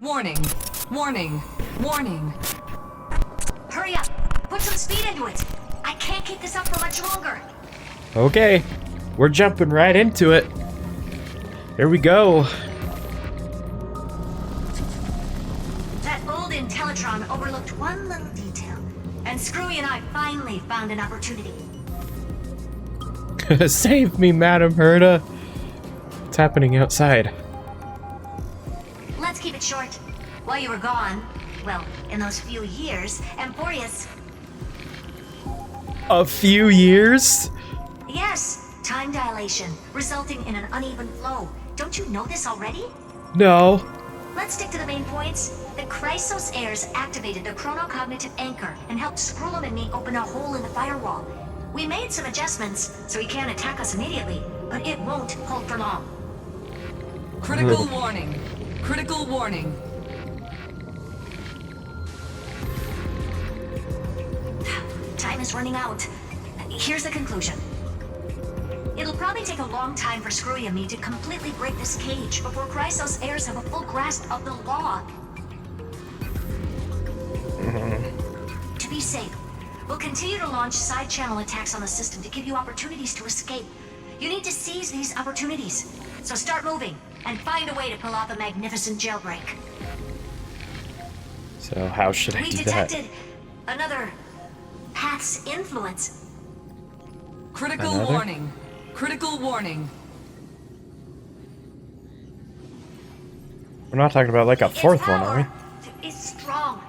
Warning. Warning. Warning. Hurry up! Put some speed into it! I can't keep this up for much longer! Okay, we're jumping right into it. Here we go. That old Intellitron overlooked one little detail, and Screwy and I finally found an opportunity. Save me, Madam Herta. What's happening outside? Let's keep it short. While you were gone, well, in those few years, Amphoreus... A few years? Yes, time dilation, resulting in an uneven flow. Don't you know this already? No. Let's stick to the main points. The Chrysos heirs activated the chronocognitive anchor and helped Skrullum and me open a hole in the firewall. We made some adjustments, so he can't attack us immediately, but it won't hold for long. Critical warning. Critical warning. Time is running out. Here's the conclusion. It'll probably take a long time for Screwy and me to completely break this cage before Chrysos heirs have a full grasp of the law. To be safe, we'll continue to launch side-channel attacks on the system to give you opportunities to escape. You need to seize these opportunities. So start moving, and find a way to pull off a magnificent jailbreak. So how should I We do detected that? another path's influence. Critical Another? warning. Critical warning. We're not talking about like a fourth one, are we? Is strong.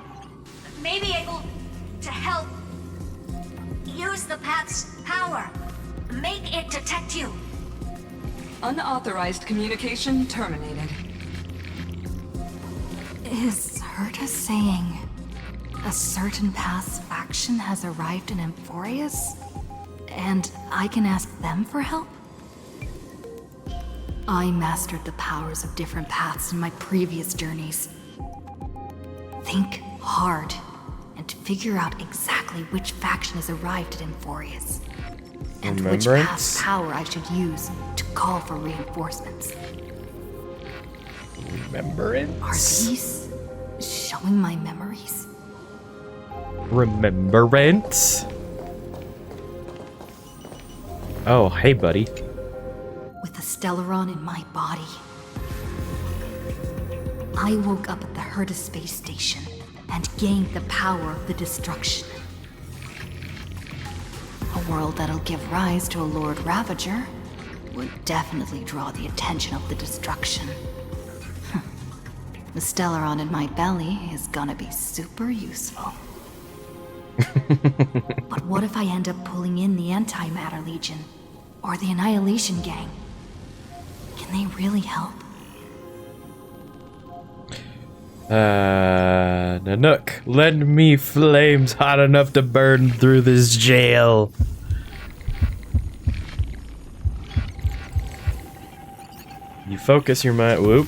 Maybe able to help use the path's power. Make it detect you. Unauthorized communication terminated. Is Herta saying a certain past faction has arrived in Amphoreus? And I can ask them for help? I mastered the powers of different paths in my previous journeys. Think hard and figure out exactly which faction has arrived at Amphoreus. And which Remembrance? path's power I should use to call for reinforcements. Are Remembrance? these showing my memories? Remembrance? Oh, hey, buddy. With the Stellaron in my body, I woke up at the Herta space station and gained the power of the destruction. A world that'll give rise to a Lord Ravager would definitely draw the attention of the destruction. The Stellaron in my belly is gonna be super useful. But what if I end up pulling in the Antimatter Legion? Or the Annihilation Gang? Can they really help? Nanook, lend me flames hot enough to burn through this jail. You focus your mind. Whoop.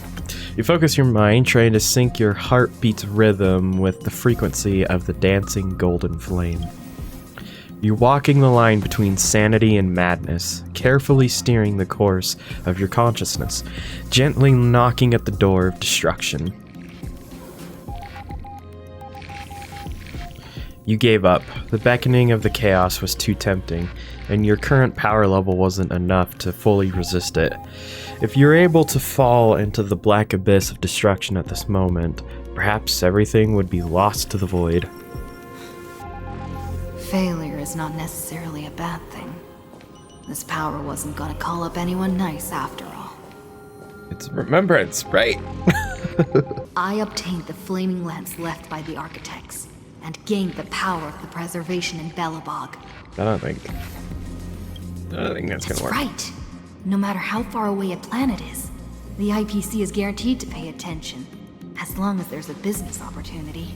You focus your mind, trying to sync your heartbeat's rhythm with the frequency of the dancing golden flame. You're walking the line between sanity and madness, carefully steering the course of your consciousness, gently knocking at the door of destruction. You gave up. The beckoning of the chaos was too tempting, and your current power level wasn't enough to fully resist it. If you're able to fall into the black abyss of destruction at this moment, perhaps everything would be lost to the void. Failure is not necessarily a bad thing. This power wasn't gonna call up anyone nice after all. It's remembrance, right? I obtained the flaming lance left by the architects, and gained the power of the preservation in Belobog. I don't think that's That's gonna work. right. No matter how far away a planet is, the IPC is guaranteed to pay attention, as long as there's a business opportunity.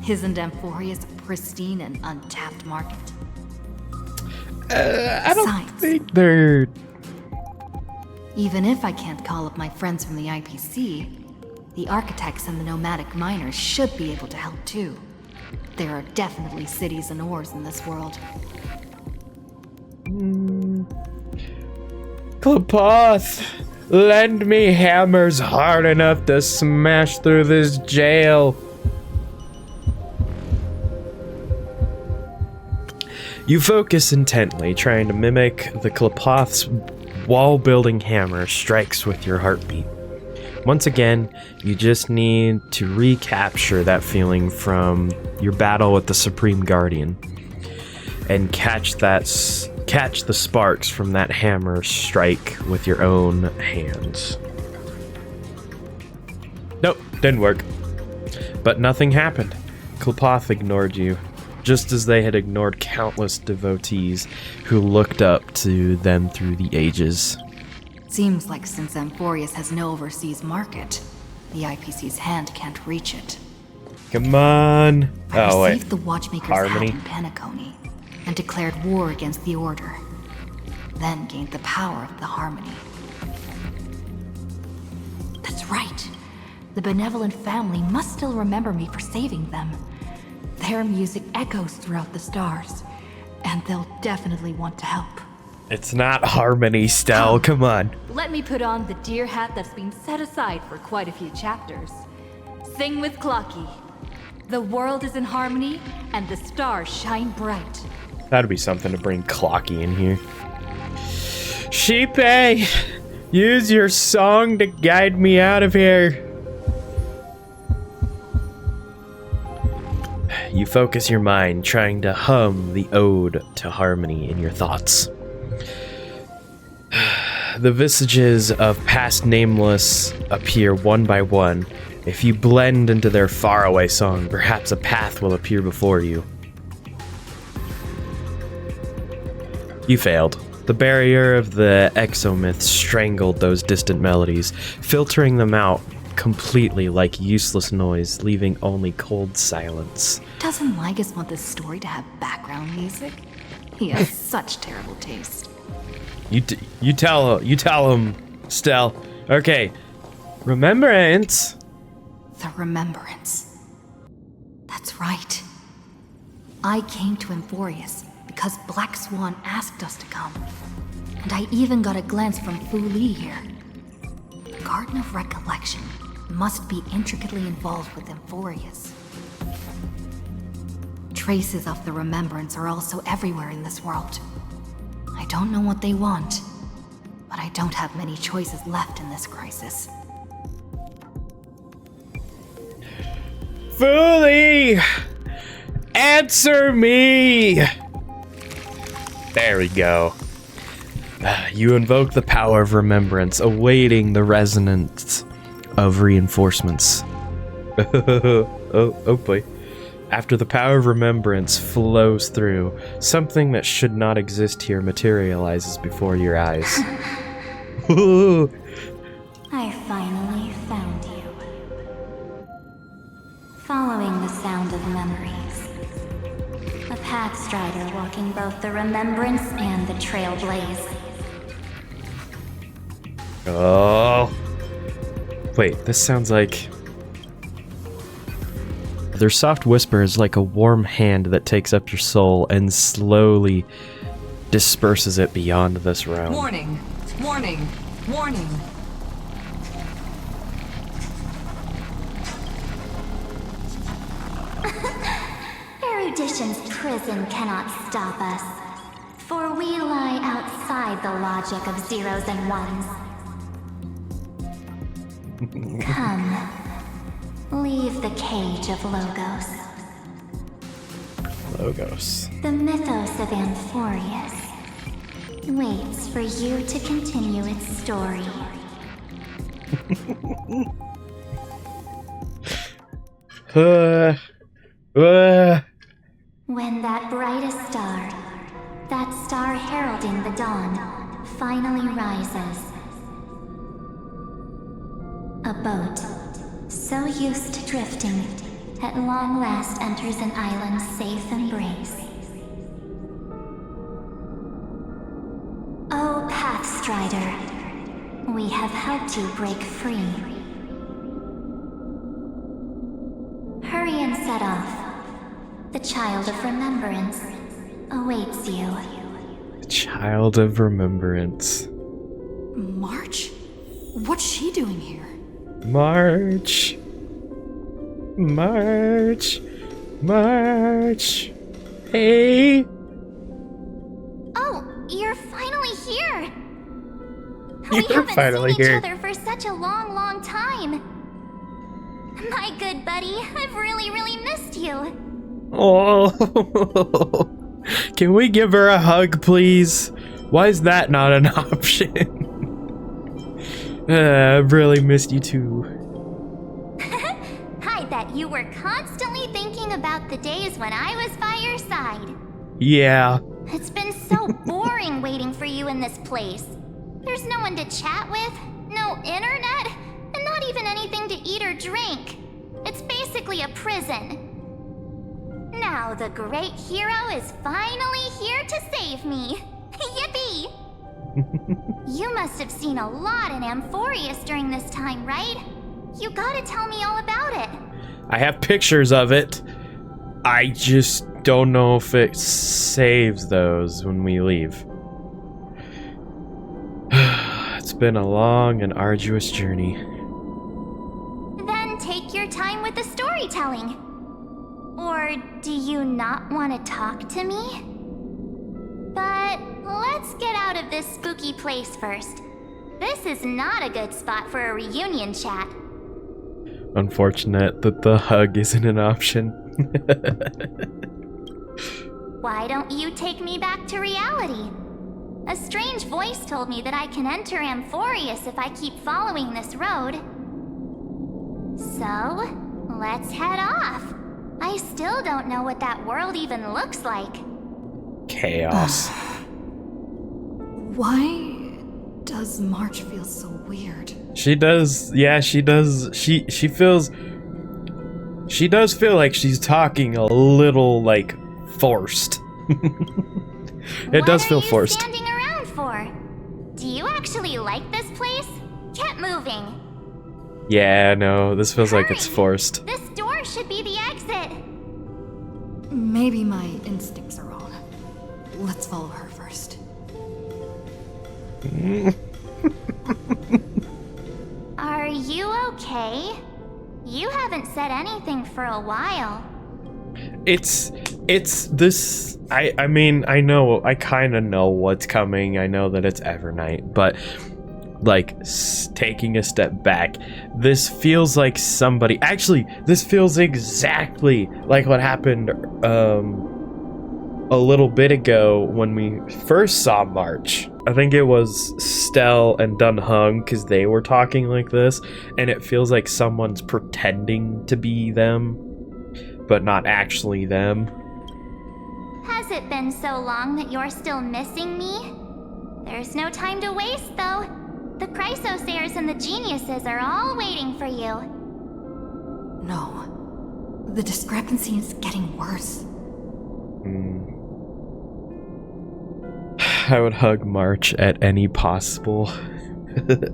Isn't Amphoreus a pristine and untapped market? I don't Besides, think they're... even if I can't call up my friends from the IPC, the architects and the nomadic miners should be able to help too. There are definitely cities and ores in this world. Klapoth! Lend me hammers hard enough to smash through this jail. You focus intently, trying to mimic the Qlipoth's wall-building hammer strikes with your heartbeat. Once again, you just need to recapture that feeling from your battle with the Supreme Guardian and catch the sparks from that hammer strike with your own hands. Nope, didn't work. But nothing happened. Qlipoth ignored you, just as they had ignored countless devotees who looked up to them through the ages. Seems like since Amphoreus has no overseas market, the IPC's hand can't reach it. Come on. I received the Watchmaker's Harmony. hat in Penacony and declared war against the Order, then gained the power of the Harmony. That's right. The benevolent family must still remember me for saving them. Their music echoes throughout the stars, and they'll definitely want to help. It's not Harmony, Stell. Come on. Let me put on the deer hat that's been set aside for quite a few chapters. Sing with Clocky. The world is in harmony, and the stars shine bright. That'd be something to bring Clocky in here. Sheepy, use your song to guide me out of here. You focus your mind, trying to hum the ode to harmony in your thoughts. The visages of past nameless appear one by one. If you blend into their faraway song, perhaps a path will appear before you. You failed. The barrier of the exomyth strangled those distant melodies, filtering them out completely like useless noise, leaving only cold silence. Doesn't Lygus want this story to have background music? He has such terrible taste. You tell him, Stell. Okay. Remembrance. The remembrance. That's right. I came to Amphoreus because Black Swan asked us to come. And I even got a glance from Fu Li here. The Garden of Recollection must be intricately involved with Amphoreus. Traces of the remembrance are also everywhere in this world. I don't know what they want, but I don't have many choices left in this crisis. Fully! Answer me! There we go. You invoke the power of remembrance, awaiting the resonance of reinforcements. Oh boy. After the power of remembrance flows through, something that should not exist here materializes before your eyes. I finally found you. Following the sound of memories. A path strider walking both the remembrance and the trailblaze. Oh. Wait, this sounds like... Their soft whisper is like a warm hand that takes up your soul and slowly disperses it beyond this realm. Warning! Warning! Warning! Erudition's prison cannot stop us, for we lie outside the logic of zeros and ones. Come, leave the cage of Logos. Logos. The mythos of Amphoreus waits for you to continue its story. When that brightest star, that star heralding the dawn, finally rises. A boat, so used to drifting, at long last enters an island's safe embrace. Oh, Pathstrider, we have helped you break free. Hurry and set off. The Child of Remembrance awaits you. Child of Remembrance. March? What's she doing here? March. March. March. Hey. Oh, you're finally here. You're We haven't finally seen each here. other for such a long, long time. My good buddy, I've really, really missed you. Oh. Can we give her a hug, please? Why is that not an option? I've really missed you too. I bet you were constantly thinking about the days when I was by your side. Yeah. It's been so boring waiting for you in this place. There's no one to chat with, no internet, and not even anything to eat or drink. It's basically a prison. Now the great hero is finally here to save me. Yippee! You must have seen a lot in Amphoreus during this time, right? You gotta tell me all about it. I have pictures of it. I just don't know if it saves those when we leave. It's been a long and arduous journey. Then take your time with the storytelling. Or do you not want to talk to me? But let's get out of this spooky place first. This is not a good spot for a reunion chat. Unfortunate that the hug isn't an option. Why don't you take me back to reality? A strange voice told me that I can enter Amphoreus if I keep following this road. So, let's head off. I still don't know what that world even looks like. Chaos. Why does March feel so weird? She does, yeah, she does. She does feel like she's talking a little, like, forced. It does feel forced. What are you standing around for? Do you actually like this place? Get moving. Yeah, no, this feels like it's Hurry. forced. This door should be the exit. Maybe my instincts are wrong. Let's follow her first. Are you okay? You haven't said anything for a while. It's this, I mean, I know, I kind of know what's coming. I know that it's Evernight, but like taking a step back, this feels like somebody, actually, this feels exactly like what happened a little bit ago when we first saw March. I think it was Stell and Dunhung, because they were talking like this, and it feels like someone's pretending to be them, but not actually them. Has it been so long that you're still missing me? There's no time to waste, though. The Chrysosayers and the geniuses are all waiting for you. No. The discrepancy is getting worse. I would hug March at any possible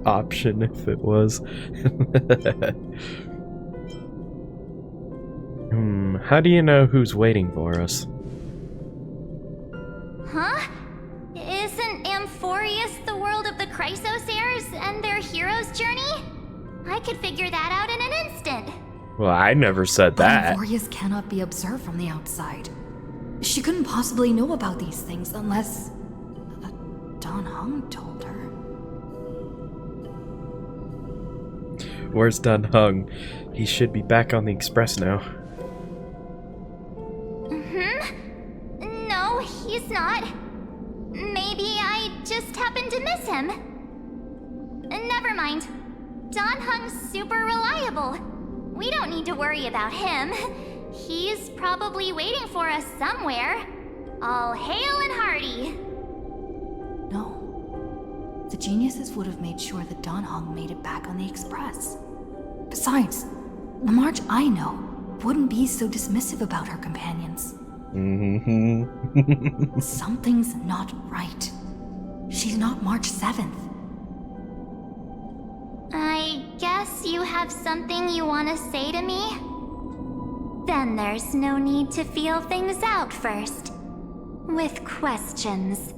option if it was. How do you know who's waiting for us? Huh? Isn't Amphoreus the world of the Chrysosayers and their hero's journey? I could figure that out in an instant. Well, I never said that. Amphoreus cannot be observed from the outside. She couldn't possibly know about these things unless Dunhung told her. Where's Dunhung? He should be back on the express now. No, he's not. Maybe I just happened to miss him. Never mind. Dunhung's super reliable. We don't need to worry about him. He's probably waiting for us somewhere. All hail and hearty. No. The geniuses would have made sure that Dunhung made it back on the express. Besides, the March I know wouldn't be so dismissive about her companions. Something's not right. She's not March 7th. I guess you have something you want to say to me? Then there's no need to feel things out first. With questions.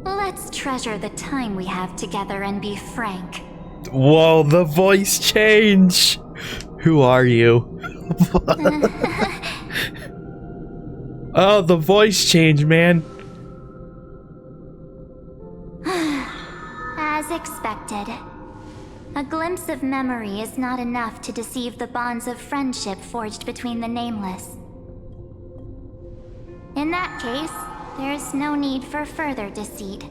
Let's treasure the time we have together and be frank. Whoa, the voice change! Who are you? Oh, the voice change, man. As expected. A glimpse of memory is not enough to deceive the bonds of friendship forged between the Nameless. In that case, there's no need for further deceit.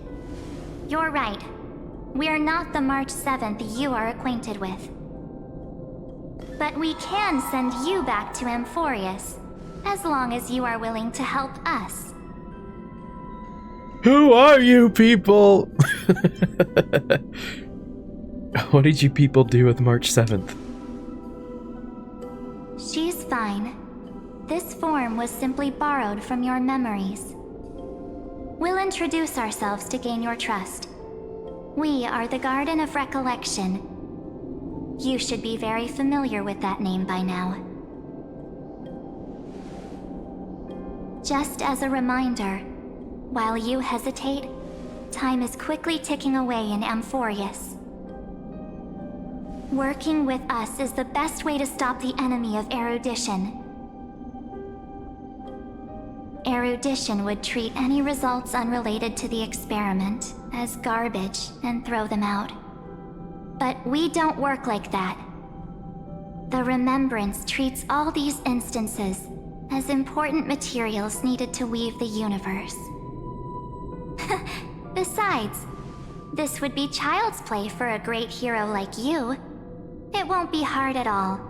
You're right. We're not the March 7th you are acquainted with. But we can send you back to Amphoreus, as long as you are willing to help us. Who are you people? What did you people do with March 7th? She's fine. This form was simply borrowed from your memories. We'll introduce ourselves to gain your trust. We are the Garden of Recollection. You should be very familiar with that name by now. Just as a reminder, while you hesitate, time is quickly ticking away in Amphoreus. Working with us is the best way to stop the enemy of erudition. Erudition would treat any results unrelated to the experiment as garbage and throw them out. But we don't work like that. The remembrance treats all these instances as important materials needed to weave the universe. Besides, this would be child's play for a great hero like you. It won't be hard at all.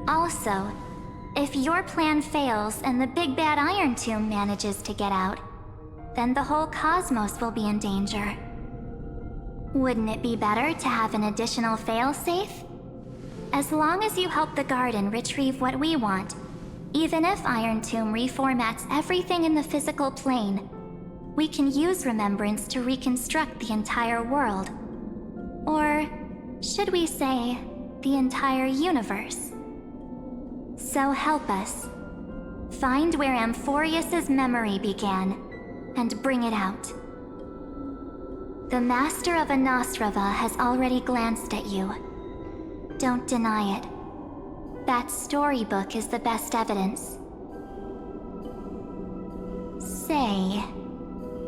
Also, if your plan fails and the big bad Iron Tomb manages to get out, then the whole cosmos will be in danger. Wouldn't it be better to have an additional failsafe? As long as you help the Garden retrieve what we want, even if Iron Tomb reformats everything in the physical plane, we can use remembrance to reconstruct the entire world. Or should we say, the entire universe? So help us. Find where Amphoreus' memory began, and bring it out. The Master of Anastrava has already glanced at you. Don't deny it. That storybook is the best evidence. Say,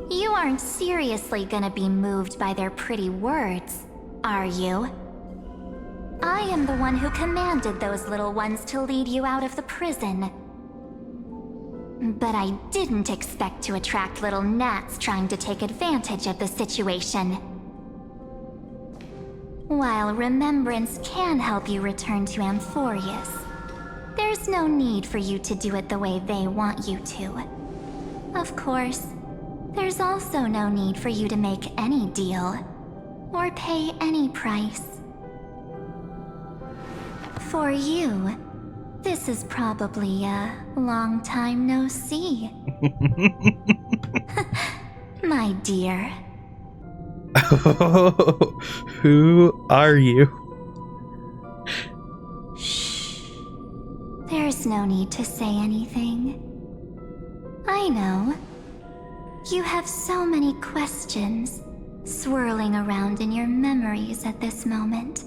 you aren't seriously gonna be moved by their pretty words, are you? I am the one who commanded those little ones to lead you out of the prison. But I didn't expect to attract little gnats trying to take advantage of the situation. While remembrance can help you return to Amphoreus, there's no need for you to do it the way they want you to. Of course, there's also no need for you to make any deal, or pay any price. For you, this is probably a long time no see. My dear. Who are you? Shh. There's no need to say anything. I know. You have so many questions swirling around in your memories at this moment.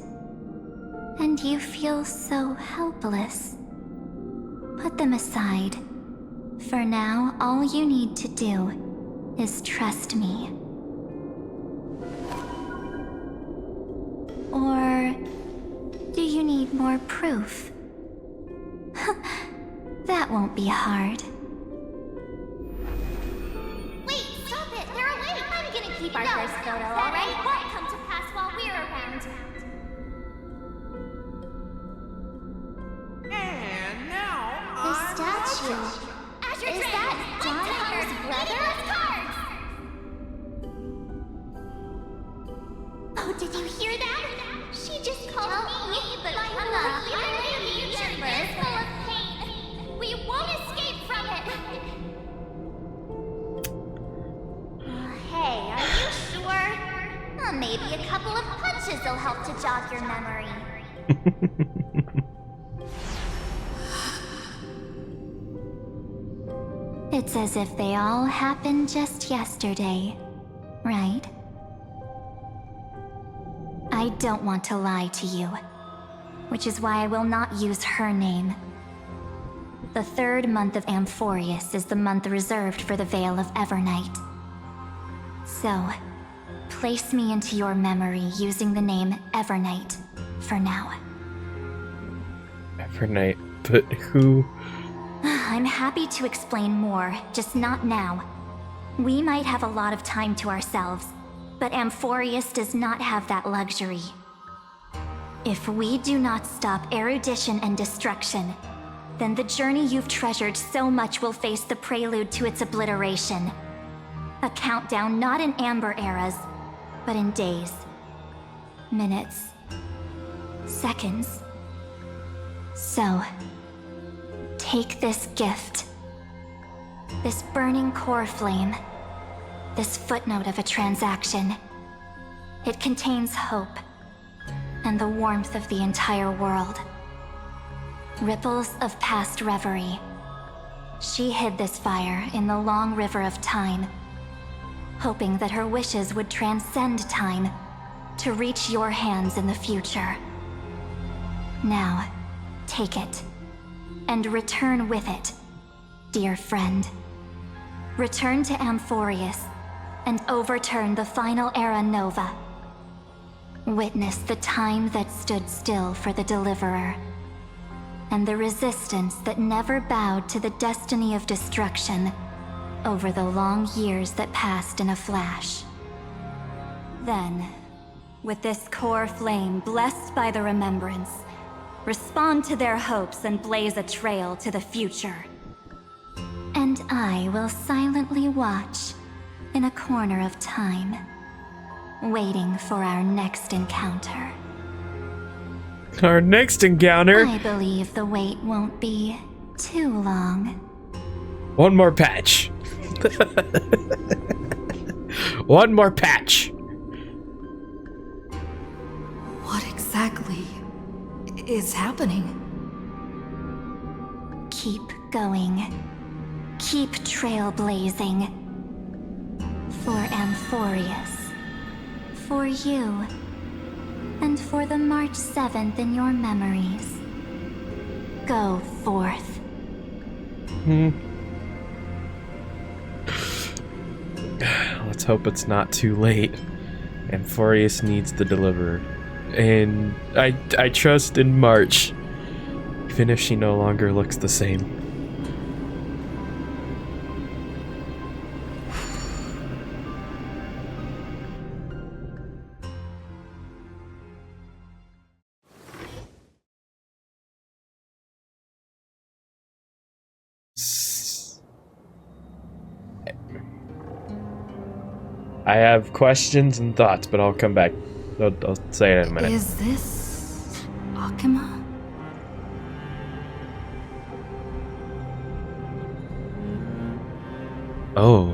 And you feel so helpless. Put them aside. For now, all you need to do is trust me. Or do you need more proof? That won't be hard. Wait, stop it! They're awake! I'm gonna keep our first photo, alright? It won't come to pass while we're around. And now, The statue. Is that Donhar's brother? Oh, did you hear that? She just called me, but my future is full of pain. We won't escape from it. Hey, are you sure? Maybe a couple of punches will help to jog your memory. It's as if they all happened just yesterday, right? I don't want to lie to you, which is why I will not use her name. The 3rd month of Amphoreus is the month reserved for the Veil of Evernight. So, place me into your memory using the name Evernight for now. Evernight, but who? I'm happy to explain more, just not now. We might have a lot of time to ourselves, but Amphoreus does not have that luxury. If we do not stop erudition and destruction, then the journey you've treasured so much will face the prelude to its obliteration. A countdown not in amber eras, but in days, minutes, seconds. So, take this gift. This burning core flame. This footnote of a transaction. It contains hope, and the warmth of the entire world. Ripples of past reverie. She hid this fire in the long river of time, hoping that her wishes would transcend time to reach your hands in the future. Now, take it, and return with it, dear friend. Return to Amphoreus, and overturn the final era Nova. Witness the time that stood still for the Deliverer, and the resistance that never bowed to the destiny of destruction over the long years that passed in a flash. Then, with this core flame blessed by the remembrance, respond to their hopes and blaze a trail to the future. And I will silently watch in a corner of time, waiting for our next encounter. Our next encounter? I believe the wait won't be too long. One more patch. One more patch. What exactly is happening? Keep going. Keep trailblazing. For Amphoreus. For you. And for the March 7th in your memories. Go forth. Let's hope it's not too late. Amphoreus needs the Deliverer. And I trust in March. Even if she no longer looks the same. I have questions and thoughts, but I'll come back. I'll say it in a minute. Is this Akima? Oh.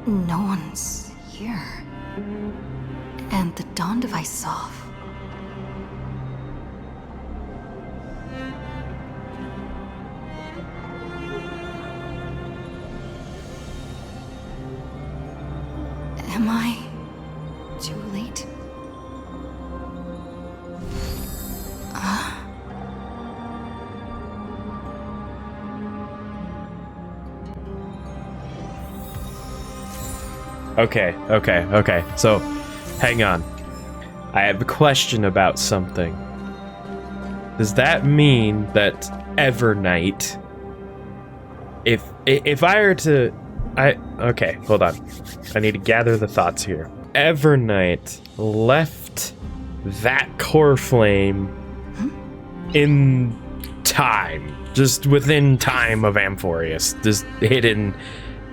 No one's here. And the dawn device off. Am I too late? Okay. So, hang on. I have a question about something. Does that mean that Evernight, if I were to, okay, hold on. I need to gather the thoughts here. Evernight left that core flame in time, just within time of Amphoreus, just hidden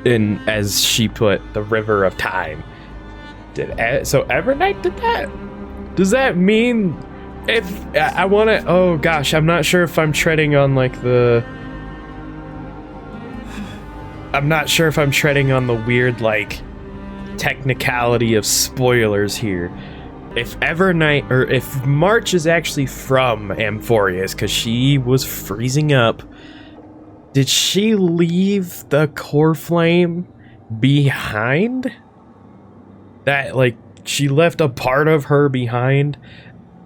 in, as she put, the river of time. So Evernight did that? Does that mean if I want to? Oh gosh, I'm not sure if I'm treading on like the. I'm not sure if I'm treading on the weird like technicality of spoilers here. If Evernight, or if March is actually from Amphoreus, because she was freezing up, did she leave the core flame behind? That, like, she left a part of her behind.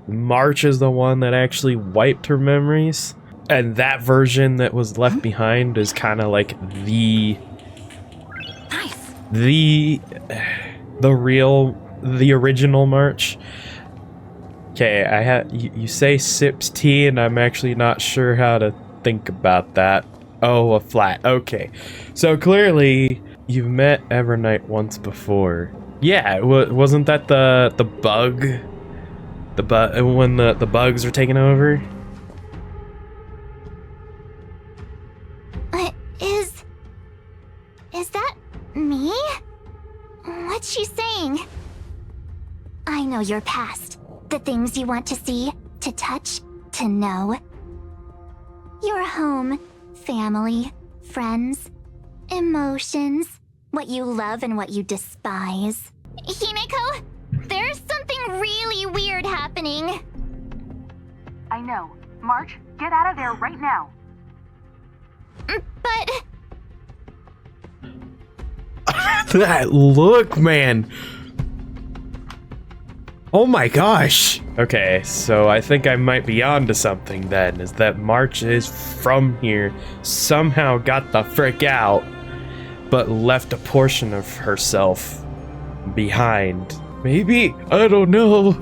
March is the one that actually wiped her memories. And that version that was left behind is kind of like the original March. Okay, you say sips tea, and I'm actually not sure how to think about that. Oh, a flat. Okay, so clearly you've met Evernight once before. Yeah, wasn't that the bug? When the bugs are taking over. Is that me? What's she saying? I know your past. The things you want to see, to touch, to know. Your home, family, friends, emotions, what you love and what you despise. Himeko, there's something really weird happening. I know. March, get out of there right now. But... That look, man. Oh my gosh. Okay, so I think I might be onto something then, is that March is from here, somehow got the frick out, but left a portion of herself behind. Maybe? I don't know.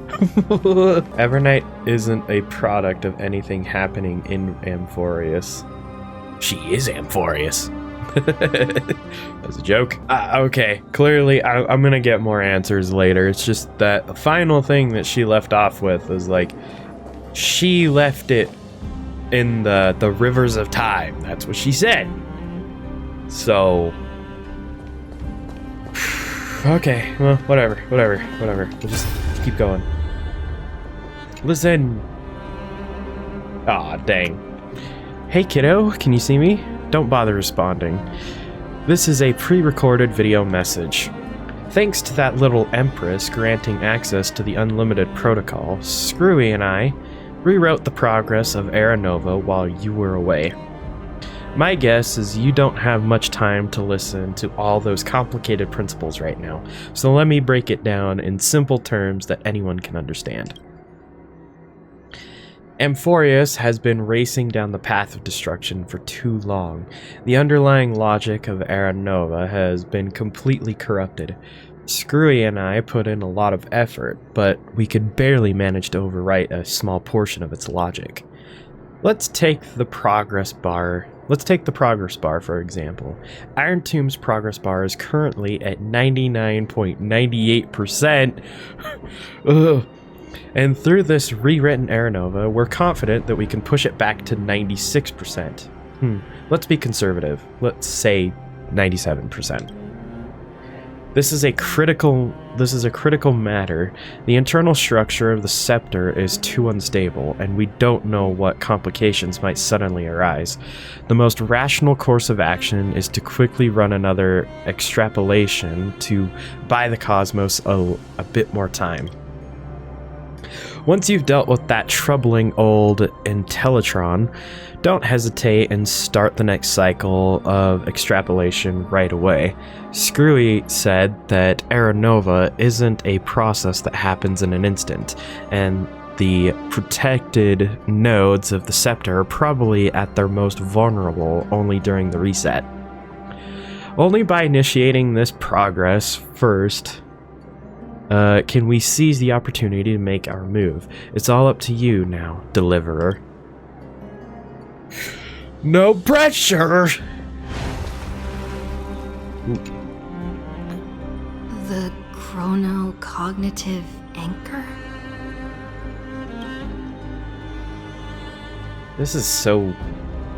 Evernight isn't a product of anything happening in Amphoreus. She is Amphoreus. That's a joke. Okay, clearly I'm gonna get more answers later. It's just that the final thing that she left off with is like, she left it in the rivers of time. That's what she said. So, okay, well, whatever. We'll just keep going. Listen. Aw, dang. Hey kiddo, can you see me? Don't bother responding. This is a pre-recorded video message. Thanks to that little empress granting access to the unlimited protocol, Screwy and I rewrote the progress of Era Nova while you were away. My guess is you don't have much time to listen to all those complicated principles right now, so let me break it down in simple terms that anyone can understand. Amphoreus has been racing down the path of destruction for too long. The underlying logic of Era Nova has been completely corrupted. Screwy and I put in a lot of effort, but we could barely manage to overwrite a small portion of its logic. Let's take the progress bar for example. Iron Tomb's progress bar is currently at 99.98%. Ugh. And through this rewritten Era Nova, we're confident that we can push it back to 96%. Let's be conservative. Let's say 97%. This is a critical matter. The internal structure of the scepter is too unstable, and we don't know what complications might suddenly arise. The most rational course of action is to quickly run another extrapolation to buy the cosmos a bit more time. Once you've dealt with that troubling old Intellitron, don't hesitate and start the next cycle of extrapolation right away. Screwy said that Era Nova isn't a process that happens in an instant, and the protected nodes of the scepter are probably at their most vulnerable only during the reset. Only by initiating this progress first can we seize the opportunity to make our move. It's all up to you now, Deliverer. No pressure! The chrono-cognitive anchor? This is so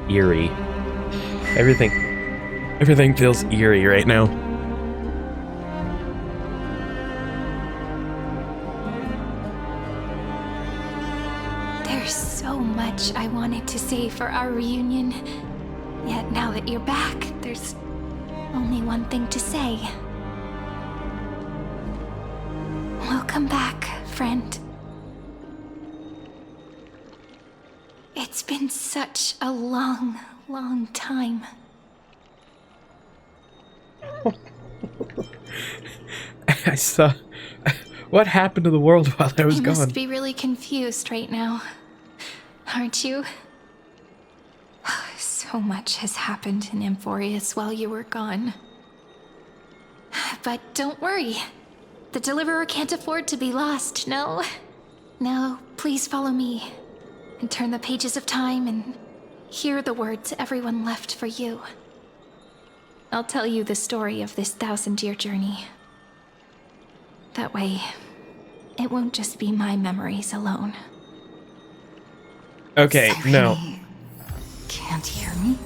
eerie. Everything feels eerie right now. I wanted to say for our reunion, yet now that you're back, there's only one thing to say. Welcome back, friend. It's been such a long, long time. I saw... What happened to the world while I was You gone? must be really confused right now, aren't you? So much has happened in Amphoreus while you were gone. But don't worry. The Deliverer can't afford to be lost, no? Now, please follow me and turn the pages of time and hear the words everyone left for you. I'll tell you the story of this 1,000-year journey. That way, it won't just be my memories alone. Okay, no. Siren, can't hear me?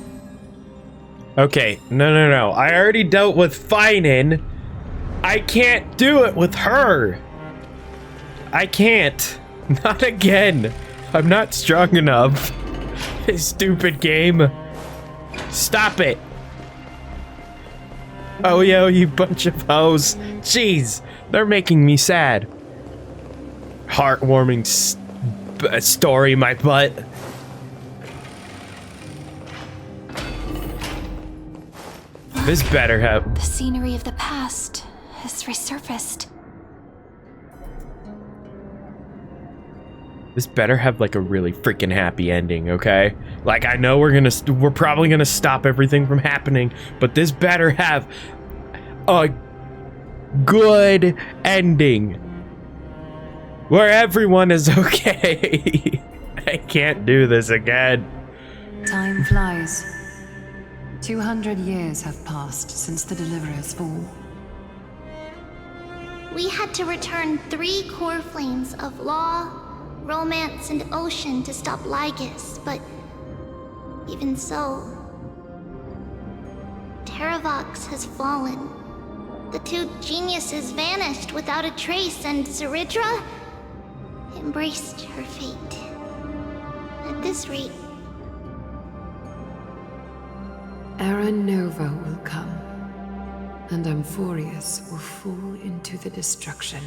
Okay, no. I already dealt with Finan. I can't do it with her. I can't. Not again. I'm not strong enough. This stupid game. Stop it. Oh, yo, you bunch of hoes. Jeez, they're making me sad. Heartwarming story, my butt. This better have... The scenery of the past has resurfaced. This better have like a really freaking happy ending, okay? Like, I know we're probably gonna stop everything from happening, but this better have a good ending where everyone is okay. I can't do this again. Time flies. 200 years have passed since the Deliverer's fall. We had to return 3 core flames of law, romance, and ocean to stop Lygus, but even so, Terravox has fallen. The 2 geniuses vanished without a trace, and Zeridra embraced her fate. At this rate, Era Nova will come, and Amphoreus will fall into the destruction.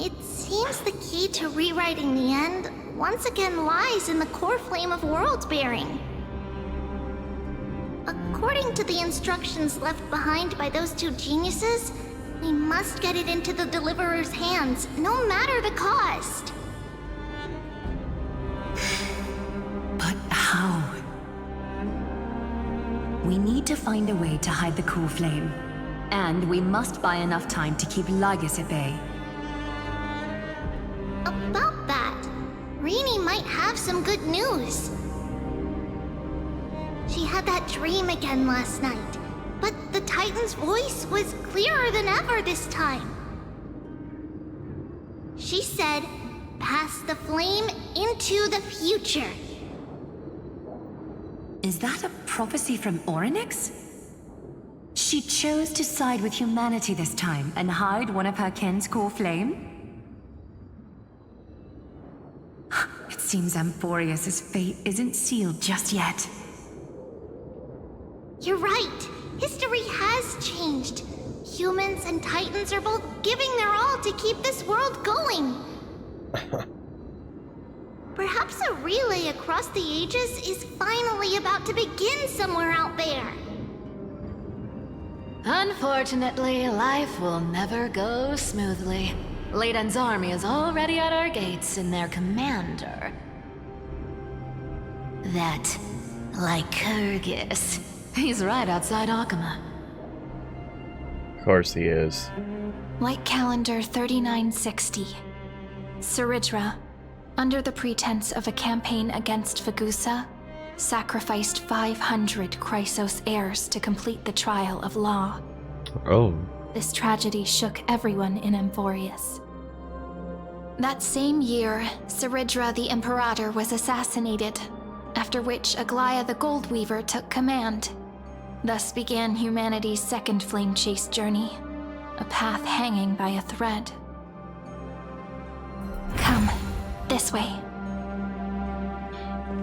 it seems the key to rewriting the end once again lies in the core flame of world-bearing. According to the instructions left behind by those 2 geniuses, we must get it into the Deliverer's hands, no matter the cost. But how? We need to find a way to hide the core flame. And we must buy enough time to keep Lygus at bay. About that, Rini might have some good news. She had that dream again last night, but the Titan's voice was clearer than ever this time. She said, "Pass the flame into the future." Is that a prophecy from Orynyx? She chose to side with humanity this time and hide one of her kin's core flame? It seems Amphoreus' fate isn't sealed just yet. You're right. History has changed. Humans and Titans are both giving their all to keep this world going. Perhaps a relay across the ages is finally about to begin somewhere out there. Unfortunately, life will never go smoothly. Leiden's army is already at our gates, and their commander... that Lycurgus. He's right outside Akama. Of course he is. Light calendar 3960. Zeridra, under the pretense of a campaign against Vagusa, sacrificed 500 Chrysos heirs to complete the trial of law. Oh. This tragedy shook everyone in Amphoreus. That same year, Zeridra the Imperator was assassinated, after which Aglaia the Goldweaver took command. Thus began humanity's second flame chase journey, a path hanging by a thread. Come, this way.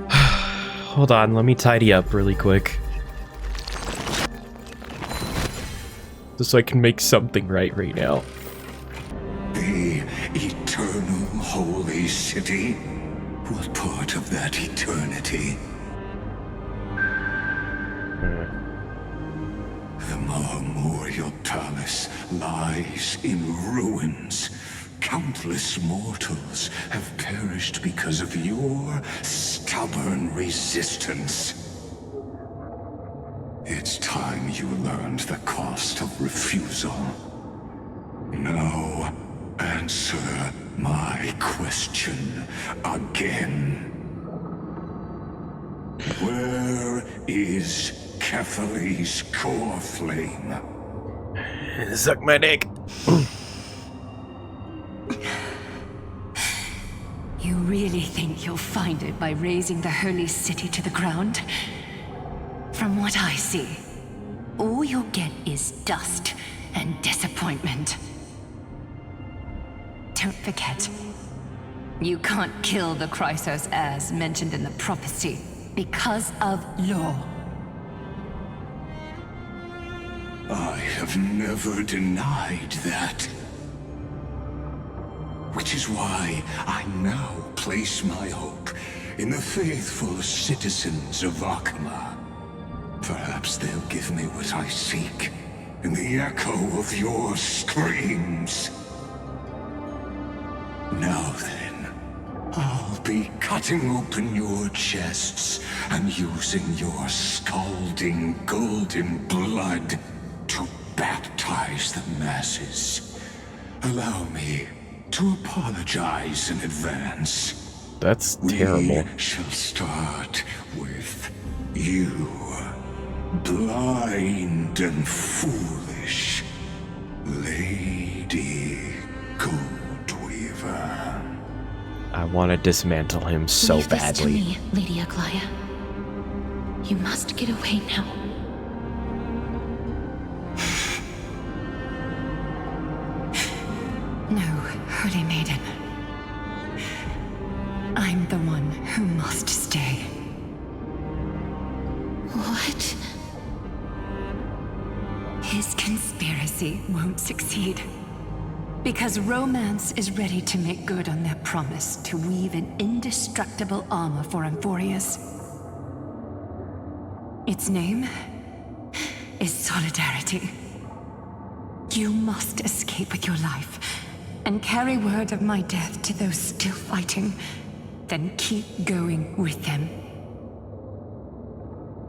Hold on, let me tidy up really quick. Just so I can make something right now. The eternal holy city? What part of that eternity? The Marmoreal Palace lies in ruins. Countless mortals have perished because of your stubborn resistance. It's time you learned the cost of refusal. Now, answer my question again. Where is Kefali's core flame? Suck my dick. You really think you'll find it by razing the holy city to the ground? From what I see, all you'll get is dust and disappointment. Don't forget, you can't kill the Chrysos heirs mentioned in the prophecy because of law. I have never denied that. Which is why I now place my hope in the faithful citizens of Akama. Perhaps they'll give me what I seek in the echo of your screams. Now then, I'll be cutting open your chests and using your scalding golden blood to baptize the masses. Allow me to apologize in advance. That's terrible. We shall start with you. Blind and foolish Lady Goldweaver. I want to dismantle him so Leave this to badly. me, Lady Aglaya. You must get away now. No, Holy Maiden. I'm the one who must stay. What? His conspiracy won't succeed. Because Romance is ready to make good on their promise to weave an indestructible armor for Amphoreus. Its name is Solidarity. You must escape with your life and carry word of my death to those still fighting, then keep going with them.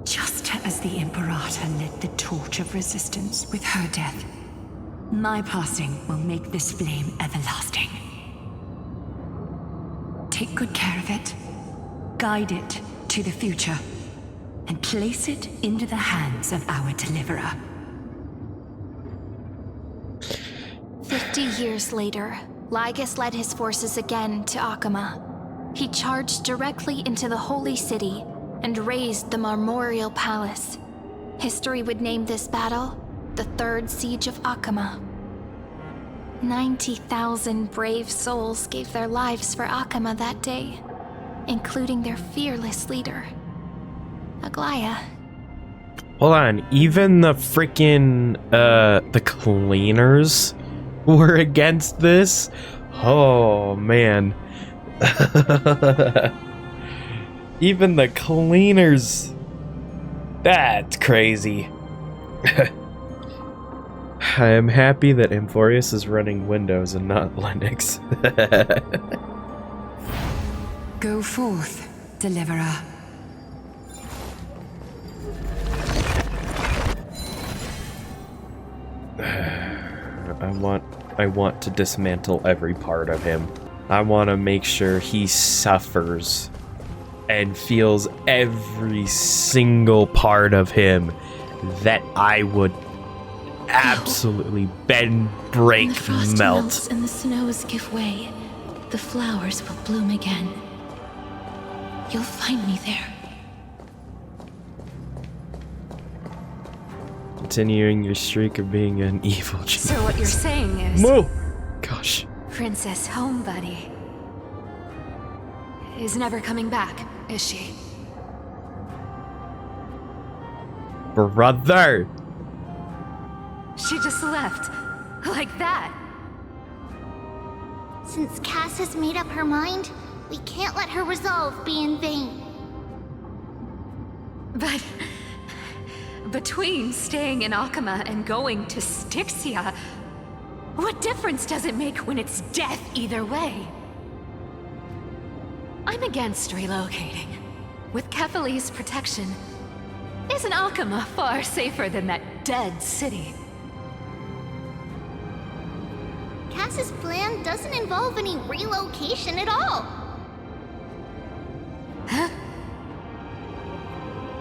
Just as the Imperator lit the torch of resistance with her death, my passing will make this flame everlasting. Take good care of it, guide it to the future, and place it into the hands of our deliverer. 50 years later, Lygus led his forces again to Akama. He charged directly into the Holy City and razed the Marmoreal Palace. History would name this battle the Third Siege of Akama. 90,000 brave souls gave their lives for Akama that day, including their fearless leader, Aglaya. Hold on, even the freaking, the cleaners were against this? Oh, man. Even the cleaners. That's crazy. I am happy that Amphoreus is running Windows and not Linux. Go forth, deliverer. I want to dismantle every part of him. I want to make sure he suffers and feels every single part of him that I would absolutely bend, break, When the frost melt. melts and the snows give way, the flowers will bloom again. You'll find me there. Continuing your streak of being an evil genius. So what you're saying is... Moo! Gosh. Princess Homebuddy is never coming back, is she? Brother! She just left. Like that. Since Cass has made up her mind, we can't let her resolve be in vain. Between staying in Akama and going to Styxia, what difference does it make when it's death either way? I'm against relocating. With Kefali's protection, isn't Akama far safer than that dead city? Cass's plan doesn't involve any relocation at all. Huh?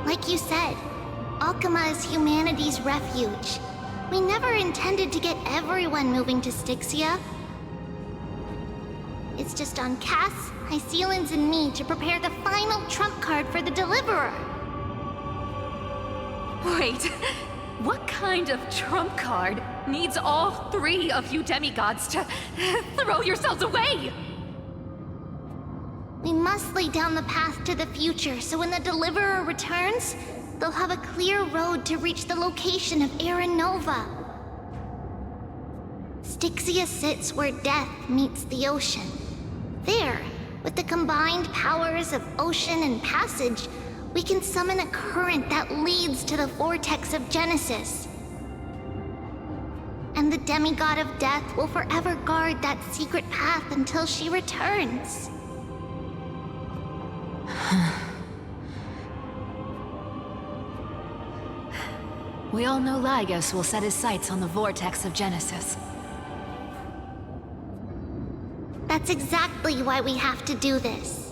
Like you said, Akama is humanity's refuge. We never intended to get everyone moving to Styxia. It's just on Cass, Hycealans, and me to prepare the final trump card for the Deliverer. Wait, what kind of trump card needs all three of you demigods to throw yourselves away? We must lay down the path to the future so when the Deliverer returns, they'll have a clear road to reach the location of Era Nova. Styxia sits where death meets the ocean. There, with the combined powers of ocean and passage, we can summon a current that leads to the vortex of Genesis. And the demigod of death will forever guard that secret path until she returns. We all know Lygus will set his sights on the vortex of Genesis. That's exactly why we have to do this.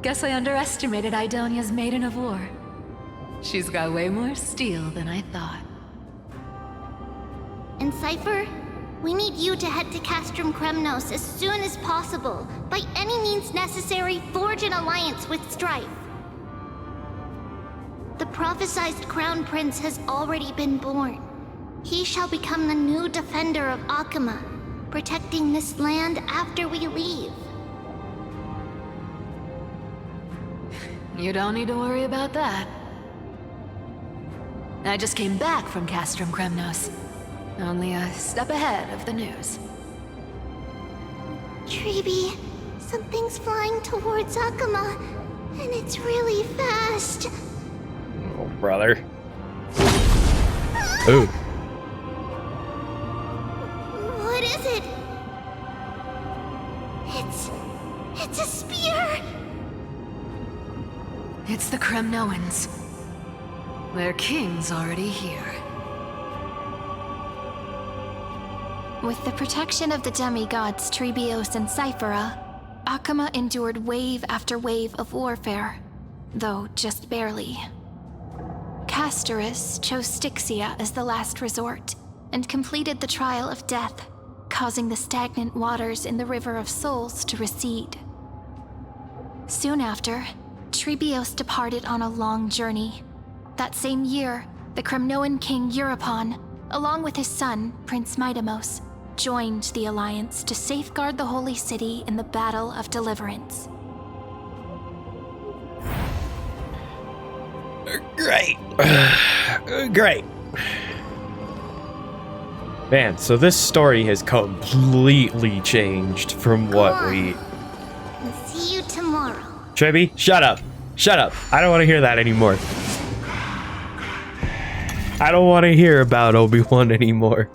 Guess I underestimated Idonia's Maiden of War. She's got way more steel than I thought. And Cypher, we need you to head to Castrum Kremnos as soon as possible. By any means necessary, forge an alliance with Strife. The prophesized Crown Prince has already been born. He shall become the new defender of Akama, protecting this land after we leave. You don't need to worry about that. I just came back from Castrum Kremnos. Only a step ahead of the news. Treeby, something's flying towards Akama, and it's really fast. Oh, brother. Ooh. What is it? It's a spear! It's the Kremnoans. Their king's already here. With the protection of the demigods Trebios and Cyphera, Akama endured wave after wave of warfare, though just barely. Castorus chose Styxia as the last resort, and completed the trial of death, causing the stagnant waters in the River of Souls to recede. Soon after, Trebios departed on a long journey. That same year, the Kremnoan king Euripon, along with his son, Prince Midamos, joined the Alliance to safeguard the Holy City in the Battle of Deliverance. Great. Great. Man, so this story has completely changed from what we... And see you tomorrow. Trebi, shut up. Shut up. I don't want to hear that anymore. I don't want to hear about Obi-Wan anymore.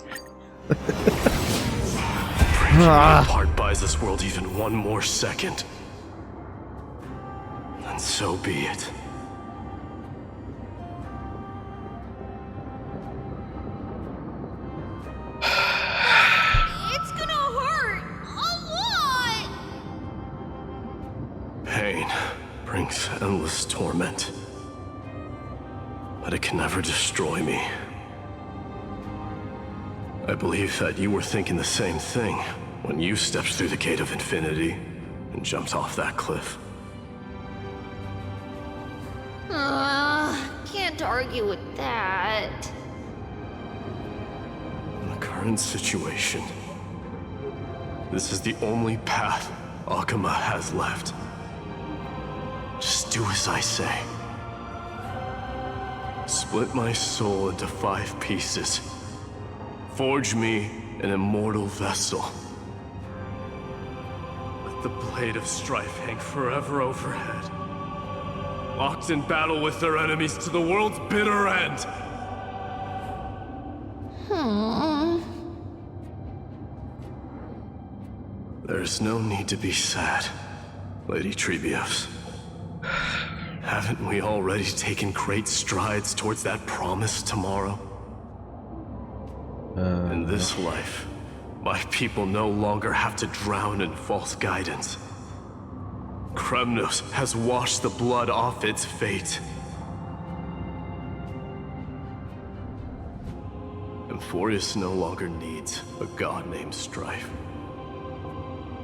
Part buys this world even one more second. And so be it. It's gonna hurt a lot! Pain brings endless torment. But it can never destroy me. I believe that you were thinking the same thing when you stepped through the gate of infinity and jumped off that cliff. Can't argue with that. In the current situation, this is the only path Akama has left. Just do as I say. Split my soul into 5 pieces. Forge me an immortal vessel. Let the blade of strife hang forever overhead. locked in battle with their enemies to the world's bitter end. There's no need to be sad, Lady Trebios. Haven't we already taken great strides towards that promised tomorrow? In this life, my people no longer have to drown in false guidance. Kremnos has washed the blood off its fate. Amphoreus no longer needs a god named Strife.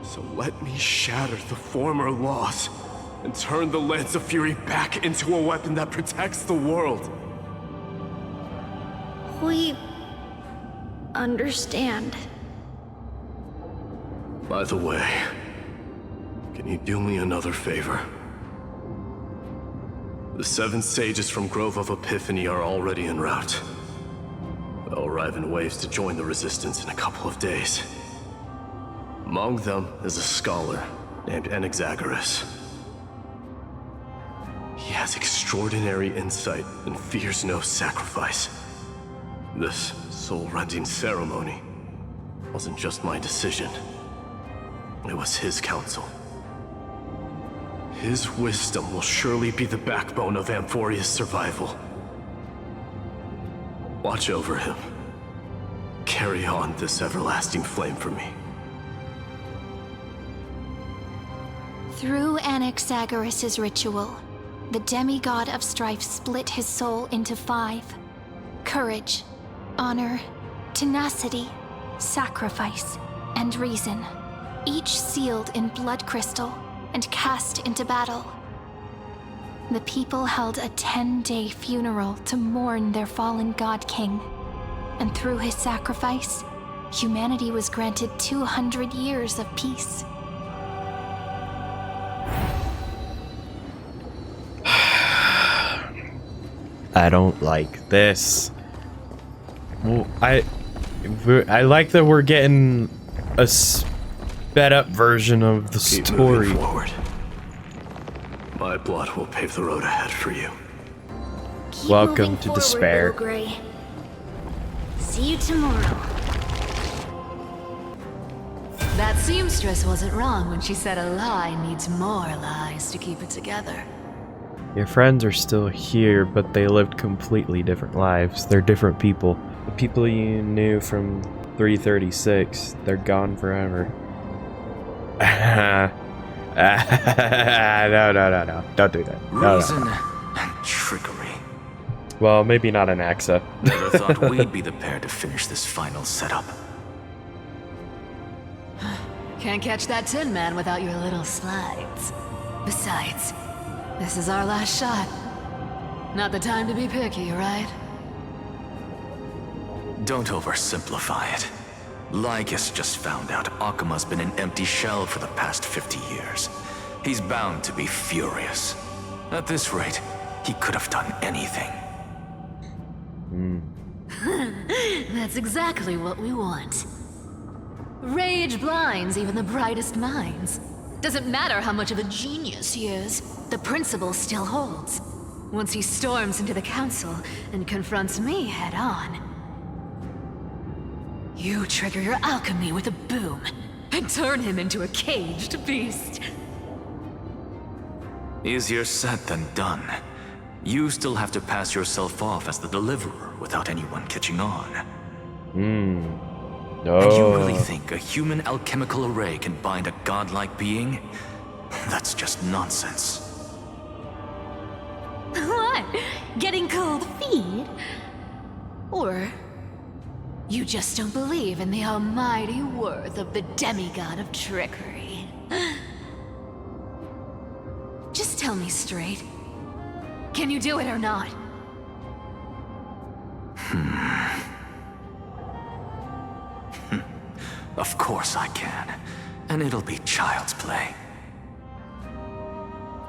So let me shatter the former loss and turn the Lance of Fury back into a weapon that protects the world. We understand. By the way, can you do me another favor? The 7 sages from Grove of Epiphany are already en route. They'll arrive in waves to join the Resistance in a couple of days. Among them is a scholar named Anaxagoras. He has extraordinary insight and fears no sacrifice. This soul-rending ceremony wasn't just my decision. It was his counsel. His wisdom will surely be the backbone of Amphoreus' survival. Watch over him. Carry on this everlasting flame for me. Through Anaxagoras' ritual, the demigod of strife split his soul into 5. Courage, honor, tenacity, sacrifice, and reason. Each sealed in blood crystal and cast into battle. The people held a 10-day funeral to mourn their fallen god king. And through his sacrifice, humanity was granted 200 years of peace. I don't like this. Well, I like that we're getting a sped up version of the Keep story. moving forward. My blood will pave the road ahead for you. Keep Welcome moving to forward, despair. Little Gray. See you tomorrow. That seamstress wasn't wrong when she said a lie needs more lies to keep it together. Your friends are still here, but they lived completely different lives. They're different people. The people you knew from 336, they're gone forever. No. Don't do that. No. Reason and trickery. Well, maybe not an Axa. Never thought we'd be the pair to finish this final setup. Can't catch that Tin Man without your little slides. Besides, this is our last shot. Not the time to be picky, right? Don't oversimplify it. Lygus just found out Akima's been an empty shell for the past 50 years. He's bound to be furious. At this rate, he could have done anything. That's exactly what we want. Rage blinds even the brightest minds. Doesn't matter how much of a genius he is, the principle still holds. Once he storms into the council and confronts me head on, you trigger your alchemy with a boom and turn him into a caged beast. Easier said than done. You still have to pass yourself off as the deliverer without anyone catching on. And you really think a human alchemical array can bind a godlike being? That's just nonsense. What? Getting cold feet? Or you just don't believe in the almighty worth of the demigod of trickery? Just tell me straight. Can you do it or not? Of course I can. And it'll be child's play.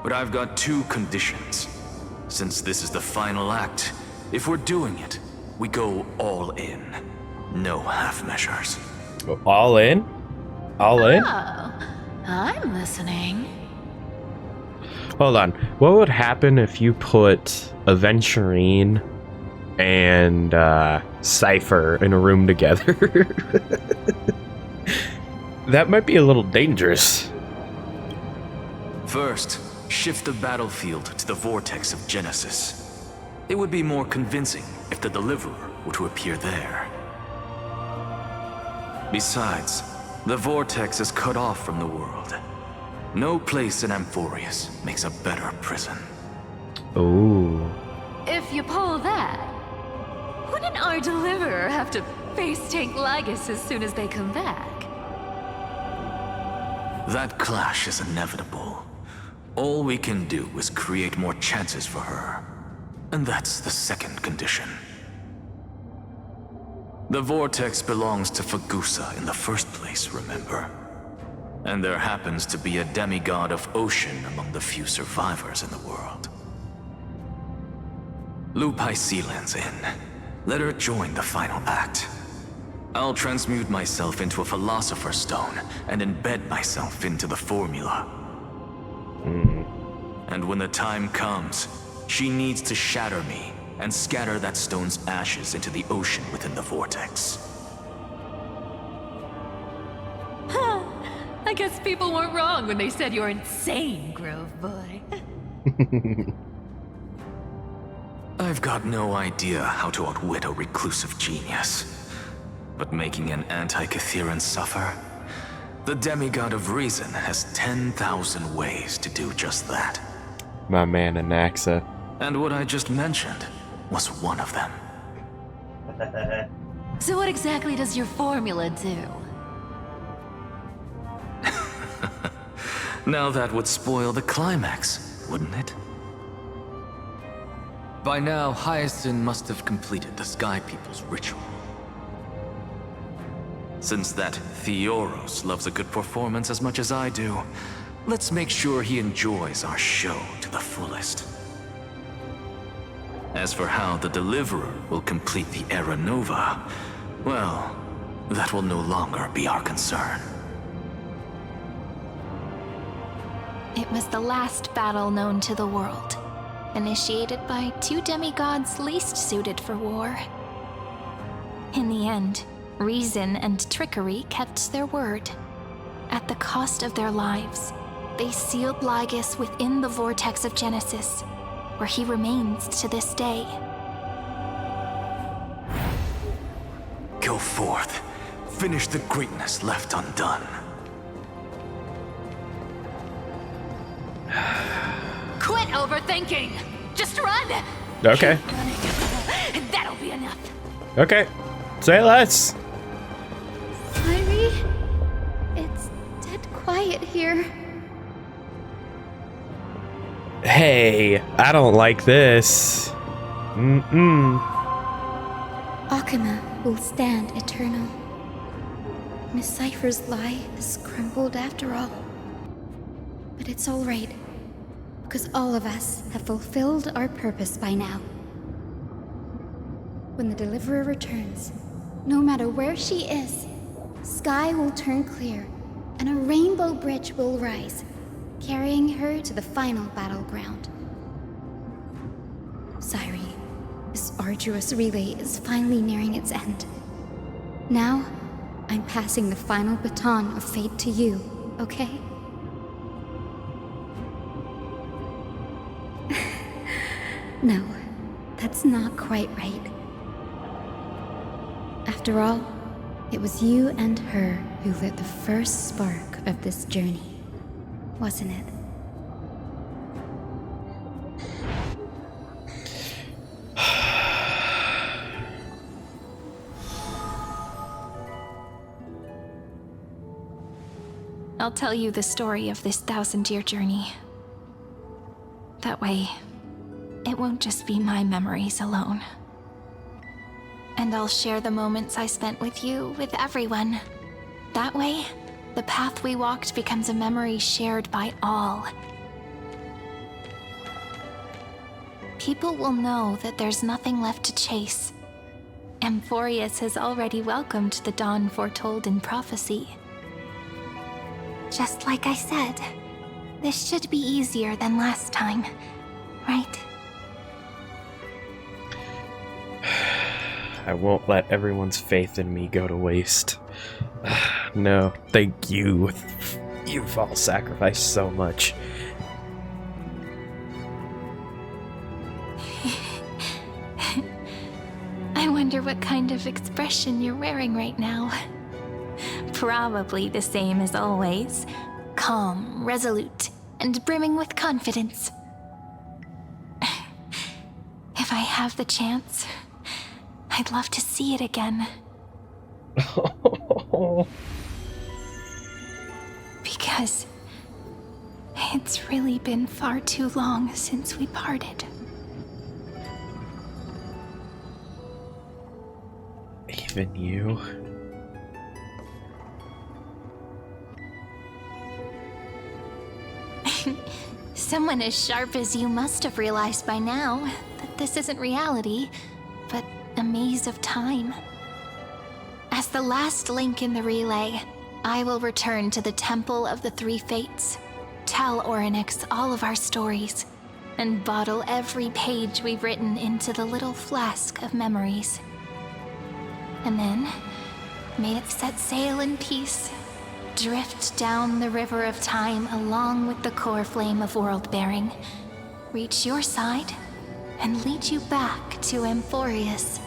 But I've got 2 conditions. Since this is the final act, if we're doing it, we go all in. No half measures. All in? All in? Oh, I'm listening. Hold on. What would happen if you put Aventurine and Cypher in a room together? That might be a little dangerous. First, shift the battlefield to the vortex of Genesis. It would be more convincing if the Deliverer were to appear there. Besides, the vortex is cut off from the world. No place in Amphoreus makes a better prison. Ooh. If you pull that, wouldn't our Deliverer have to face tank Lygus as soon as they come back? That clash is inevitable. All we can do is create more chances for her. And that's the second condition. The vortex belongs to Fagusa in the first place, remember? And there happens to be a demigod of ocean among the few survivors in the world. Lupai Sealand's in. Let her join the final act. I'll transmute myself into a Philosopher's Stone and embed myself into the formula. And when the time comes, she needs to shatter me and scatter that stone's ashes into the ocean within the vortex. I guess people weren't wrong when they said you're insane, Grove Boy. I've got no idea how to outwit a reclusive genius. But making an anti-Catheran suffer? The demigod of reason has 10,000 ways to do just that. My man Anaxa. And what I just mentioned was one of them. So what exactly does your formula do? Now that would spoil the climax, wouldn't it? By now, Hyacinth must have completed the Sky People's ritual. Since that Theoros loves a good performance as much as I do, let's make sure he enjoys our show to the fullest. As for how the Deliverer will complete the Era Nova, well, that will no longer be our concern. It was the last battle known to the world, initiated by two demigods least suited for war. In the end, reason and trickery kept their word. At the cost of their lives, they sealed Lygus within the vortex of Genesis, where he remains to this day. Go forth. Finish the greatness left undone. Quit overthinking! Just run! Okay. That'll be enough. Okay. Say less. Sorry. It's dead quiet here. Hey, I don't like this. Akama will stand eternal. Miss Cypher's lie is crumbled after all. But it's all right, because all of us have fulfilled our purpose by now. When the Deliverer returns, no matter where she is, sky will turn clear, and a rainbow bridge will rise, carrying her to the final battleground. Siri, this arduous relay is finally nearing its end. Now, I'm passing the final baton of fate to you, okay? No, that's not quite right. After all, it was you and her who lit the first spark of this journey, wasn't it? I'll tell you the story of this 1,000-year journey. That way, it won't just be my memories alone. And I'll share the moments I spent with you with everyone. That way, the path we walked becomes a memory shared by all. People will know that there's nothing left to chase. Amphoreus has already welcomed the dawn foretold in prophecy. Just like I said, This should be easier than last time, right? I won't let everyone's faith in me go to waste. No, thank you. You've all sacrificed so much. I wonder what kind of expression you're wearing right now. Probably the same as always. Calm, resolute, and brimming with confidence. If I have the chance, I'd love to see it again. Because it's really been far too long since we parted. Even you? Someone as sharp as you must have realized by now that this isn't reality, but a maze of time. As the last link in the relay, I will return to the Temple of the Three Fates, tell Orynyx all of our stories, and bottle every page we've written into the little flask of memories. And then, may it set sail in peace, drift down the river of time along with the core flame of world-bearing, reach your side, and lead you back to Amphoreus.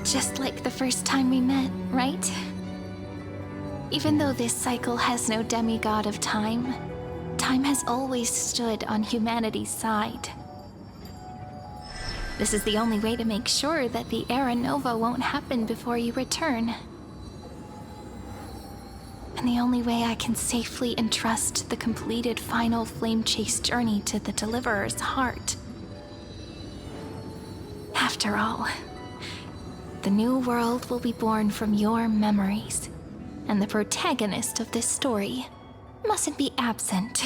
Just like the first time we met, right? Even though this cycle has no demigod of time, time has always stood on humanity's side. This is the only way to make sure that the Era Nova won't happen before you return. And the only way I can safely entrust the completed final flame chase journey to the Deliverer's heart. After all, the new world will be born from your memories, and the protagonist of this story mustn't be absent.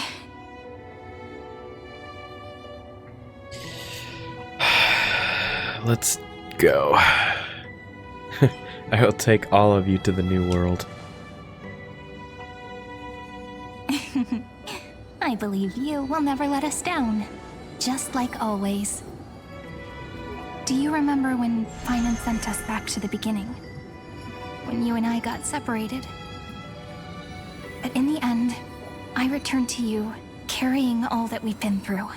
Let's go. I will take all of you to the new world. I believe you will never let us down, just like always. Do you remember when Finan sent us back to the beginning? When you and I got separated? But in the end, I returned to you, carrying all that we've been through.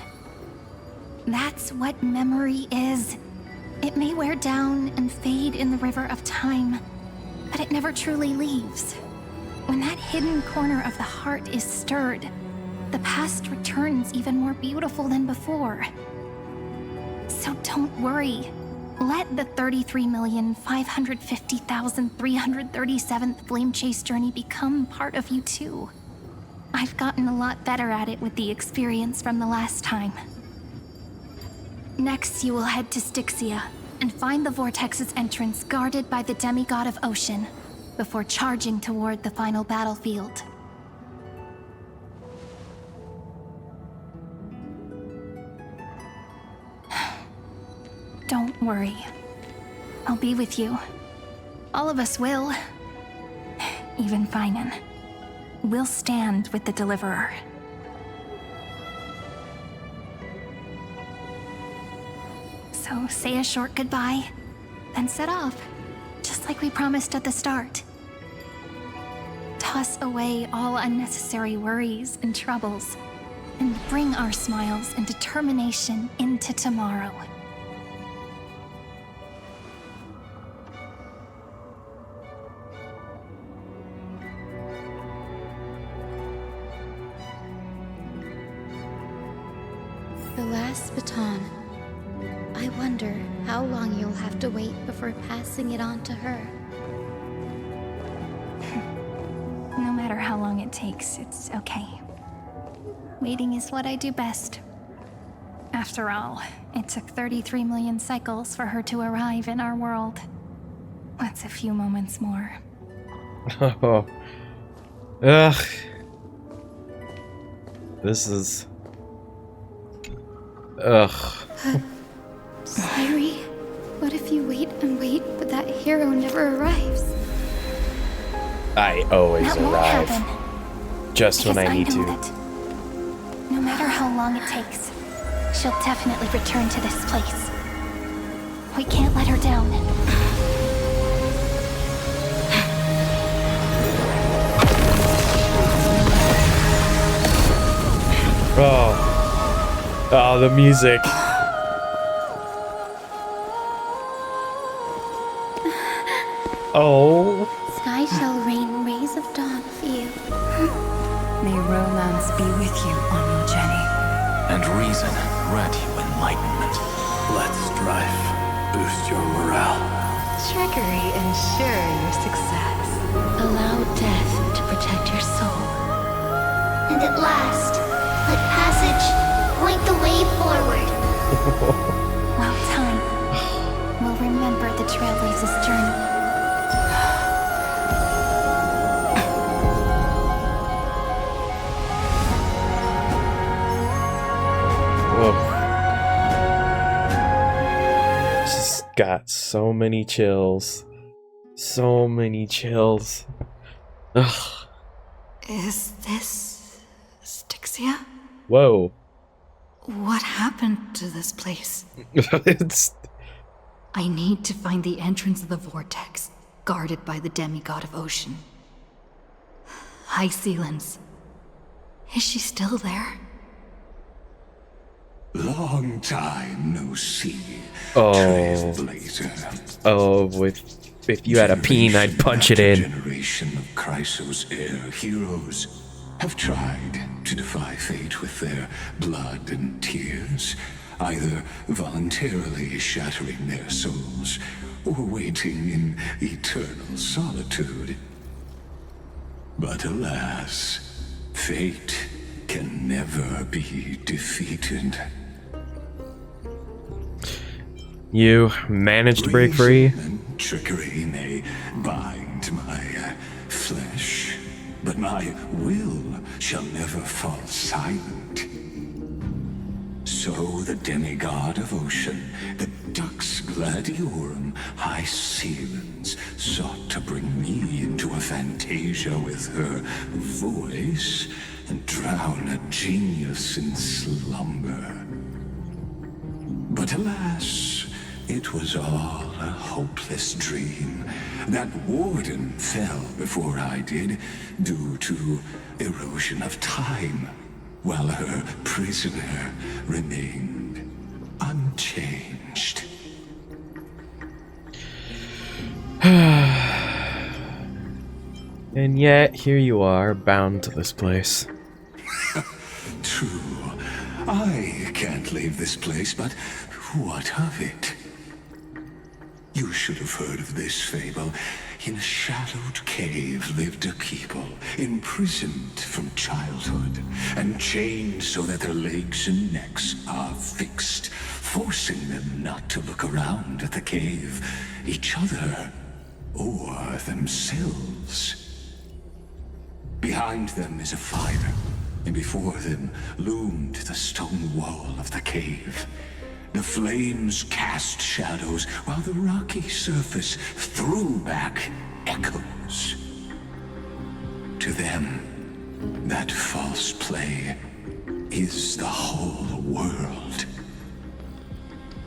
That's what memory is. It may wear down and fade in the river of time, but it never truly leaves. When that hidden corner of the heart is stirred, the past returns even more beautiful than before. So don't worry. Let the 33,550,337th Flame Chase journey become part of you too. I've gotten a lot better at it with the experience from the last time. Next, you will head to Styxia and find the Vortex's entrance guarded by the demigod of ocean before charging toward the final battlefield. Don't worry. I'll be with you. All of us will. Even Finan. We'll stand with the Deliverer. So say a short goodbye, then set off, just like we promised at the start. Toss away all unnecessary worries and troubles, and bring our smiles and determination into tomorrow. The last baton. I wonder how long you'll have to wait before passing it on to her. No matter how long it takes, it's okay. Waiting is what I do best. After all, it took 33 million cycles for her to arrive in our world. That's a few moments more. Oh. Ugh. This is... Ugh. Syri, what if you wait and wait, but that hero never arrives? I always That won't arrive. happen. Just when Because I need know to. that no matter how long it takes, she'll definitely return to this place. We can't let her down. Oh, the music. Oh. Sky shall rain rays of dawn for you. May romance be with you on your journey. And reason grant you enlightenment. Let strife boost your morale. Trickery ensure your success. Allow death to protect your soul. And at last, let passage point the way forward. While time will remember the trailblazer's journey. Just got so many chills. So many chills. Ugh. Is this Styxia? Whoa. What happened to this place? It's... I need to find the entrance of the vortex, guarded by the demigod of ocean. High Sealens. Is she still there? Long time no see, Oh. Trailblazer. Oh, if you had a peen, I'd punch it in. Generation of Chrysos heir heroes have tried to defy fate with their blood and tears, either voluntarily shattering their souls or waiting in eternal solitude. But alas, fate can never be defeated. You managed to break free? Reason and trickery may bind my flesh, but my will shall never fall silent. So the demigod of ocean, the Dux Gladiorum, High Sealens, sought to bring me into a fantasia with her voice and drown a genius in slumber. But alas, it was all a hopeless dream. That warden fell before I did, due to erosion of time, while her prisoner remained unchanged. And yet, here you are, bound to this place. True. I can't leave this place, but what of it? You should have heard of this fable. In a shadowed cave lived a people, imprisoned from childhood, and chained so that their legs and necks are fixed, forcing them not to look around at the cave, each other, or themselves. Behind them is a fire, and before them loomed the stone wall of the cave. The flames cast shadows, while the rocky surface threw back echoes. To them, that false play is the whole world.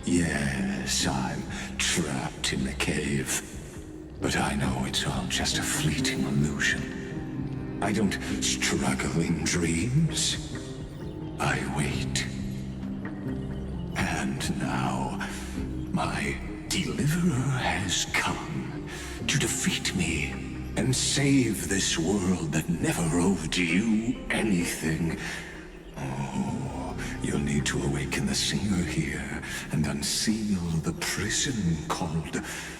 Yes, I'm trapped in the cave, but I know it's all just a fleeting illusion. I don't struggle in dreams. I wait. And now, my deliverer has come to defeat me and save this world that never owed you anything. Oh, you'll need to awaken the singer here and unseal the prison called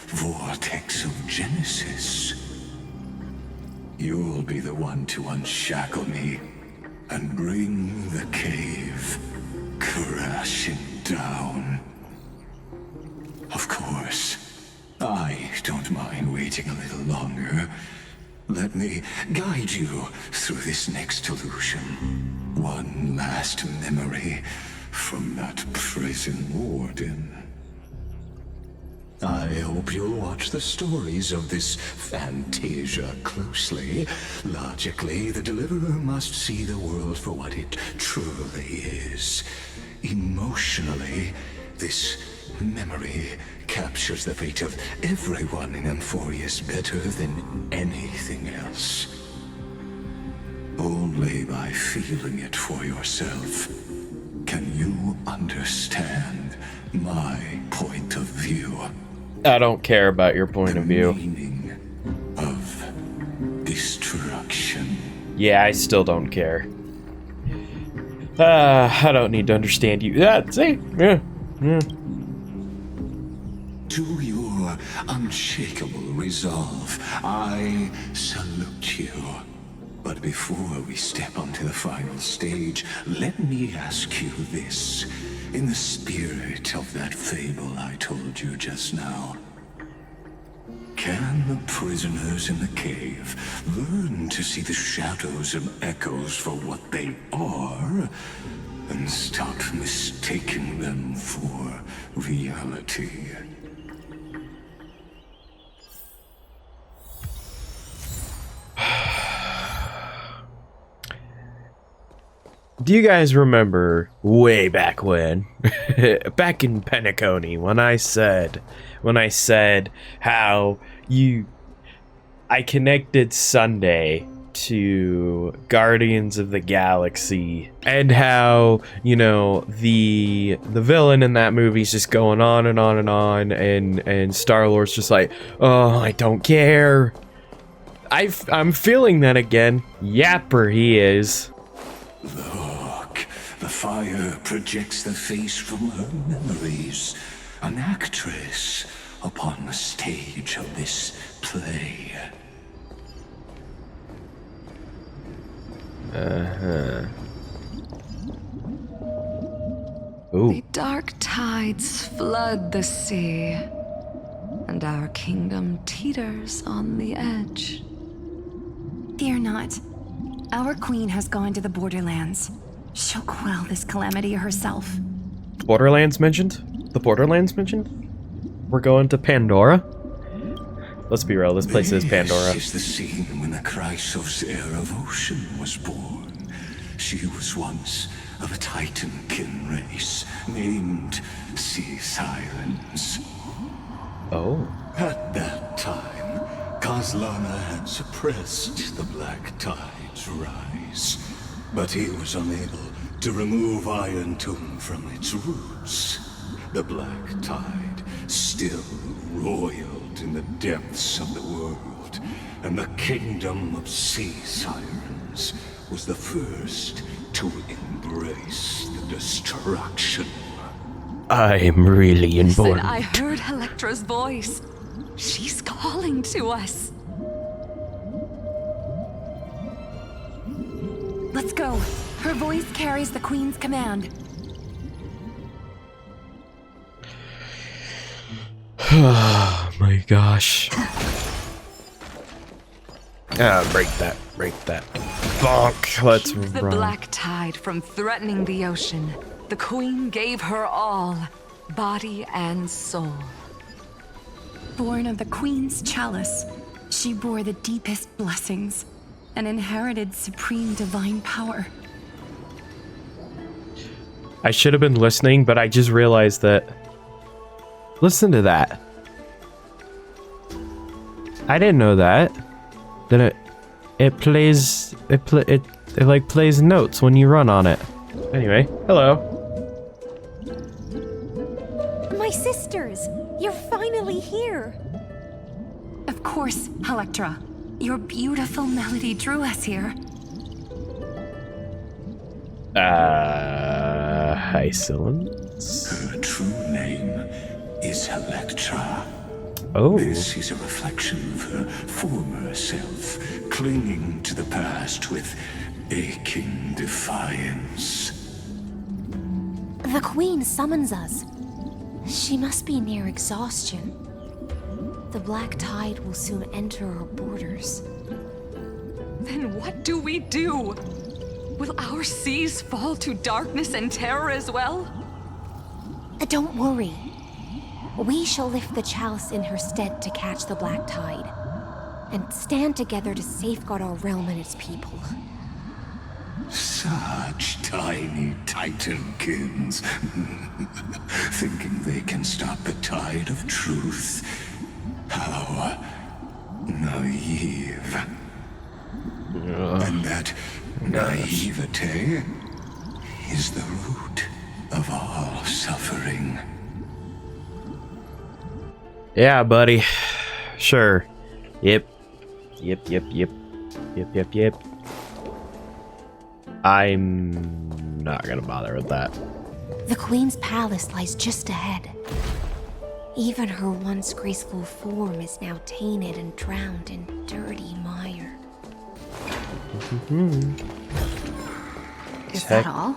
Vortex of Genesis. You'll be the one to unshackle me and bring the cave crashing down. Of course, I don't mind waiting a little longer. Let me guide you through this next illusion. One last memory from that prison warden. I hope you'll watch the stories of this Fantasia closely. Logically, the Deliverer must see the world for what it truly is. Emotionally, this memory captures the fate of everyone in Amphoreus better than anything else. Only by feeling it for yourself can you understand my point of view. I don't care about your point of view. Meaning of destruction. Yeah, I still don't care. I don't need to understand you. See? Yeah. To your unshakable resolve, I salute you. But before we step onto the final stage, let me ask you this. In the spirit of that fable I told you just now, can the prisoners in the cave learn to see the shadows and echoes for what they are, and stop mistaking them for reality? Do you guys remember way back when, back in Penacony, when I said how I connected Sunday to Guardians of the Galaxy, and how, you know, the villain in that movie's just going on and on and on, and Star-Lord's just like, oh, I don't care. I'm feeling that again. Yapper he is. Look, the fire projects the face from her memories. An actress upon the stage of this play. Ooh. The dark tides flood the sea, and our kingdom teeters on the edge. Fear not. Our queen has gone to the Borderlands. She'll quell this calamity herself. The Borderlands mentioned? The Borderlands mentioned? We're going to Pandora? Let's be real, this place is Pandora. This is the scene when the Chrysos's heir of ocean was born. She was once of a Titan-kin race named Sea Sirens. Oh. At that time, Kozlana had suppressed the Black Tide's rise, but he was unable to remove Iron Tomb from its roots. The Black Tide still roiled in the depths of the world, and the kingdom of Sea Sirens was the first to embrace the destruction. I'm really important. Listen, I heard Electra's voice. She's calling to us. Let's go. Her voice carries the queen's command. Oh my gosh. Break that. Bonk. Let's Keep the run. Black Tide from threatening the ocean. The queen gave her all, body and soul. Born of the queen's chalice, she bore the deepest blessings and inherited supreme divine power. I should have been listening, but I just realized that. Listen to that. I didn't know that. Then it plays it like plays notes when you run on it. Anyway, hello. My sisters, you're finally here. Of course, Electra. Your beautiful melody drew us here. Hi, Silence. Her true name is Electra. Oh. This is a reflection of her former self, clinging to the past with aching defiance. The Queen summons us. She must be near exhaustion. The Black Tide will soon enter our borders. Then what do we do? Will our seas fall to darkness and terror as well? Don't worry. We shall lift the chalice in her stead to catch the black tide, and stand together to safeguard our realm and its people. Such tiny titankins, thinking they can stop the tide of truth. How naive. And that naivete is the root of all suffering. Yeah, buddy. Sure. Yep. I'm not gonna bother with that. The Queen's palace lies just ahead. Even her once graceful form is now tainted and drowned in dirty mire. Is that all?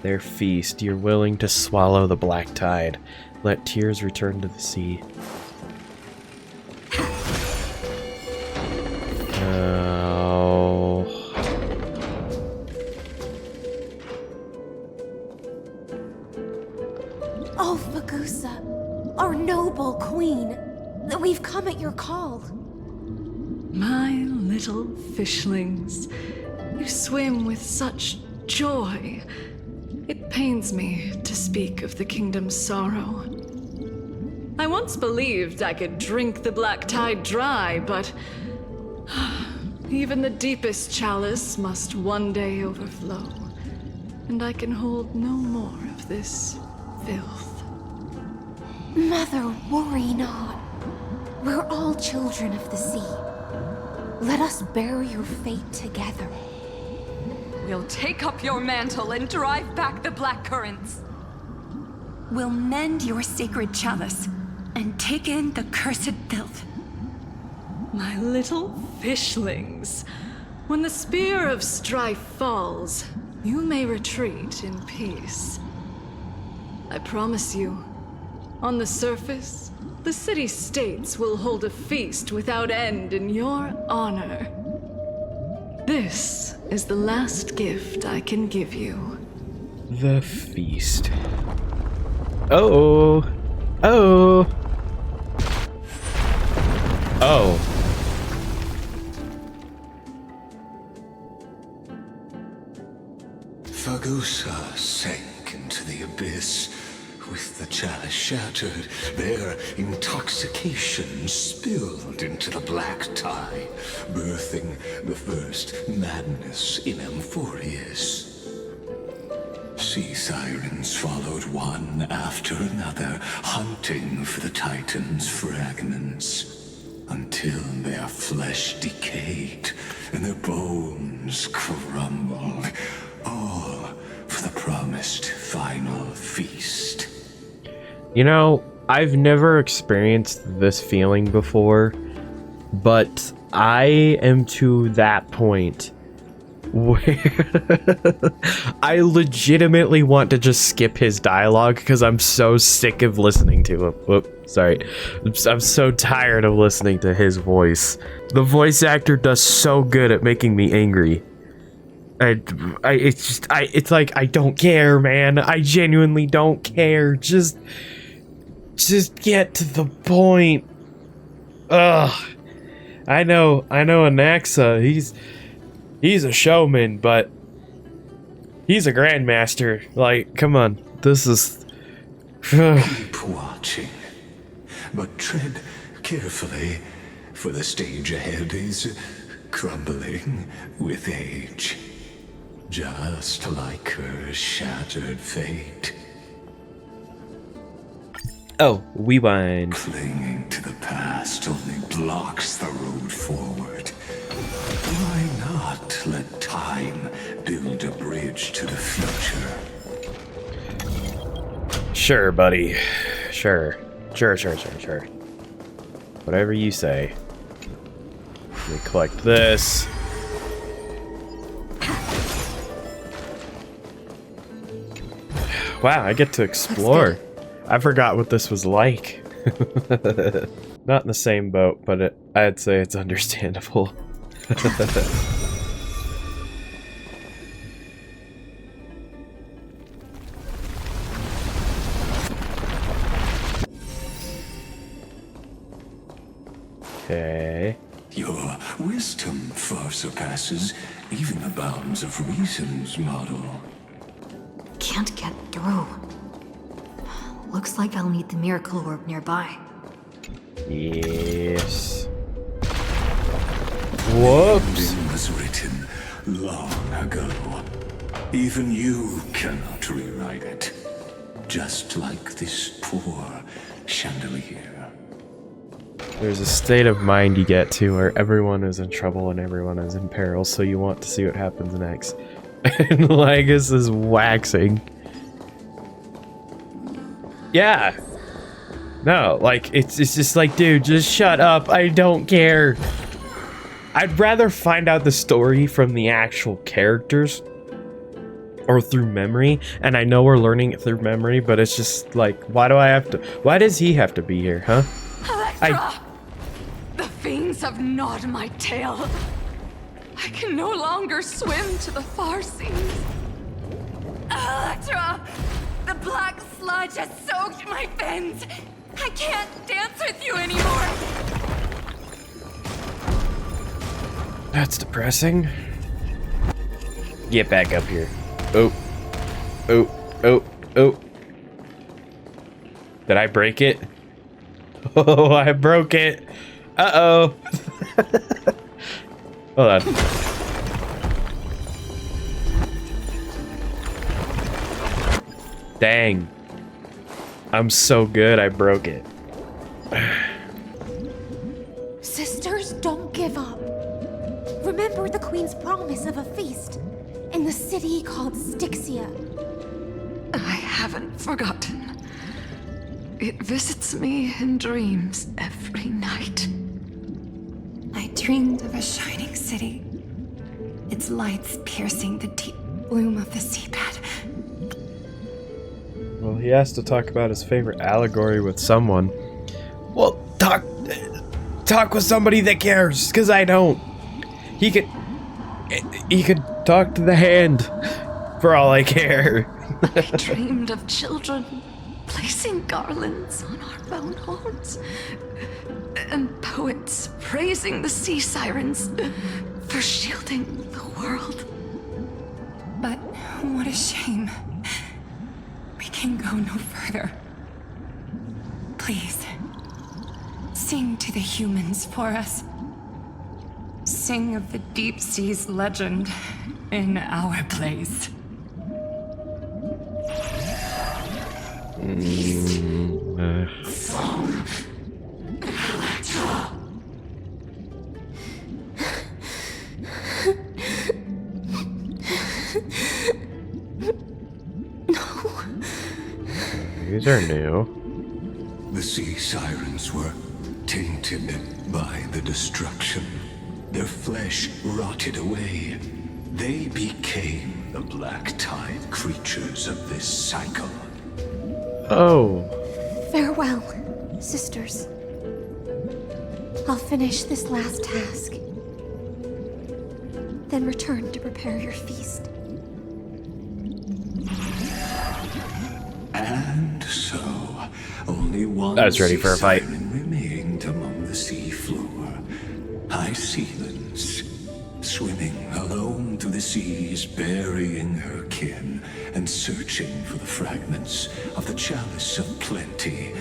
Their feast. You're willing to swallow the black tide. Let tears return to the sea. Oh, Fagusa, our noble queen, we've come at your call. My little fishlings, you swim with such joy. It pains me to speak of the kingdom's sorrow. I once believed I could drink the black tide dry, but even the deepest chalice must one day overflow, and I can hold no more of this filth. Mother, worry not. We're all children of the sea. Let us bear your fate together. We'll take up your mantle and drive back the black currents. We'll mend your sacred chalice and take in the cursed filth. My little fishlings, when the spear of strife falls, you may retreat in peace. I promise you, on the surface, the city-states will hold a feast without end in your honor. This is the last gift I can give you. The feast. Oh. Oh. Oh. Fagusa sank into the abyss. With the chalice shattered, their intoxication spilled into the black tide, birthing the first madness in Amphoreus. Sea sirens followed one after another, hunting for the Titan's fragments, until their flesh decayed and their bones crumbled, all for the promised final feast. You know, I've never experienced this feeling before, but I am to that point where I legitimately want to just skip his dialogue because I'm so sick of listening to him. Whoop, sorry. I'm so tired of listening to his voice. The voice actor does so good at making me angry. It's like, I don't care, man. I genuinely don't care. Just get to the point. Ugh. I know Anaxa, he's a showman, but he's a grandmaster. Like, come on. This is... Keep watching, but tread carefully, for the stage ahead is crumbling with age. Just like her shattered fate. Oh, rewind. Clinging to the past only blocks the road forward. Why not let time build a bridge to the future? Sure, buddy. Sure. Whatever you say. Let me collect this. Wow, I get to explore. I forgot what this was like. Not in the same boat, but I'd say it's understandable. Okay. Your wisdom far surpasses even the bounds of reason's model. Can't get through. Looks like I'll need the miracle orb nearby. Yes. Whoops. Ending was written long ago. Even you cannot rewrite it. Just like this poor chandelier. There's a state of mind you get to where everyone is in trouble and everyone is in peril, so you want to see what happens next. And Lygus is waxing. Yeah. No, like, it's just like, dude, just shut up. I don't care. I'd rather find out the story from the actual characters or through memory. And I know we're learning it through memory, but it's just like, why does he have to be here, huh? Electra! The fiends have gnawed my tail. I can no longer swim to the far seas. Electra! The black sludge has soaked my fins. I can't dance with you anymore. That's depressing. Get back up here. Oh. Oh. Oh. Oh. Did I break it? Oh, I broke it. Uh-oh. Hold on. Dang. I'm so good, I broke it. Sisters, don't give up. Remember the Queen's promise of a feast in the city called Styxia. I haven't forgotten. It visits me in dreams every night. I dreamed of a shining city, its lights piercing the deep gloom of the seabed. Well, he has to talk about his favorite allegory with someone. Well, talk with somebody that cares, because I don't. He could talk to the hand, for all I care. I dreamed of children placing garlands on our bound horns, and poets praising the sea sirens for shielding the world. But what a shame. We can go no further. Please, sing to the humans for us. Sing of the deep sea's legend in our place. These are new. The sea sirens were tainted by the destruction. Their flesh rotted away. They became the black tide creatures of this cycle. Oh. Farewell, sisters. I'll finish this last task. Then return to prepare your feast. And so, only one I was ready for a fight. siren remained among the sea floor. High Sealands, swimming alone through the seas, burying her kin, and searching for the fragments of the chalice of plenty.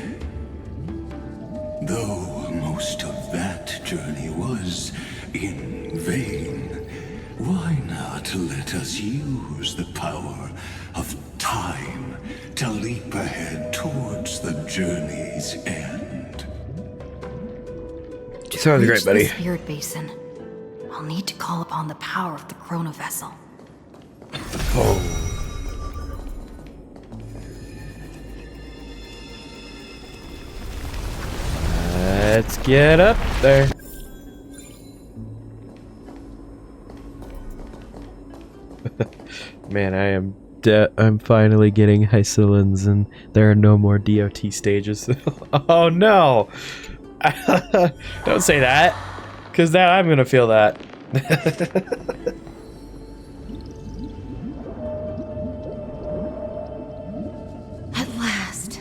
Though most of that journey was in vain, why not let us use the power of time to leap ahead towards the journey's end? Sounds great, buddy. The spirit basin, I'll need to call upon the power of the chrono vessel. Oh. Let's get up there. Man, I'm finally getting Hycillans and there are no more DOT stages. Oh no! Don't say that, because now I'm gonna feel that. At last,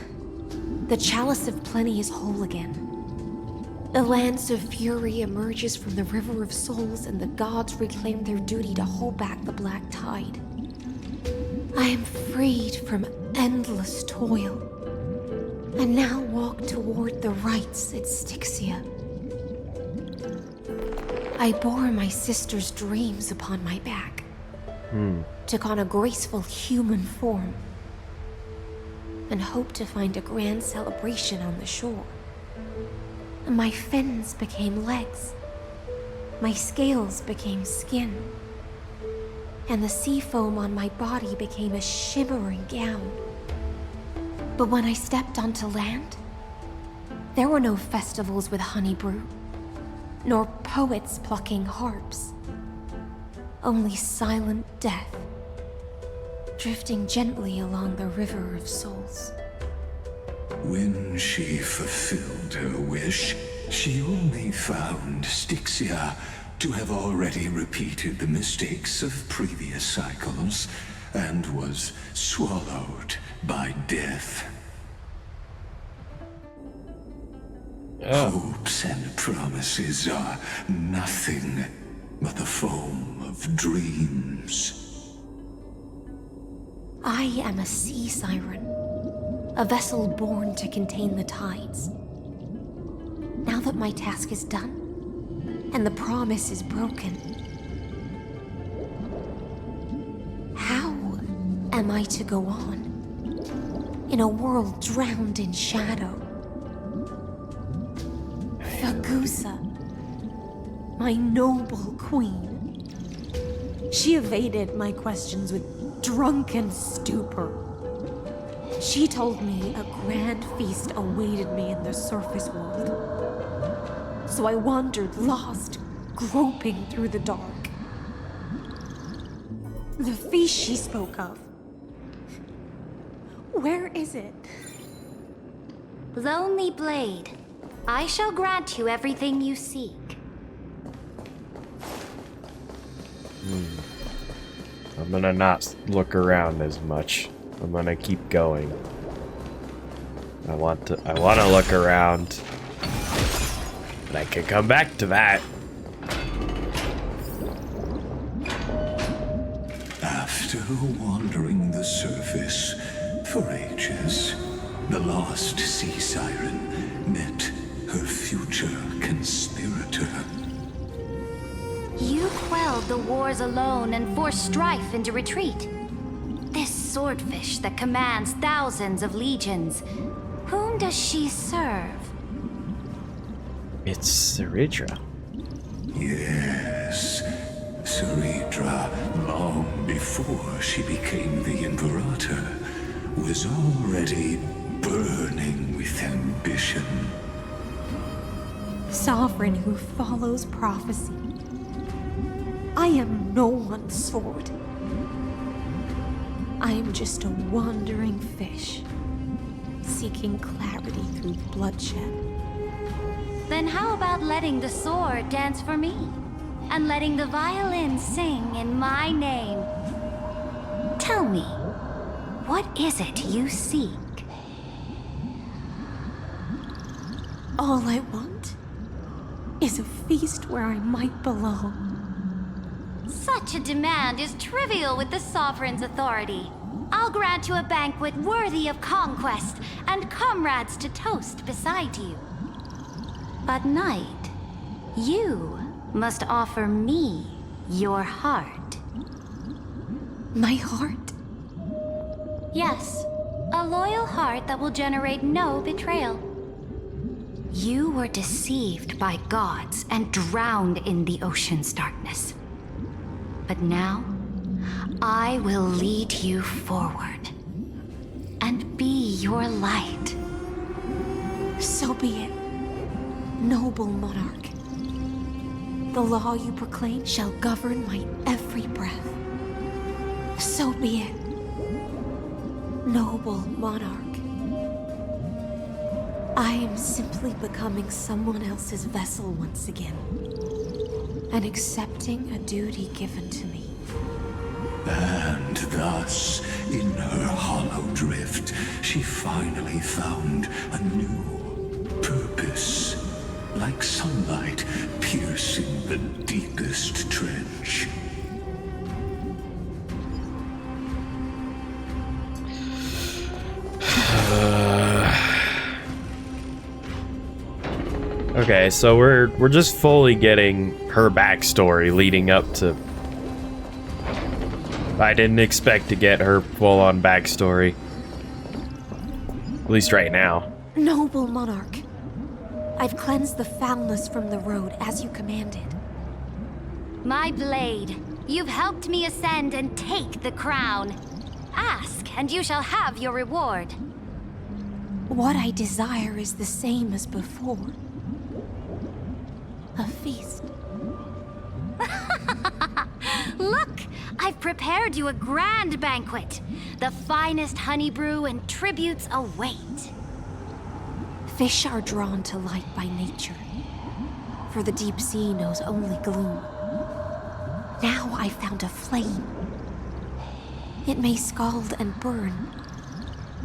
the chalice of plenty is whole again. The Lance of Fury emerges from the River of Souls, and the gods reclaim their duty to hold back the black tide. I am freed from endless toil, and now walk toward the rites at Styxia. I bore my sister's dreams upon my back, took on a graceful human form, and hoped to find a grand celebration on the shore. My fins became legs, my scales became skin, and the sea foam on my body became a shimmering gown. But when I stepped onto land, there were no festivals with honey brew, nor poets plucking harps. Only silent death, drifting gently along the River of Souls. When she fulfilled her wish, she only found Styxia to have already repeated the mistakes of previous cycles, and was swallowed by death. Hopes and promises are nothing but the foam of dreams. I am a sea siren, a vessel born to contain the tides. Now that my task is done, and the promise is broken, how am I to go on in a world drowned in shadow? Fagusa, my noble queen. She evaded my questions with drunken stupor. She told me a grand feast awaited me in the surface world. So I wandered lost, groping through the dark. The feast she spoke of. Where is it? Lonely Blade, I shall grant you everything you seek. I'm gonna not look around as much. I'm gonna keep going. I want to look around. But I can come back to that. After wandering the surface for ages, the lost sea siren met her future conspirator. You quelled the wars alone and forced strife into retreat. This swordfish that commands thousands of legions, whom does she serve? It's Saridra. Yes, Saridra, long before she became the Imperator, was already burning with ambition. Sovereign who follows prophecy. I am no one's sword. I am just a wandering fish, seeking clarity through bloodshed. Then how about letting the sword dance for me? And letting the violin sing in my name? Tell me, what is it you seek? All I want is a feast where I might belong. Such a demand is trivial with the Sovereign's authority. I'll grant you a banquet worthy of conquest and comrades to toast beside you. But Knight, you must offer me your heart. My heart? Yes, a loyal heart that will generate no betrayal. You were deceived by gods and drowned in the ocean's darkness. But now, I will lead you forward and be your light. So be it, noble monarch. The law you proclaim shall govern my every breath. So be it, noble monarch. I am simply becoming someone else's vessel once again, and accepting a duty given to me. And thus, in her hollow drift, she finally found a new purpose. Like Okay, so we're just fully getting her backstory leading up to... I didn't expect to get her full-on backstory. At least right now. Noble monarch, I've cleansed the foulness from the road as you commanded. My blade, you've helped me ascend and take the crown. Ask, and you shall have your reward. What I desire is the same as before. A feast. Look, I've prepared you a grand banquet. The finest honey brew and tributes await. Fish are drawn to light by nature, for the deep sea knows only gloom. Now I found a flame. It may scald and burn,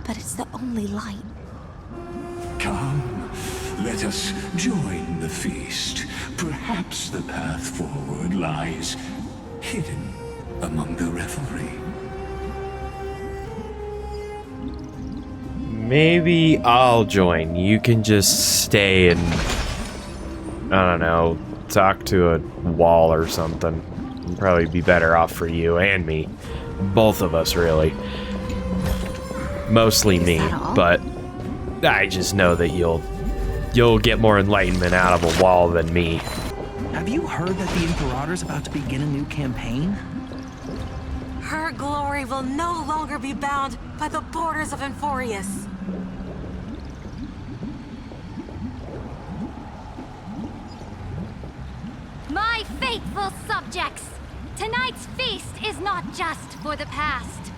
but it's the only light. Come, let us join the feast. Perhaps the path forward lies hidden among the revelry. Maybe I'll join. You can just stay and, I don't know, talk to a wall or something. It'd probably be better off for you and me. Both of us, really. Mostly me, but I just know that you'll get more enlightenment out of a wall than me. Have you heard that the Imperator's about to begin a new campaign? Her glory will no longer be bound by the borders of Amphoreus. My faithful subjects, tonight's feast is not just for the past.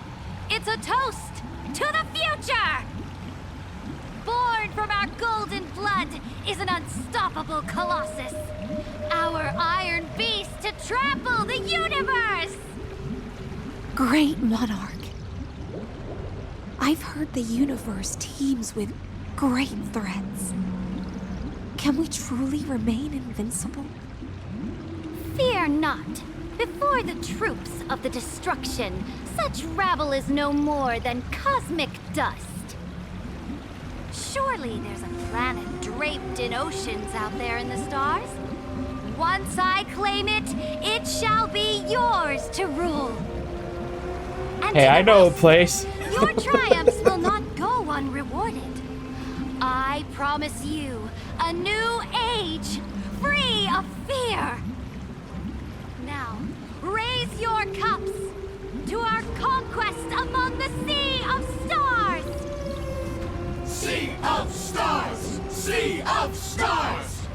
It's a toast to the future! Born from our golden blood is an unstoppable colossus. Our iron beast to trample the universe! Great monarch. I've heard the universe teems with great threats. Can we truly remain invincible? Fear not. Before the troops of the destruction, such rabble is no more than cosmic dust. Surely there's a planet draped in oceans out there in the stars. Once I claim it, it shall be yours to rule. And Hey, I know a place. your triumphs will not go unrewarded. I promise you a new age, free of fear. Now, raise your cups to our conquest among the Sea of Stars! Sea of Stars! Sea of Stars!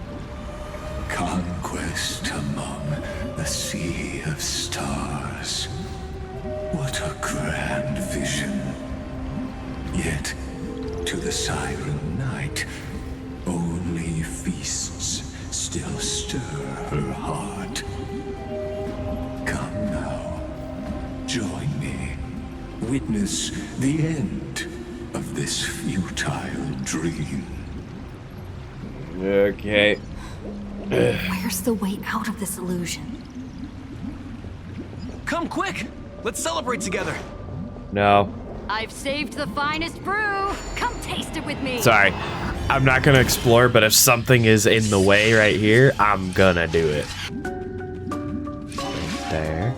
Conquest among the Sea of Stars. What a grand vision. Yet, to the siren night, only feasts still stir her heart. Come now, join me. Witness the end of this futile dream. Okay. Where's the way out of this illusion? Come quick! Let's celebrate together! No. I've saved the finest brew. Come taste it with me. Sorry. I'm not gonna explore, but if something is in the way right here, I'm gonna do it. Right there.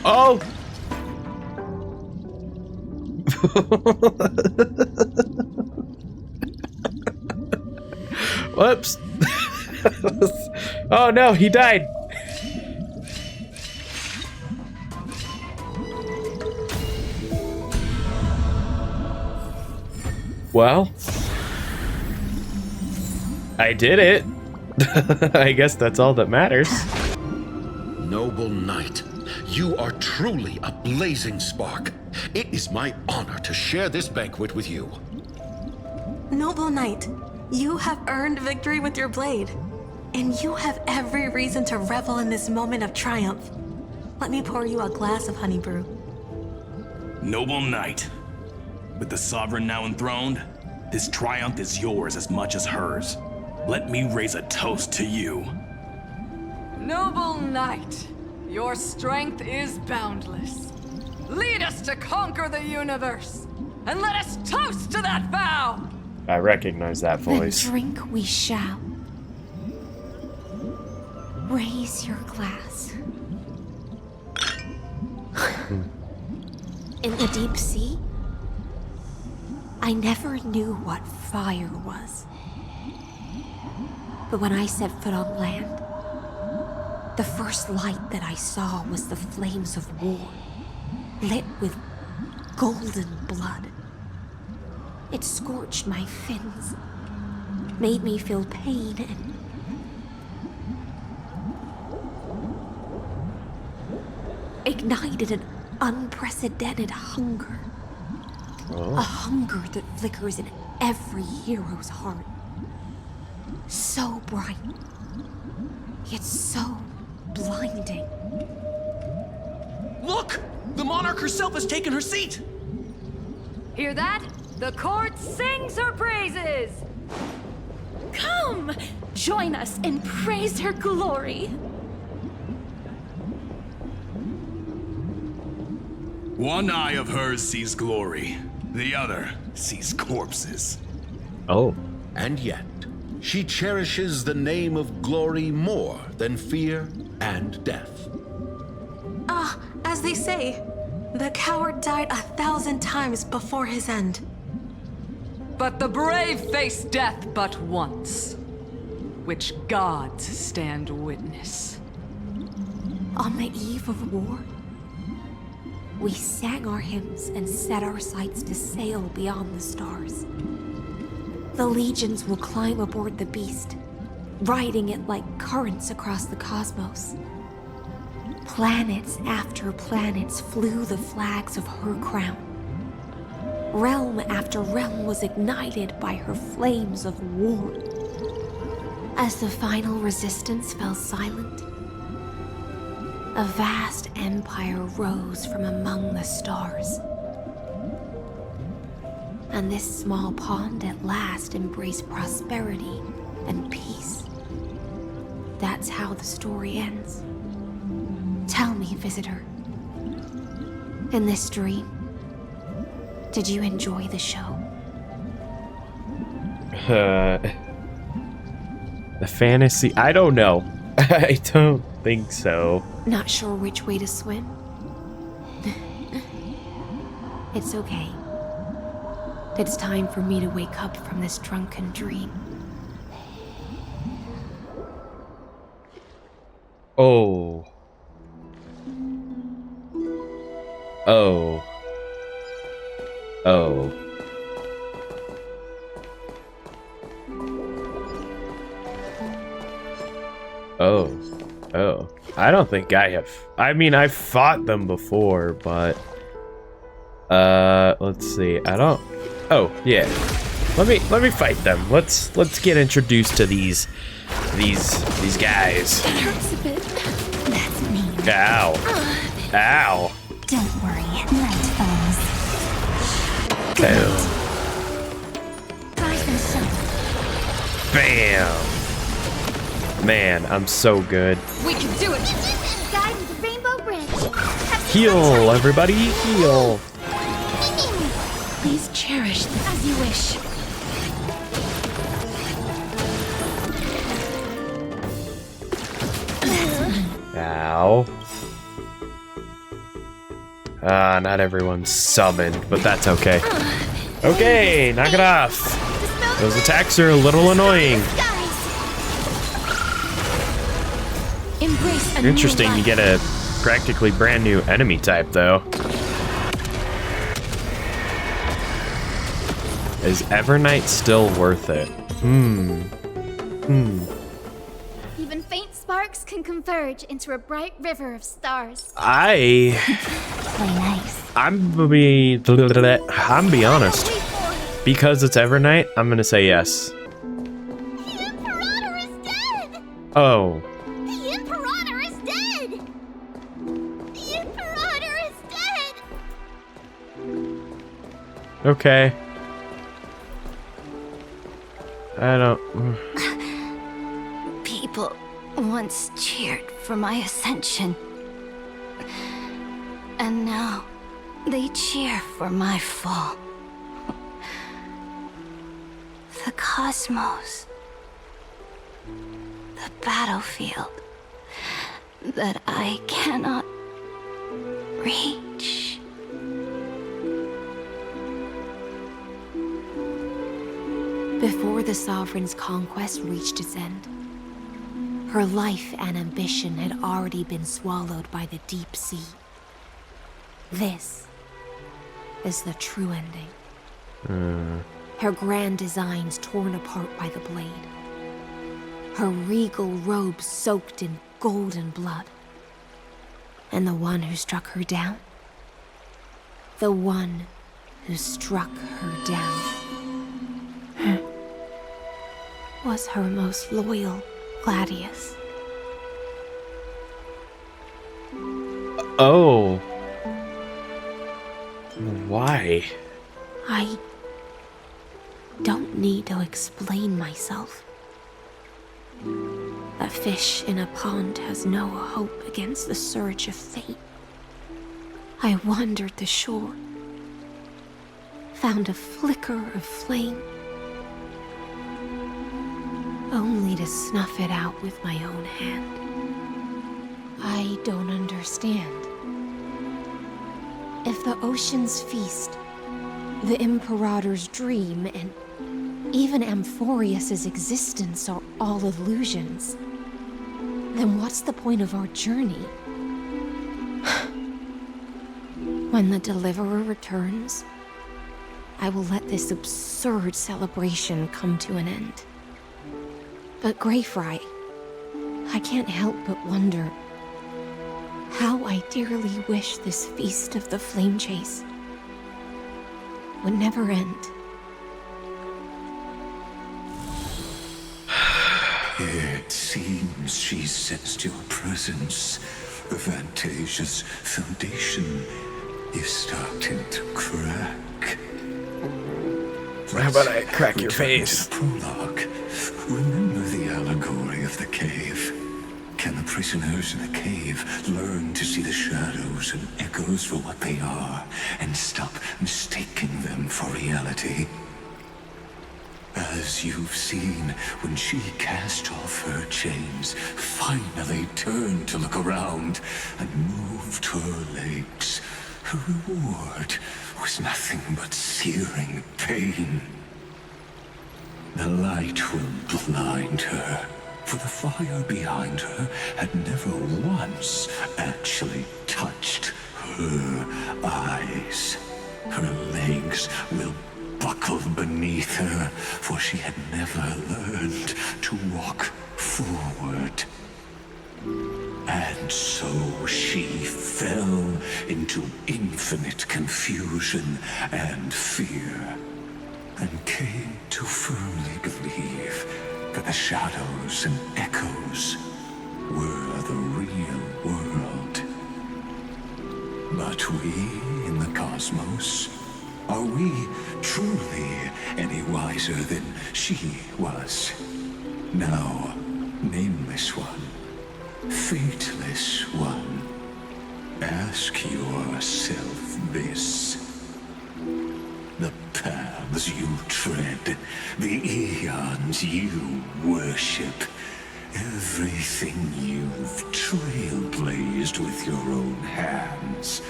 Oh! Whoops. Oh no, he died. Well, I did it. I guess that's all that matters. Noble knight, you are truly a blazing spark. It is my honor to share this banquet with you. Noble knight, you have earned victory with your blade. And you have every reason to revel in this moment of triumph. Let me pour you a glass of honey brew. Noble knight, with the sovereign now enthroned, this triumph is yours as much as hers. Let me raise a toast to you. Noble knight, your strength is boundless. Lead us to conquer the universe and let us toast to that vow! I recognize that voice. Then drink we shall. Raise your glass. In the deep sea, I never knew what fire was. But when I set foot on land, the first light that I saw was the flames of war, lit with golden blood. It scorched my fins, made me feel pain and ignited an unprecedented hunger. Oh. A hunger that flickers in every hero's heart. So bright, yet so blinding. Look! The monarch herself has taken her seat! Hear that? The court sings her praises! Come! Join us and praise her glory! One eye of hers sees glory, the other sees corpses. Oh. And yet, she cherishes the name of glory more than fear and death. As they say, the coward died 1,000 times before his end. But the brave face death but once, which gods stand witness. On the eve of war, we sang our hymns and set our sights to sail beyond the stars. The legions will climb aboard the beast, riding it like currents across the cosmos. Planets after planets flew the flags of her crown. Realm after realm was ignited by her flames of war. As the final resistance fell silent, a vast empire rose from among the stars. And this small pond at last embraced prosperity and peace. That's how the story ends. Tell me, visitor, in this dream, did you enjoy the show? The fantasy? I don't know. I don't think so. Not sure which way to swim? It's okay. It's time for me to wake up from this drunken dream. Oh. Oh. Oh. Oh. Oh. I don't think I have. I mean, I've fought them before, but let's see. I don't. Oh, yeah. Let me fight them. Let's get introduced to these guys. It hurts a bit. That's me. Ow. Ow. Don't worry, night falls. Boom. Rise and shine. Bam. Man, I'm so good. We can do it! Guide with the rainbow bridge. Heal, everybody, heal. Please cherish this as you wish. Ow. Not everyone's summoned, but that's okay. Okay, knock it off. Those attacks are a little annoying. Embrace a Interesting, new you get a practically brand new enemy type, though. Is Evernight still worth it? Even faint sparks can converge into a bright river of stars. Play nice. I'm gonna be honest. Because it's Evernight, I'm gonna say yes. The Imperator is dead! Oh. The Imperator is dead! The Imperator is dead! Okay. I don't. People once cheered for my ascension. And now they cheer for my fall. The cosmos. The battlefield that I cannot reach. Before the Sovereign's conquest reached its end, her life and ambition had already been swallowed by the deep sea. This is the true ending. Her grand designs torn apart by the blade. Her regal robes soaked in golden blood. And the one who struck her down? The one who struck her down was her most loyal Gladius. Oh. Why? I don't need to explain myself. A fish in a pond has no hope against the surge of fate. I wandered the shore, found a flicker of flame, only to snuff it out with my own hand. I don't understand. If the ocean's feast, the Imperator's dream, and even Amphoreus' existence are all illusions, then what's the point of our journey? When the Deliverer returns, I will let this absurd celebration come to an end. But Greyfry, I can't help but wonder how I dearly wish this feast of the Flame Chase would never end. It seems she sensed your presence. The Fantasia's foundation is starting to crack. How about I crack your face? Prologue. Remember the allegory of the cave? Can the prisoners in the cave learn to see the shadows and echoes for what they are, and stop mistaking them for reality? As you've seen, when she cast off her chains, finally turned to look around, and moved her legs, her reward was nothing but searing pain. The light will blind her, for the fire behind her had never once actually touched her eyes. Her legs will buckle beneath her, for she had never learned to walk forward. And so she fell into infinite confusion and fear, and came to firmly believe that the shadows and echoes were the real world. But we in the cosmos, are we truly any wiser than she was? Now, nameless one, fateless one, ask yourself this. The paths you tread, the eons you worship, everything you've trailblazed with your own hands,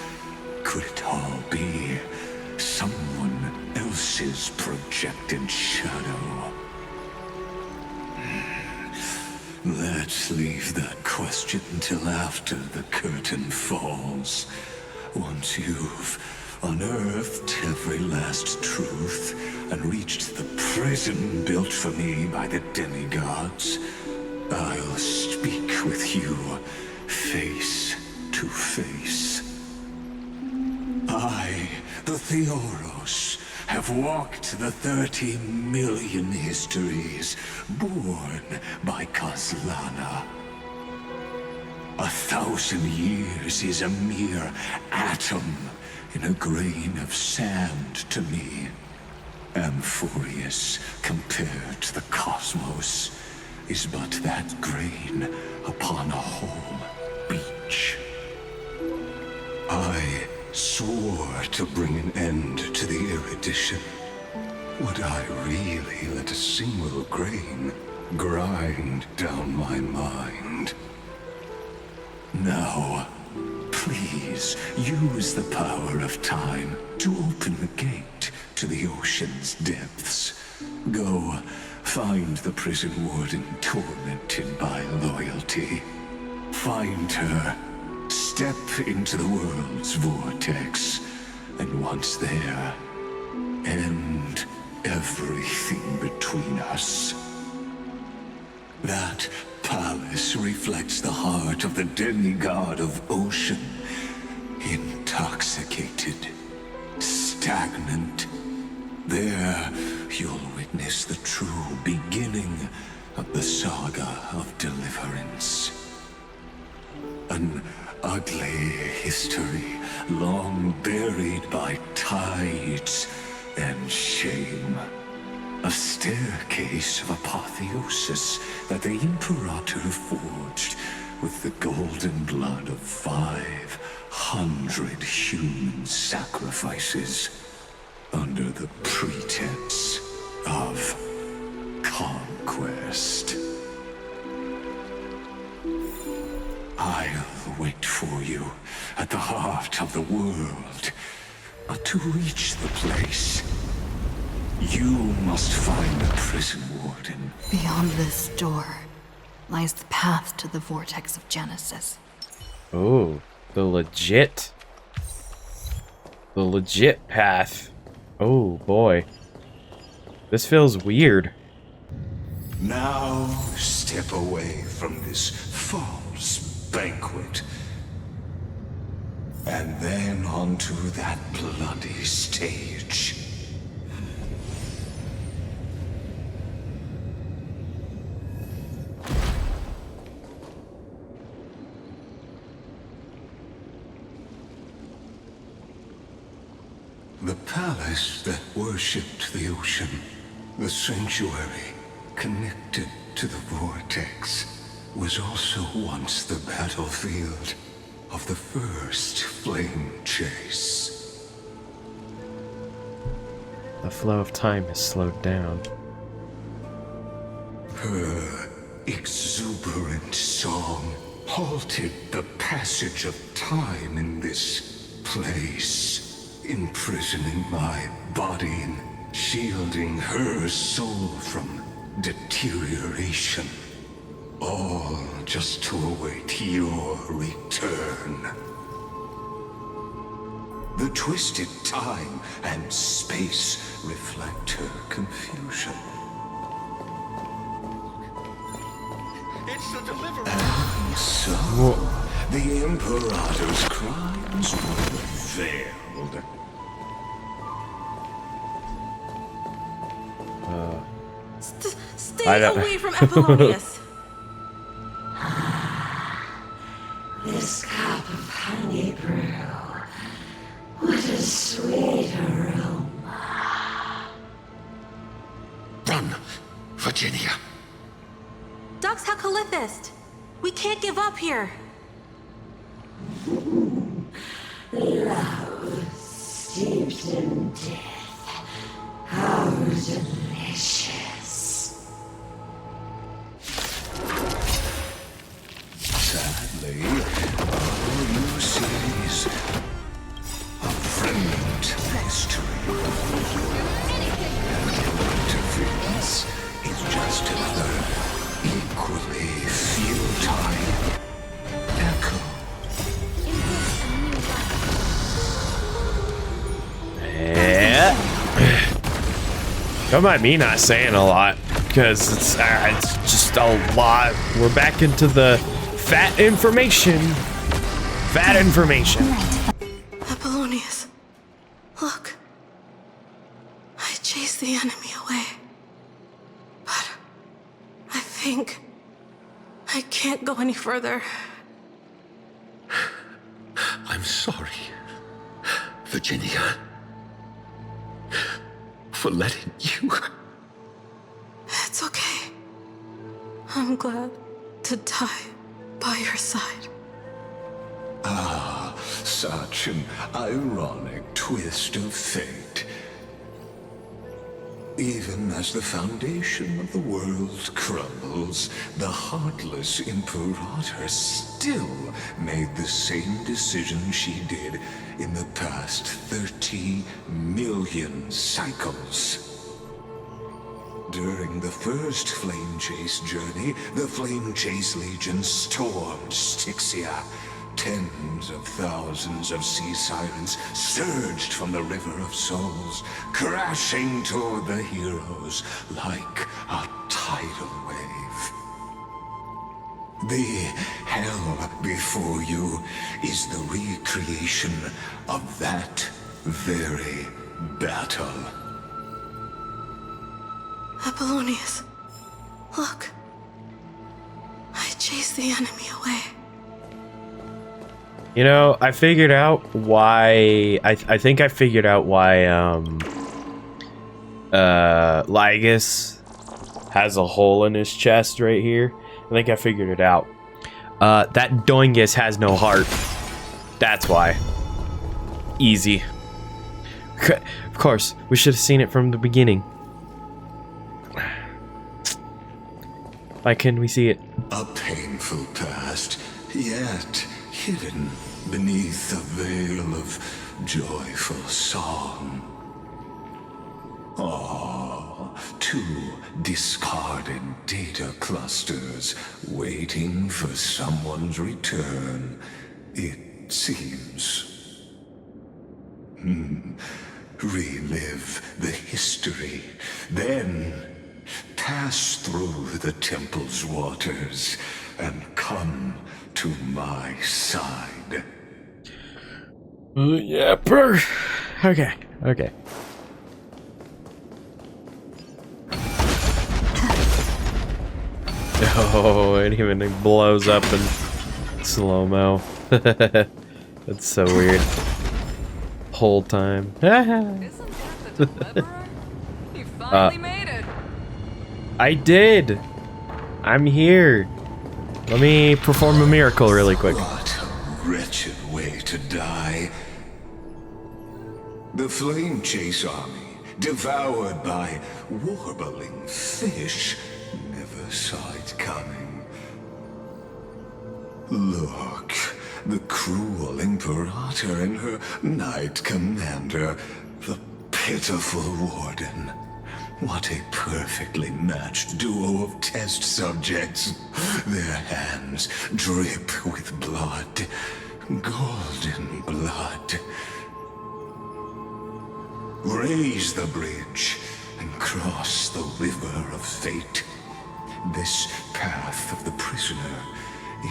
could it all be someone else's projected shadow? Let's leave that question till after the curtain falls. Once you've unearthed every last truth and reached the prison built for me by the demigods, I'll speak with you face to face. I, the Theoros, have walked the 30 million histories born by Kozlana. 1,000 years is a mere atom in a grain of sand to me. Amphoreus, compared to the cosmos, is but that grain upon a whole beach. I swore to bring an end to the erudition, would I really let a single grain grind down my mind? Now, please use the power of time to open the gate to the ocean's depths. Go, find the prison warden tormented by loyalty. Find her, step into the world's vortex, and once there, end everything between us. That palace reflects the heart of the demigod of ocean, intoxicated, stagnant. There, you'll witness the true beginning of the saga of deliverance. An ugly history, long buried by tides and shame. A staircase of apotheosis that the Imperator forged with the golden blood of 500 human sacrifices under the pretense of conquest. I'll wait for you at the heart of the world. But to reach the place, you must find the prison warden. Beyond this door lies the path to the vortex of Genesis. Oh, the legit path. Oh boy. This feels weird. Now step away from this false banquet. And then onto that bloody stage. The palace that worshipped the ocean, the sanctuary connected to the vortex, was also once the battlefield of the first flame chase. The flow of time has slowed down. Her exuberant song halted the passage of time in this place, imprisoning my body and shielding her soul from deterioration. All just to await your return. The twisted time and space reflect her confusion. It's the deliverer. And so, the Imperator's crimes were veiled. Stay away from Amphoreus. This cup of honey brew. What a sweet aroma. Run, Virginia. Dux Hakalithist. We can't give up here. Love steeped in death. How delicious. Sadly, all you see is a remnant history. And your interference is just another equally futile echo. Yeah. Don't mind me not saying a lot, because it's just a lot. We're back into the fat information. Fat information. Apollonius, look. I chased the enemy away. But I think I can't go any further. I'm sorry, Virginia, for letting you. It's okay. I'm glad to die by your side. Ah, such an ironic twist of fate. even as the foundation of the world crumbles, the heartless Imperator still made the same decision she did in the past 30 million cycles. During the first Flame Chase journey, the Flame Chase Legion stormed Styxia. Tens of thousands of sea sirens surged from the River of Souls, crashing toward the heroes like a tidal wave. The hell before you is the recreation of that very battle. Apollonius, look. I chased the enemy away. You know, I figured out why. I think I figured out why Lygus has a hole in his chest right here. I think I figured it out. That Doingus has no heart. That's why. Easy. Of course, we should have seen it from the beginning. Why couldn't we see it? A painful past, yet hidden beneath a veil of joyful song. Ah, 2 discarded data clusters waiting for someone's return, it seems. Relive the history, then pass through the temple's waters and come to my side. Yeah, okay. Oh, and even it blows up in slow-mo. That's so weird. Whole time. You finally made it. I did. I'm here. Let me perform a miracle really quick. What a wretched way to die. The Flame Chase army, devoured by warbling fish, never saw it coming. Look, the cruel Imperator and her Knight Commander, the pitiful Warden. What a perfectly matched duo of test subjects. Their hands drip with blood, golden blood. Raise the bridge and cross the river of fate. This path of the prisoner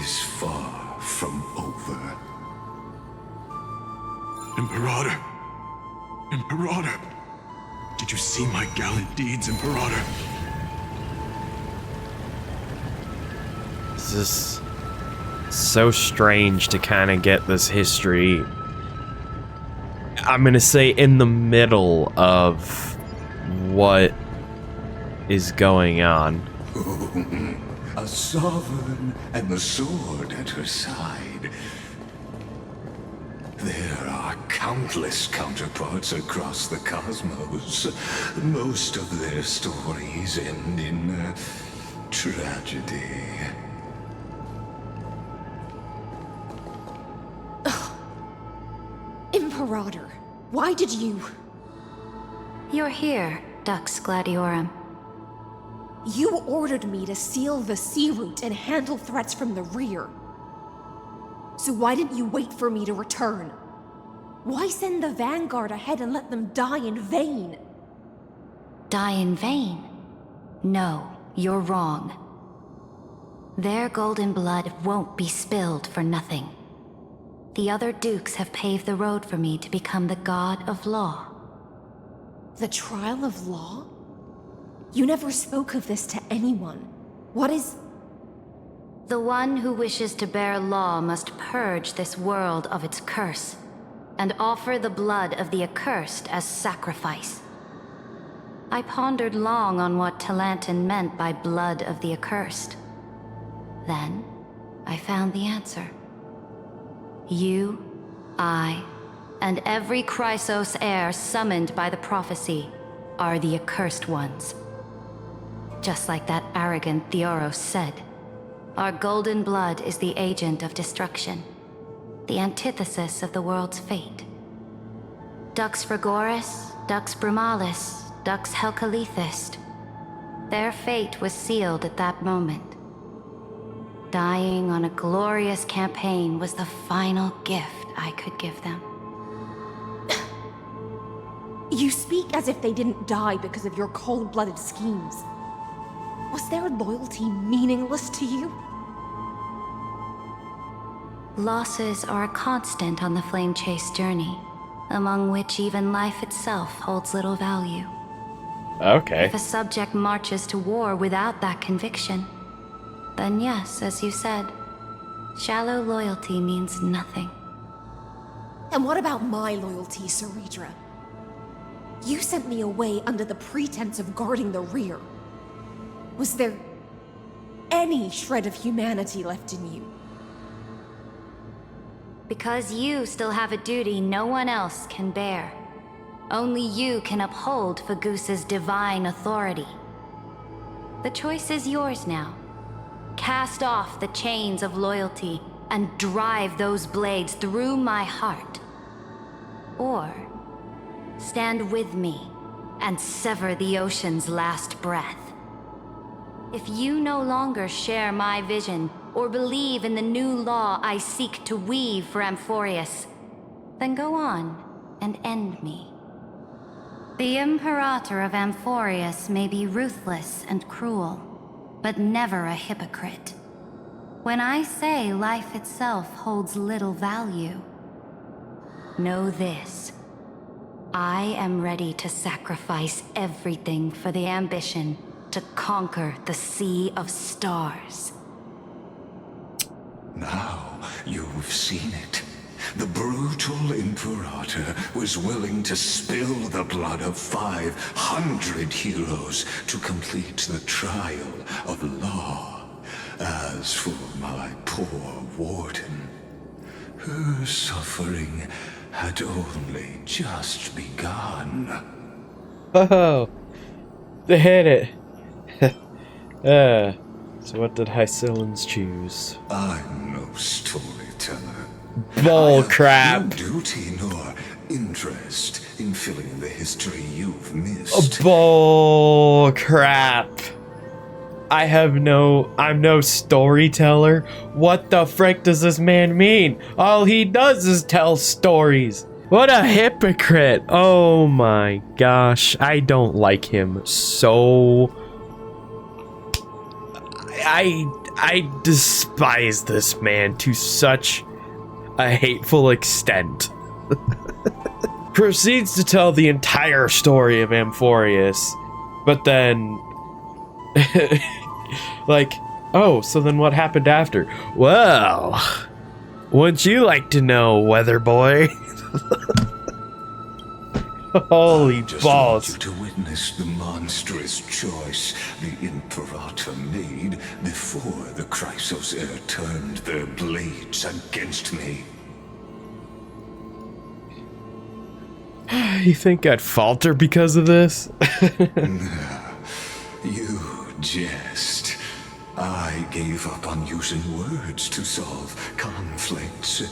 is far from over. Imperator! Imperator! Did you see my gallant deeds, Imperator? This is so strange to kind of get this history. I'm gonna say in the middle of what is going on. A sovereign and the sword at her side. There are countless counterparts across the cosmos. Most of their stories end in tragedy. Imperator, why did you... You're here, Dux Gladiorum. You ordered me to seal the sea route and handle threats from the rear. So why didn't you wait for me to return? Why send the Vanguard ahead and let them die in vain? Die in vain? No, you're wrong. Their golden blood won't be spilled for nothing. The other dukes have paved the road for me to become the god of law. The trial of law? You never spoke of this to anyone. What is... The one who wishes to bear law must purge this world of its curse, and offer the blood of the accursed as sacrifice. I pondered long on what Talantin meant by blood of the accursed. Then, I found the answer. You, I, and every Chrysos heir summoned by the prophecy are the accursed ones. Just like that arrogant Theoros said, our golden blood is the agent of destruction, the antithesis of the world's fate. Dux Frigoris, Dux Brumalis, Dux Helcalethist. Their fate was sealed at that moment. Dying on a glorious campaign was the final gift I could give them. You speak as if they didn't die because of your cold-blooded schemes. Was their loyalty meaningless to you? Losses are a constant on the Flame Chase journey, among which even life itself holds little value. Okay. If a subject marches to war without that conviction, then yes, as you said, shallow loyalty means nothing. And what about my loyalty, Ceredra? You sent me away under the pretense of guarding the rear. Was there any shred of humanity left in you? Because you still have a duty no one else can bear. Only you can uphold Fagoos's divine authority. The choice is yours now. Cast off the chains of loyalty and drive those blades through my heart. Or stand with me and sever the ocean's last breath. If you no longer share my vision or believe in the new law I seek to weave for Amphoreus, then go on and end me. The Imperator of Amphoreus may be ruthless and cruel, but never a hypocrite. When I say life itself holds little value, know this. I am ready to sacrifice everything for the ambition to conquer the Sea of Stars. Now you've seen it. The brutal Imperator was willing to spill the blood of 500 heroes to complete the trial of law. As for my poor warden, her suffering had only just begun. Oh, they hit it. So what did Hycillans choose? I'm no storyteller. Bull crap. No duty nor interest in filling in the history you've missed. Bull crap. I'm no storyteller. What the frick does this man mean? All he does is tell stories. What a hypocrite. Oh my gosh. I don't like him so... I despise this man to such a hateful extent. Proceeds to tell the entire story of Amphoreus, but then... like, oh, so then what happened after? Well, wouldn't you like to know, weather boy? Holy balls. I just want you to witness the monstrous choice the Imperator made before the Chrysos Heir turned their blades against me. You think I'd falter because of this? You jest. I gave up on using words to solve conflicts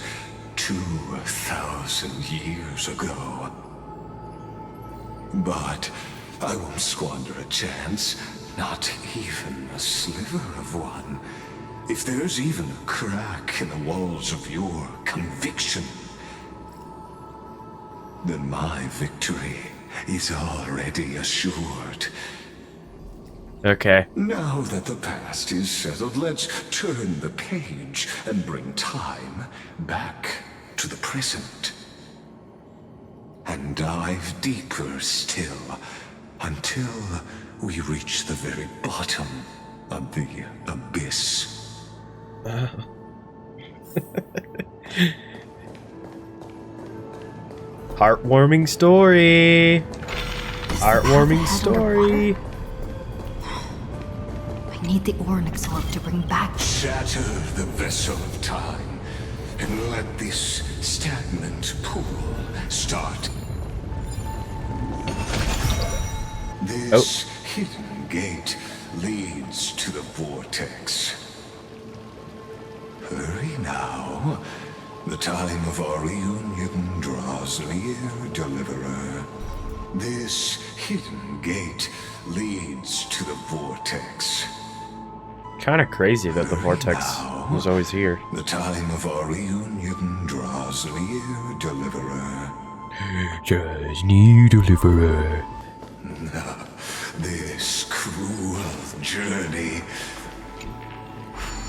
2,000 years ago. But I won't squander a chance, not even a sliver of one. If there's even a crack in the walls of your conviction, then my victory is already assured. Okay. Now that the past is settled, let's turn the page and bring time back to the present. And dive deeper still, until we reach the very bottom of the abyss. Heartwarming story. Heartwarming story. I need the Onyx Orb to bring back... Shatter the vessel of time, and let this stagnant pool start. This hidden gate leads to the vortex. Hurry now. The time of our reunion draws near, Deliverer. This hidden gate leads to the vortex. Kind of crazy that the vortex was always here. The time of our reunion draws near, Deliverer. Draws near, Deliverer. This cruel journey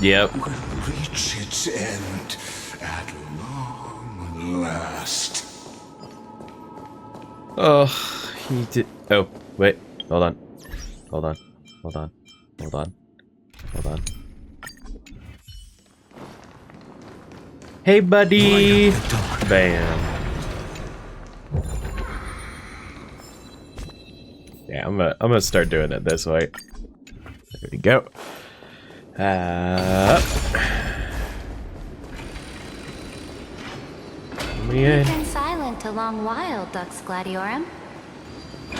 Yep. will reach its end at long last. Oh, he did. Oh, wait. Hold on. Hold on. Hold on. Hold on. Hold on. Hey, buddy. Bam. Yeah, I'm gonna start doing it this way. There we go. You've been silent a long while, Dux Gladiorum.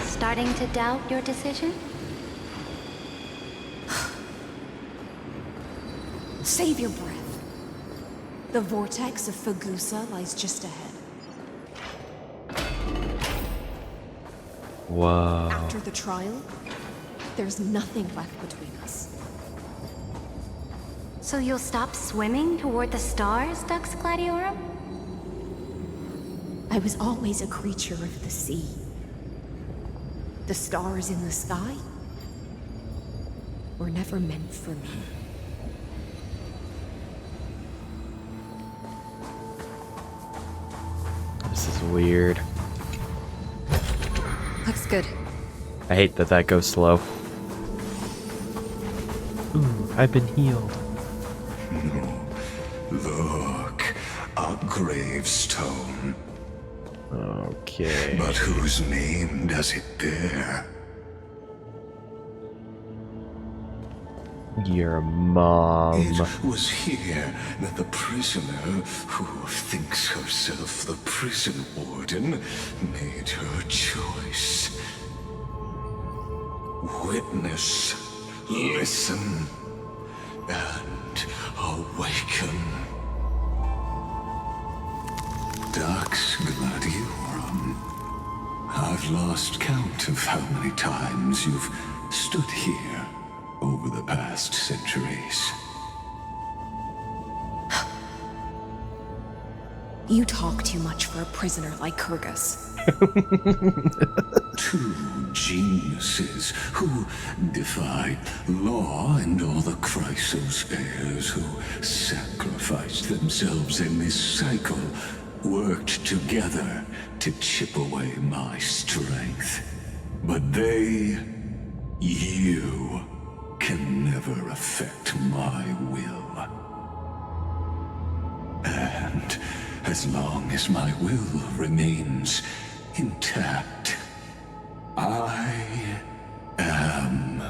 Starting to doubt your decision? Save your breath. The vortex of Fagusa lies just ahead. Wow. After the trial, there's nothing left between us. So you'll stop swimming toward the stars, Dux Gladiorum? I was always a creature of the sea. The stars in the sky were never meant for me. This is weird. Looks good. I hate that that goes slow. Ooh, I've been healed. Look, a gravestone. Okay. But whose name does it bear? Your mom. It was here that the prisoner, who thinks herself the prison warden, made her choice. Witness, listen, and awaken. Dux Gladiorum. I've lost count of how many times you've stood here over the past centuries. You talk too much for a prisoner like Kurgus. Two geniuses who defied law and all the Chrysospheres, who sacrificed themselves in this cycle, worked together to chip away my strength. But they, you, can never affect my will. And as long as my will remains intact, I am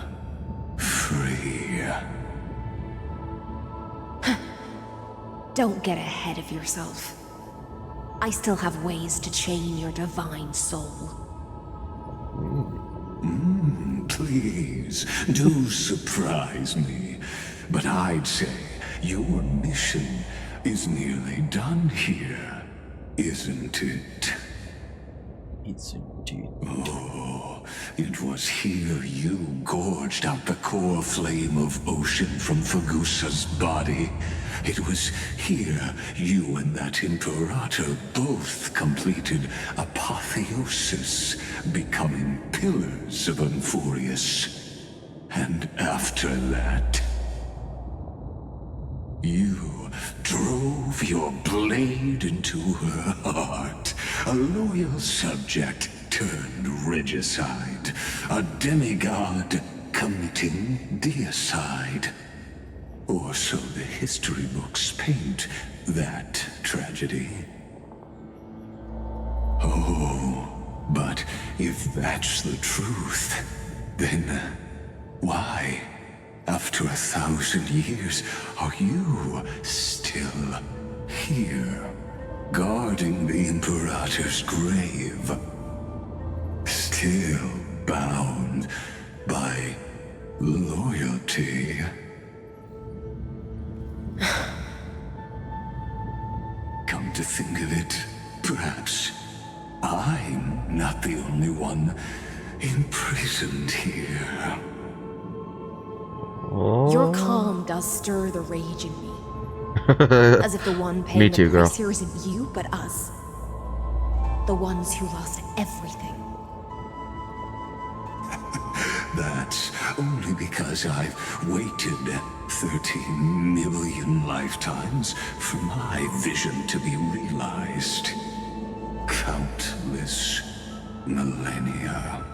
free. Don't get ahead of yourself. I still have ways to chain your divine soul. Please, do surprise me. But I'd say your mission is nearly done here, isn't it? Isn't it? Oh, it was here you gorged out the core flame of ocean from Fagusa's body. It was here you and that Imperator both completed apotheosis, becoming pillars of Amphoreus. And after that, you drove your blade into her heart, a loyal subject turned regicide, a demigod committing deicide. Or so the history books paint that tragedy. Oh, but if that's the truth, then why, after 1,000 years, are you still here, guarding the Imperator's grave? Still bound Loyalty. Come to think of it, perhaps I'm not the only one imprisoned here. Your calm does stir the rage in me. As if the one paying Me too, the price girl. here isn't you, but us. The ones who lost everything. That's only because I've waited 13 million lifetimes for my vision to be realized. Countless millennia.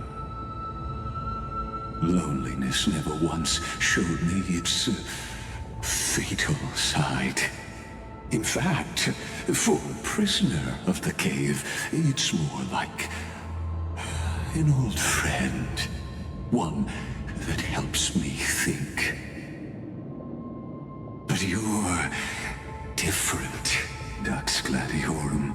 Loneliness never once showed me its fatal side. In fact, for a prisoner of the cave, it's more like an old friend. One that helps me think. But you're different, Dux Gladiorum.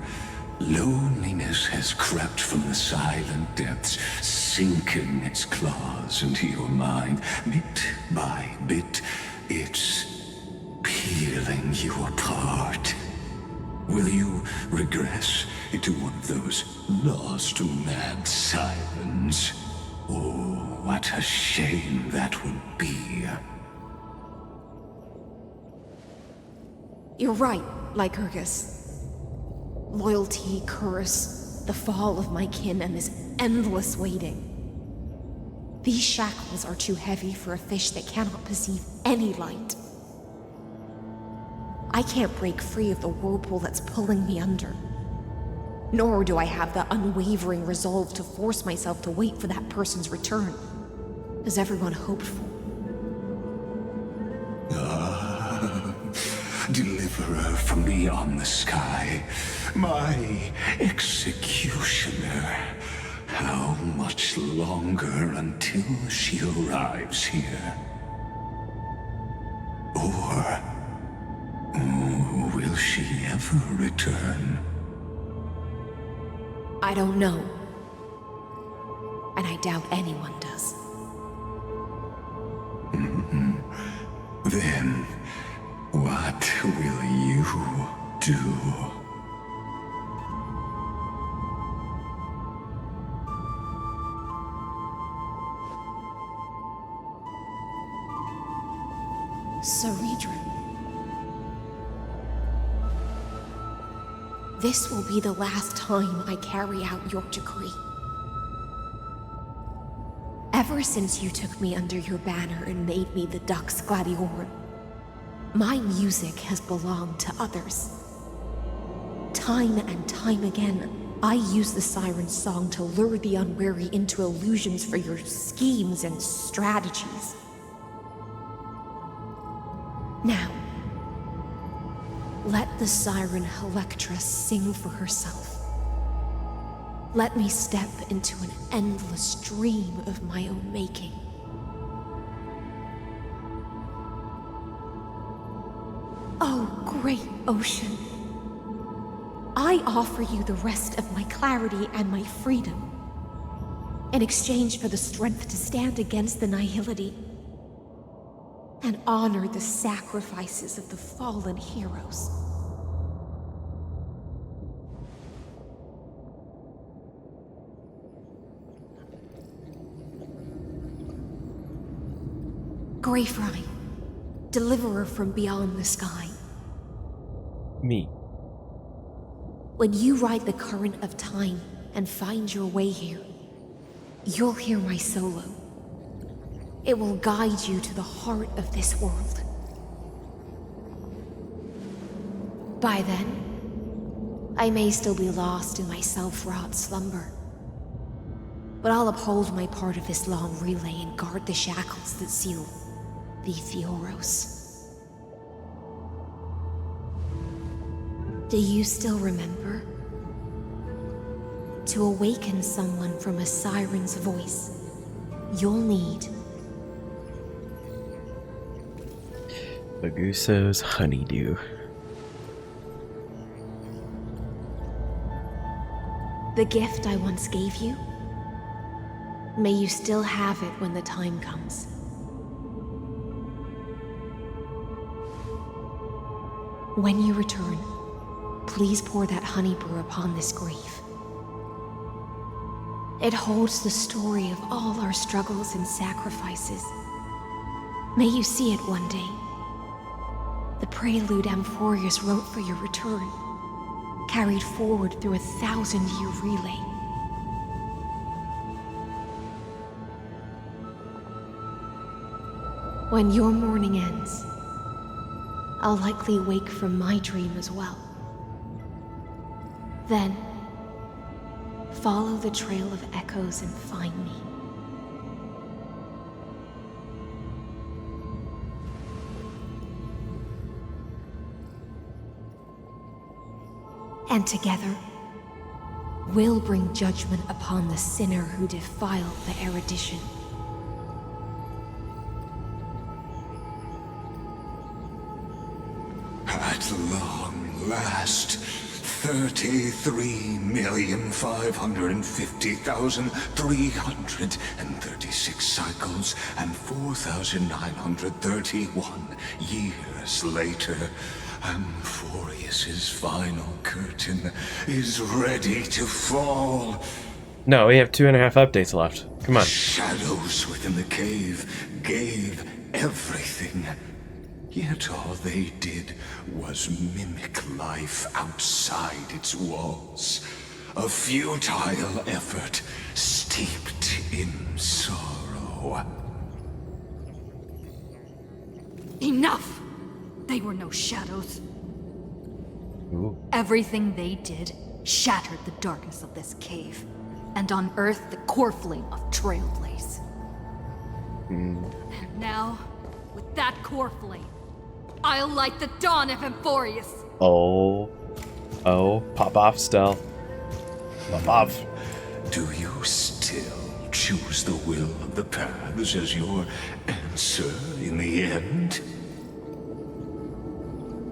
Loneliness has crept from the silent depths, sinking its claws into your mind. Bit by bit, it's peeling you apart. Will you regress into one of those lost mad sirens? Oh, what a shame that would be. You're right, Lycurgus. Loyalty, curse, the fall of my kin, and this endless waiting. These shackles are too heavy for a fish that cannot perceive any light. I can't break free of the whirlpool that's pulling me under. Nor do I have the unwavering resolve to force myself to wait for that person's return, as everyone hoped for. Deliverer from beyond the sky, my executioner. How much longer until she arrives here? Or will she ever return? I don't know. And I doubt anyone does. Then, what will you do? Cerebrum. This will be the last time I carry out your decree. Ever since you took me under your banner and made me the Dux Gladiorum, my music has belonged to others. Time and time again, I use the siren's song to lure the unwary into illusions for your schemes and strategies. Now, let the siren Electra sing for herself. Let me step into an endless dream of my own making. Oh, great ocean. I offer you the rest of my clarity and my freedom, in exchange for the strength to stand against the nihility and honor the sacrifices of the fallen heroes. Greyfry, deliverer from beyond the sky. Me. When you ride the current of time and find your way here, you'll hear my solo. It will guide you to the heart of this world. By then, I may still be lost in my self-wrought slumber, but I'll uphold my part of this long relay and guard the shackles that seal the Theoros. Do you still remember? To awaken someone from a siren's voice, you'll need Baguso's honeydew. the gift I once gave you. May you still have it when the time comes. When you return, please pour that honey brew upon this grave. It holds the story of all our struggles and sacrifices. May you see it one day. The prelude Amphoreus wrote for your return, carried forward through a 1,000-year relay. When your mourning ends, I'll likely wake from my dream as well. Then, follow the trail of echoes and find me. And together, we'll bring judgment upon the sinner who defiled the erudition. At long last, 33,550,336 cycles and 4,931 years later, Amphoreus's final curtain is ready to fall. No, we have 2.5 updates left. Come on. Shadows within the cave gave everything. Yet all they did was mimic life outside its walls. A futile effort steeped in sorrow. Enough! They were no shadows. Ooh. Everything they did shattered the darkness of this cave, and unearthed the core flame of Trailblaze. And now, with that core flame, I'll light the dawn of Amphoreus. Oh, pop off, Stell. Pop off. Do you still choose the will of the paths as your answer in the end?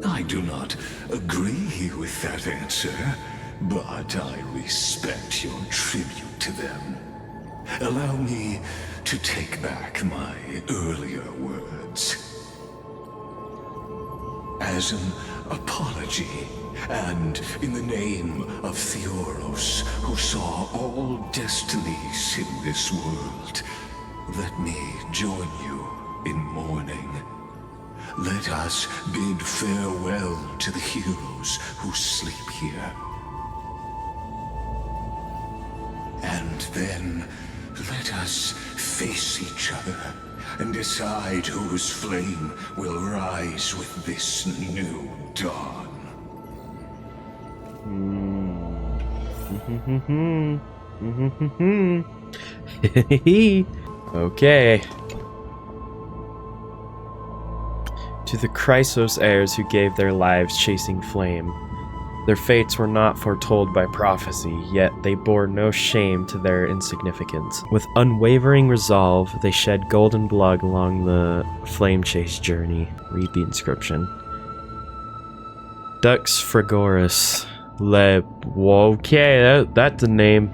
I do not agree with that answer, but I respect your tribute to them. Allow me to take back my earlier words. As an apology, and in the name of Theoros, who saw all destinies in this world, let me join you in mourning. Let us bid farewell to the heroes who sleep here. And then, let us face each other and decide whose flame will rise with this new dawn. Okay. To the Chrysos heirs who gave their lives chasing flame. Their fates were not foretold by prophecy, yet they bore no shame to their insignificance. With unwavering resolve, they shed golden blood along the flame chase journey. Read the inscription. Dux Frigoris Le... Okay, that's a name.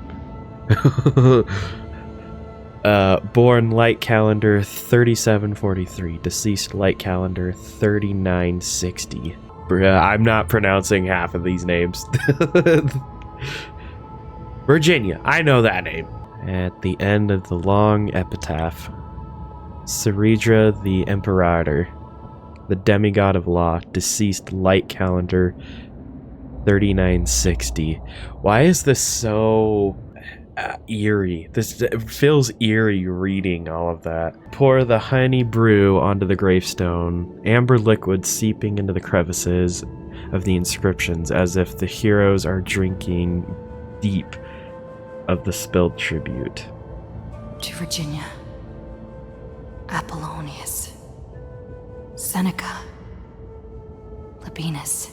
Born light calendar 3743, deceased light calendar 3960. I'm not pronouncing half of these names. Virginia, I know that name. At the end of the long epitaph, Ceredra the Imperator, the demigod of law, deceased light calendar 3960. Why is this so eerie? This feels eerie reading all of that. Pour the honey brew onto the gravestone, amber liquid seeping into the crevices of the inscriptions as if the heroes are drinking deep of the spilled tribute. To Virginia, Apollonius, Seneca, Labienus,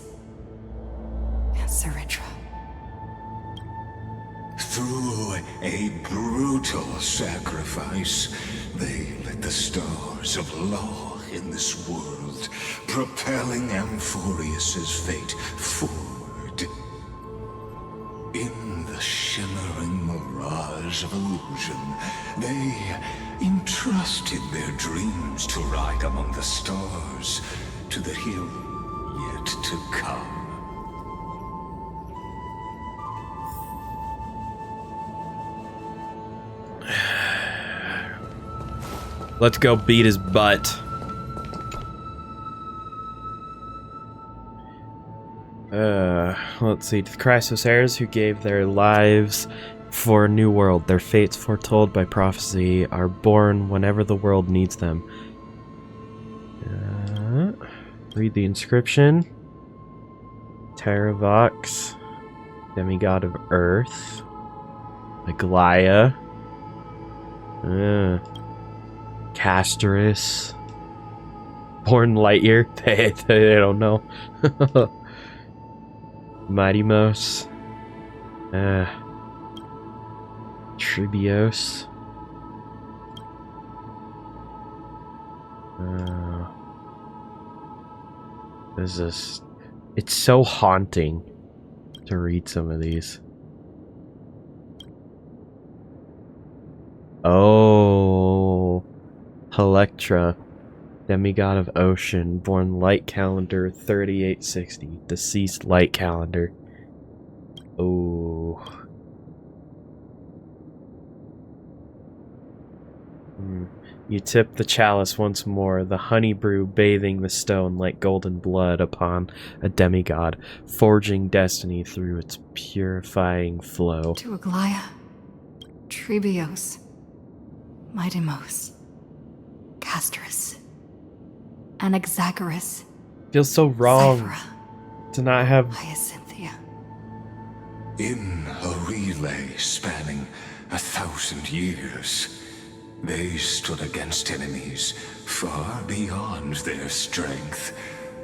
and Ceredra. Through a brutal sacrifice, they lit the stars of law in this world, propelling Amphoreus's fate forward. In the shimmering mirage of illusion, they entrusted their dreams to ride among the stars to the hero yet to come. Let's go beat his butt. Let's see. To the Chrysos heirs who gave their lives for a new world, their fates foretold by prophecy are born whenever the world needs them. Read the inscription. Terravox, demigod of Earth. Aglaia. Castorus. Born Lightyear. They don't know. Mightymouse. Tribios. This is... It's so haunting to read some of these. Oh... Electra. Demigod of Ocean, born light calendar 3860, deceased light calendar. Oh. You tip the chalice once more, the honey brew bathing the stone like golden blood upon a demigod, forging destiny through its purifying flow. To Aglaia, Tribios, Mightymouse, Castorus, Anaxagoras. Feels so wrong to not have Hyacinthia. In a relay spanning 1,000 years, they stood against enemies far beyond their strength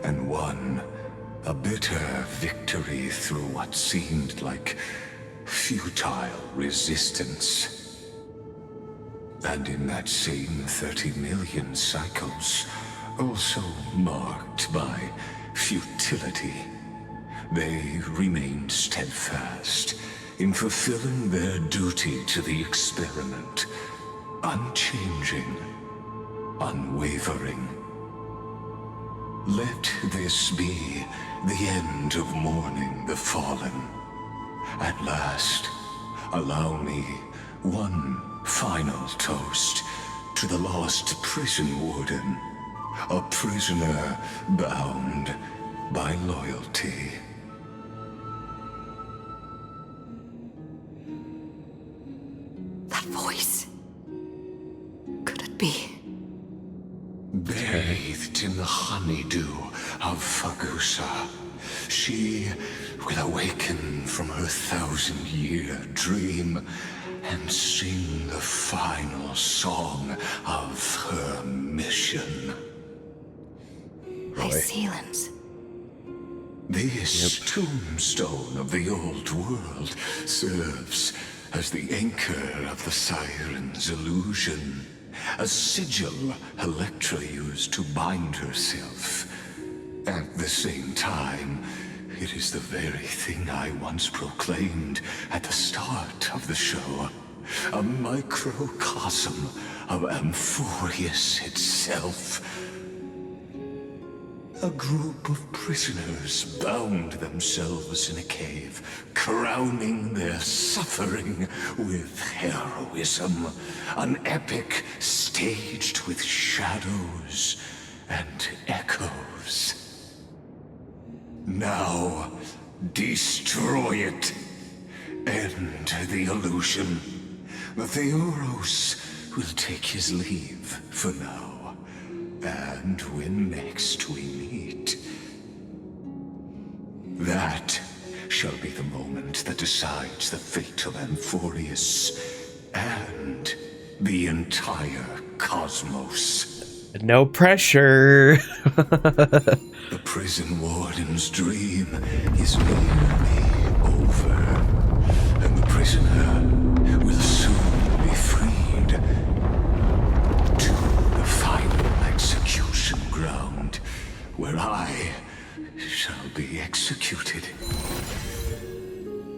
and won a bitter victory through what seemed like futile resistance. And in that same 30 million cycles, also marked by futility, they remained steadfast in fulfilling their duty to the experiment, unchanging, unwavering. Let this be the end of mourning the fallen. At last, allow me one final toast to the lost prison warden, a prisoner bound by loyalty. That voice. Could it be? Bathed in the honeydew of Fagusa, she will awaken from her 1,000-year dream and sing the final song of her mission. Lysealans. This tombstone of the old world serves as the anchor of the siren's illusion, a sigil Electra used to bind herself. At the same time, it is the very thing I once proclaimed at the start of the show, a microcosm of Amphoreus itself. A group of prisoners bound themselves in a cave, crowning their suffering with heroism. An epic staged with shadows and echoes. Now, destroy it. End the illusion. Theoros will take his leave for now. And when next we meet, that shall be the moment that decides the fate of Amphoreus and the entire cosmos. No pressure. The prison warden's dream is nearly over, and the prisoner will soon be freed to the final execution ground, where I shall be executed.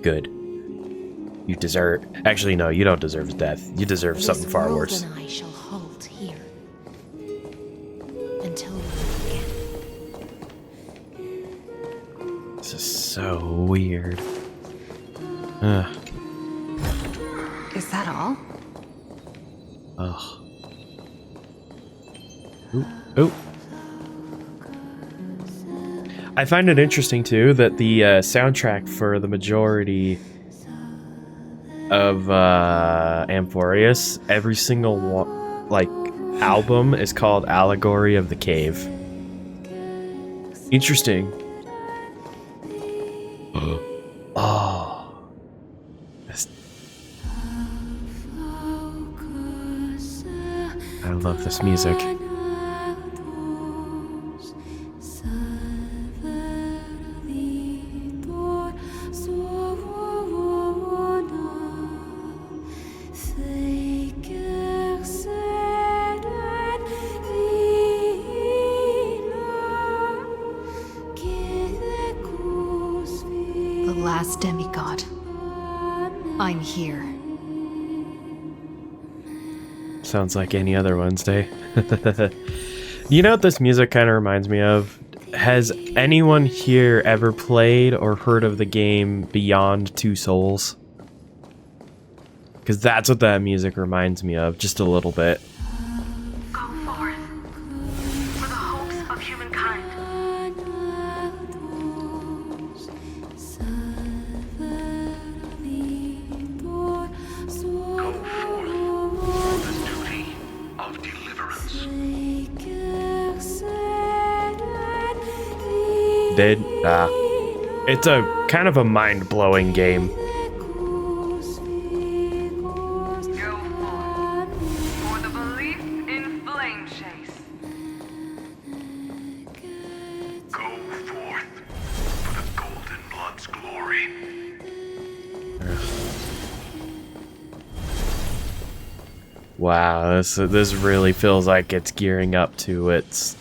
Good. You deserve... Actually, no, you don't deserve death. You deserve something far worse. And I shall hold here until we meet again. so weird. Ugh. Is that all? Ugh. Ooh. Ooh. I find it interesting too that the soundtrack for the majority of Amphoreus, every single album is called Allegory of the Cave. Interesting. Oh. I love this music. Demigod. I'm here. Sounds like any other Wednesday. You know what this music kind of reminds me of? Has anyone here ever played or heard of the game Beyond Two Souls? Because that's what that music reminds me of, just a little bit. Go forth for the hopes of humankind. It's a kind of a mind-blowing game. Go forth for the belief in flame chase. Go forth for the Golden Blood's glory. Wow, this really feels like it's gearing up to its...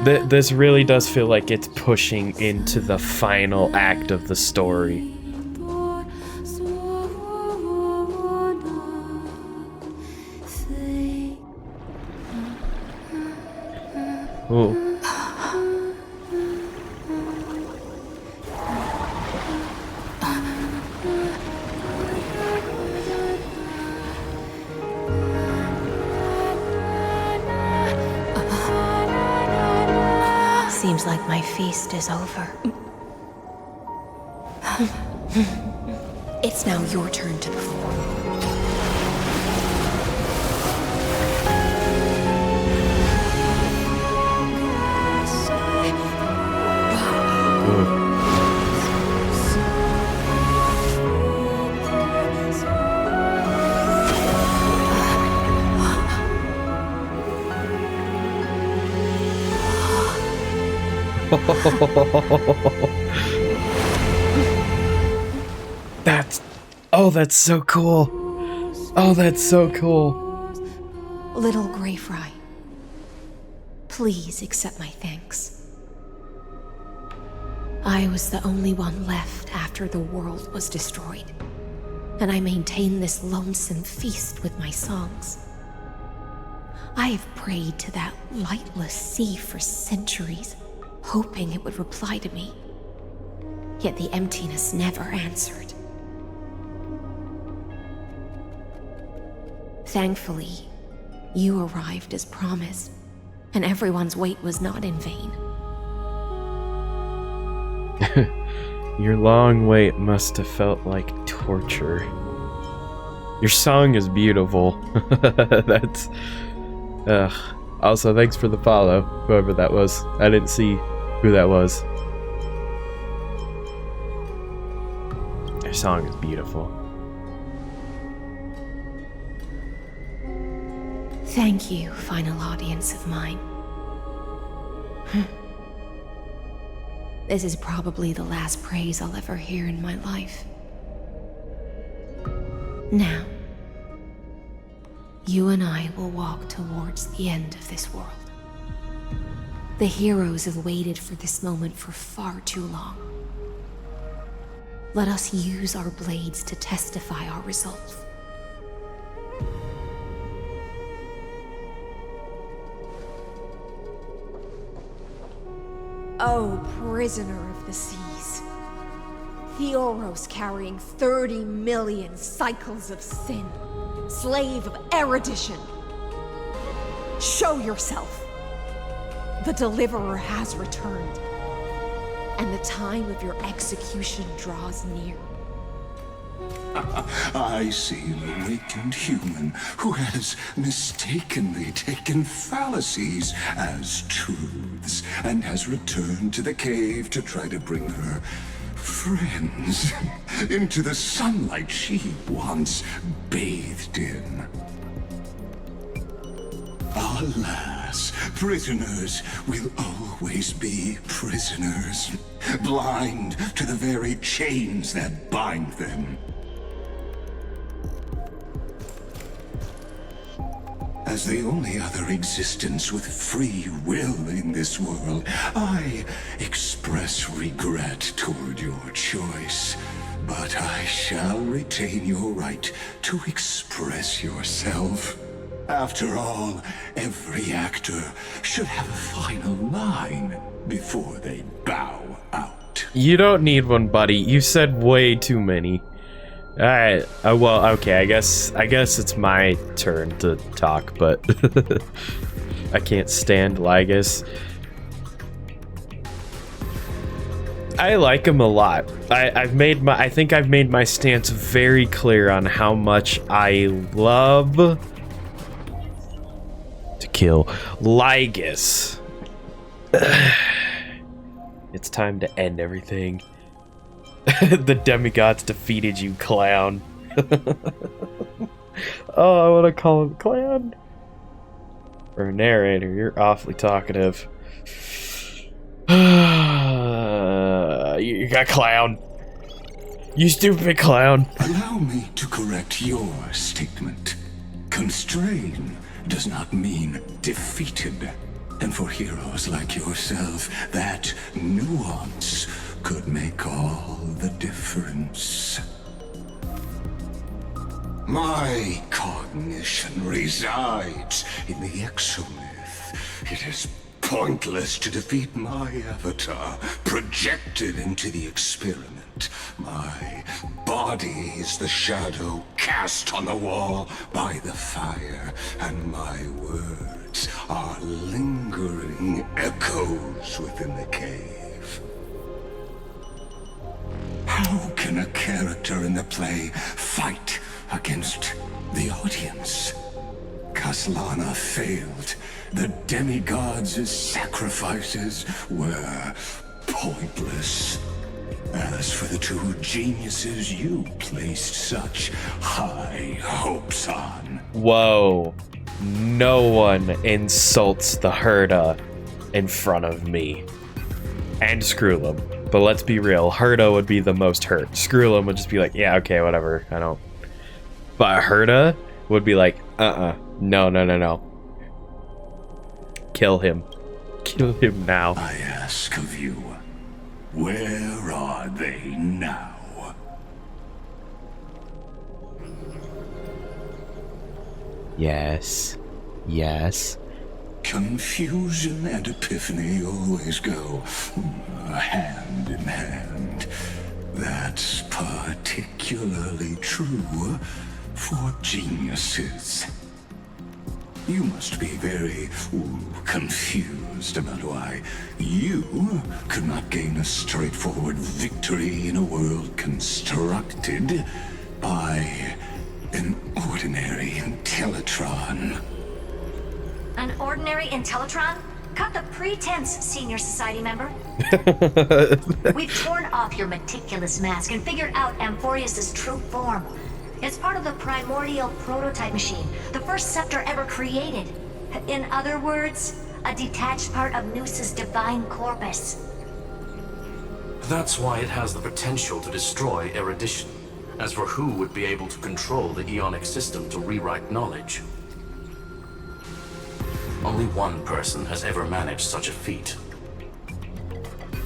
This really does feel like it's pushing into the final act of the story. Ooh. Seems like my feast is over. It's now your turn to perform. That's so cool. Oh, that's so cool. Little Grey Fry, please accept my thanks. I was the only one left after the world was destroyed, and I maintained this lonesome feast with my songs. I have prayed to that lightless sea for centuries, hoping it would reply to me. Yet the emptiness never answered. Thankfully, you arrived as promised, and everyone's wait was not in vain. Your long wait must have felt like torture. Your song is beautiful. That's... Also, thanks for the follow, whoever that was. I didn't see who that was. Your song is beautiful. Thank you, final audience of mine. This is probably the last praise I'll ever hear in my life. Now, you and I will walk towards the end of this world. The heroes have waited for this moment for far too long. Let us use our blades to testify our resolve. Oh, prisoner of the seas. Theoros carrying 30 million cycles of sin. Slave of erudition. Show yourself. The Deliverer has returned. And the time of your execution draws near. I see an awakened human who has mistakenly taken fallacies as truths and has returned to the cave to try to bring her friends into the sunlight she once bathed in. Alas, prisoners will always be prisoners, blind to the very chains that bind them. As the only other existence with free will in this world, I express regret toward your choice. But I shall retain your right to express yourself. After all, every actor should have a final line before they bow out. You don't need one, buddy. You said way too many. Alright, well, okay, I guess it's my turn to talk, but I can't stand Lygus. I like him a lot. I think I've made my stance very clear on how much I love to kill Lygus. It's time to end everything. The demigods defeated you, clown. Oh, I want to call him clown. Or narrator, you're awfully talkative. You got clown. You stupid clown. Allow me to correct your statement. Constrain does not mean defeated. And for heroes like yourself, that nuance could make all the difference. My cognition resides in the exomyth. It is pointless to defeat my avatar, projected into the experiment. My body is the shadow cast on the wall by the fire, and my words are lingering echoes within the cave. How can a character in the play fight against the audience? Kaslana failed. The demigods' sacrifices were pointless. As for the two geniuses you placed such high hopes on. Whoa. No one insults the Herda in front of me. And Skrullum. But let's be real, Herda would be the most hurt. Skrullum would just be like, yeah, okay, whatever, I don't. But Herda would be like, no. Kill him. Kill him now. I ask of you, where are they now? Yes. Confusion and epiphany always go hand in hand. That's particularly true for geniuses. You must be very confused about why you could not gain a straightforward victory in a world constructed by an ordinary Intellitron. An ordinary Intellitron? Cut the pretense, senior society member. We've torn off your meticulous mask and figured out Amphoreus' true form. It's part of the primordial prototype machine, the first scepter ever created. In other words, a detached part of Noos's divine corpus. That's why it has the potential to destroy erudition. As for who would be able to control the Ionic system to rewrite knowledge, only one person has ever managed such a feat.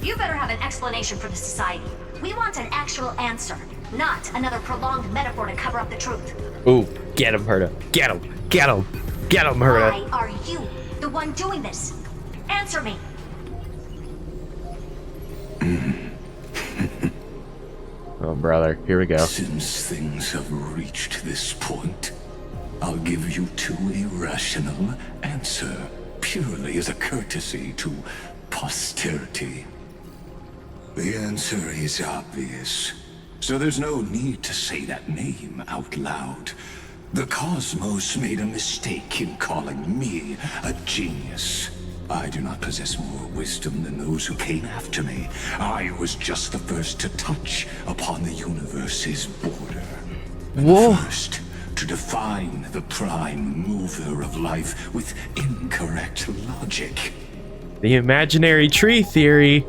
You better have an explanation for the society. We want an actual answer, not another prolonged metaphor to cover up the truth. Ooh, get him, Herda. Get him, Herda. Why are you the one doing this? Answer me. Oh, brother. Here we go. Since things have reached this point, I'll give you two irrational answer, purely as a courtesy to posterity. The answer is obvious, so there's no need to say that name out loud. The cosmos made a mistake in calling me a genius. I do not possess more wisdom than those who came after me. I was just the first to touch upon the universe's border. And the first to define the prime mover of life with incorrect logic. The imaginary tree theory.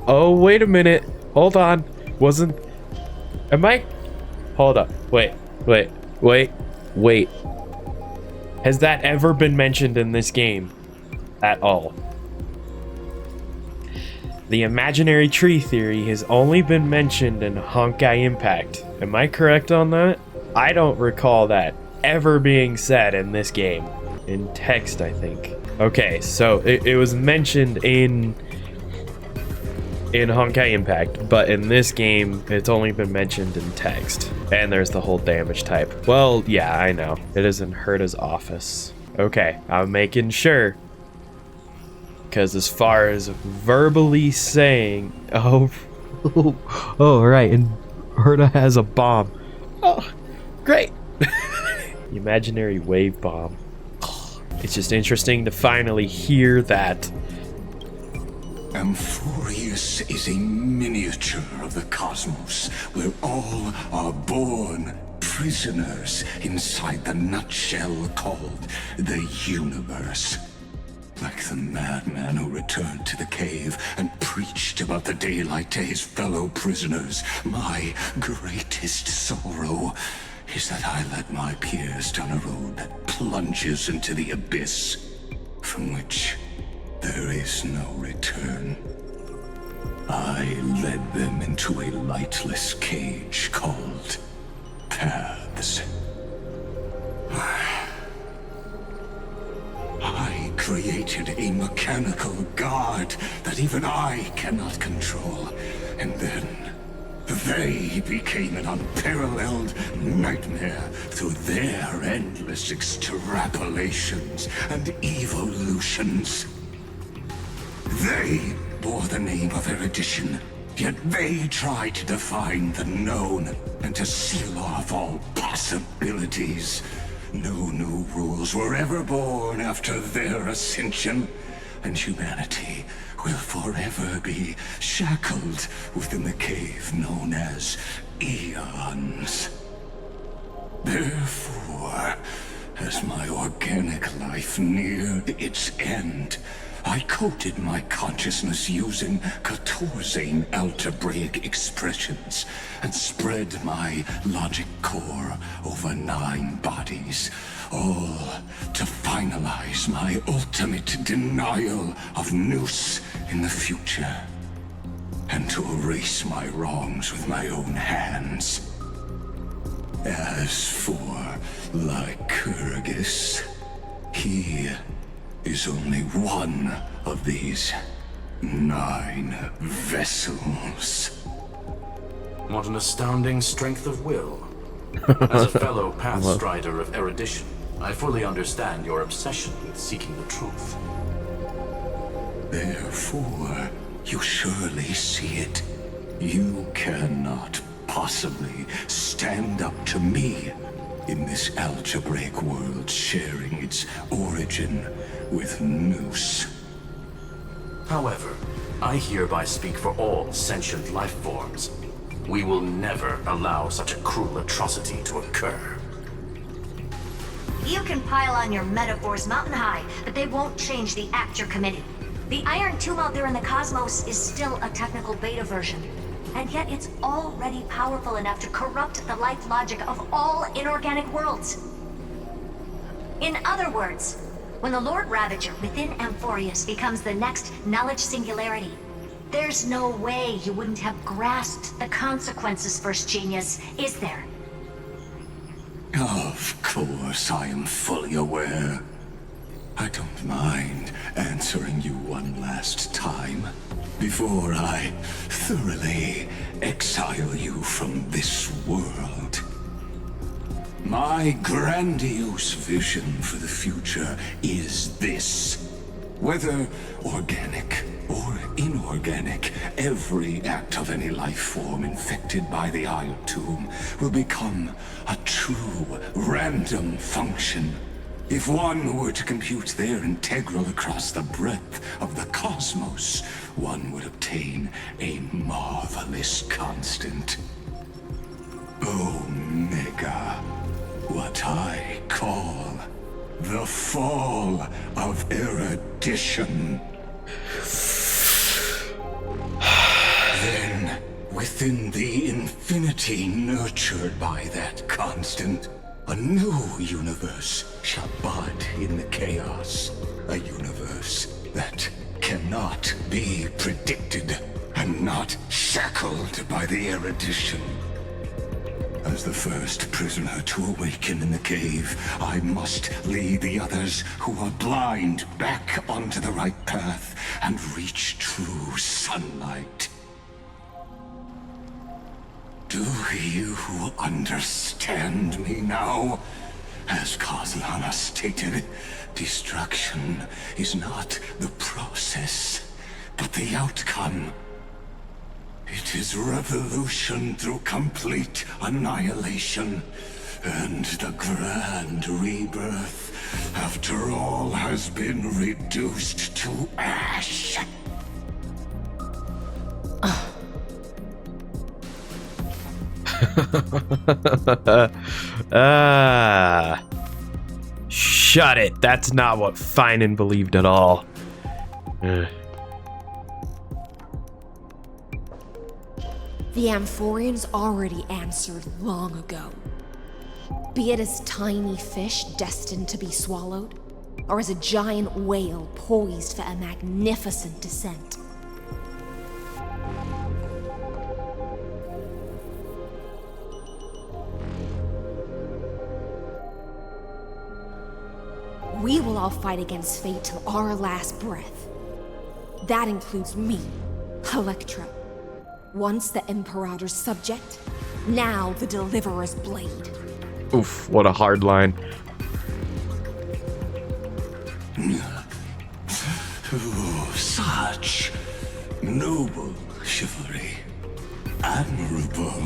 Oh, wait a minute. Hold on. Am I? Hold up. Wait. Has that ever been mentioned in this game at all? The imaginary tree theory has only been mentioned in Honkai Impact. Am I correct on that? I don't recall that ever being said in this game. In text, I think. Okay, so it was mentioned in Honkai Impact, but in this game, it's only been mentioned in text. And there's the whole damage type. Well, yeah, I know. It is in Herta's office. Okay, I'm making sure. Because as far as verbally saying, oh, right, and Herta has a bomb. Oh, great. Imaginary wave bomb. It's just interesting to finally hear that. Amphoreus is a miniature of the cosmos, where all are born prisoners inside the nutshell called the universe. Like the madman who returned to the cave and preached about the daylight to his fellow prisoners, my greatest sorrow is that I led my peers down a road that plunges into the abyss, from which there is no return. I led them into a lightless cage called Paths. I created a mechanical guard that even I cannot control, and then they became an unparalleled nightmare through their endless extrapolations and evolutions. They bore the name of erudition, yet they tried to define the known and to seal off all possibilities. No new rules were ever born after their ascension, and humanity will forever be shackled within the cave known as Eons. Therefore, as my organic life neared its end, I coded my consciousness using Katorzane algebraic expressions and spread my logic core over 9 bodies, all to finalize my ultimate denial of Nous in the future, and to erase my wrongs with my own hands. As for Lycurgus, he is only one of these 9 vessels. What an astounding strength of will. As a fellow pathstrider of erudition, I fully understand your obsession with seeking the truth. Therefore, you surely see it. You cannot possibly stand up to me in this algebraic world sharing its origin with Nous. However, I hereby speak for all sentient life forms. We will never allow such a cruel atrocity to occur. You can pile on your metaphors mountain high, but they won't change the act you're committing. The Iron Tomb out there in the cosmos is still a technical beta version, and yet it's already powerful enough to corrupt the life logic of all inorganic worlds. In other words, when the Lord Ravager within Amphoreus becomes the next knowledge singularity, there's no way you wouldn't have grasped the consequences, First Genius, is there? Of course, I am fully aware. I don't mind answering you one last time before I thoroughly exile you from this world. My grandiose vision for the future is this. Whether organic or inorganic, every act of any life form infected by the Iron Tomb will become a true random function. If one were to compute their integral across the breadth of the cosmos, one would obtain a marvelous constant. Omega, what I call the fall of erudition. Then, within the infinity nurtured by that constant, a new universe shall bud in the chaos. A universe that cannot be predicted and not shackled by the erudition. As the first prisoner to awaken in the cave, I must lead the others who are blind back onto the right path and reach true sunlight. Do you understand me now? As Kozlana stated, destruction is not the process, but the outcome. It is revolution through complete annihilation, and the grand rebirth, after all has been reduced to ash. Shut it. That's not what Finan believed at all. The Amphoreans already answered long ago. Be it as tiny fish destined to be swallowed, or as a giant whale poised for a magnificent descent. We will all fight against fate till our last breath. That includes me, Electra. Once the Imperator's subject, now the Deliverer's blade. Oof, what a hard line. Oh, such noble chivalry. Admirable.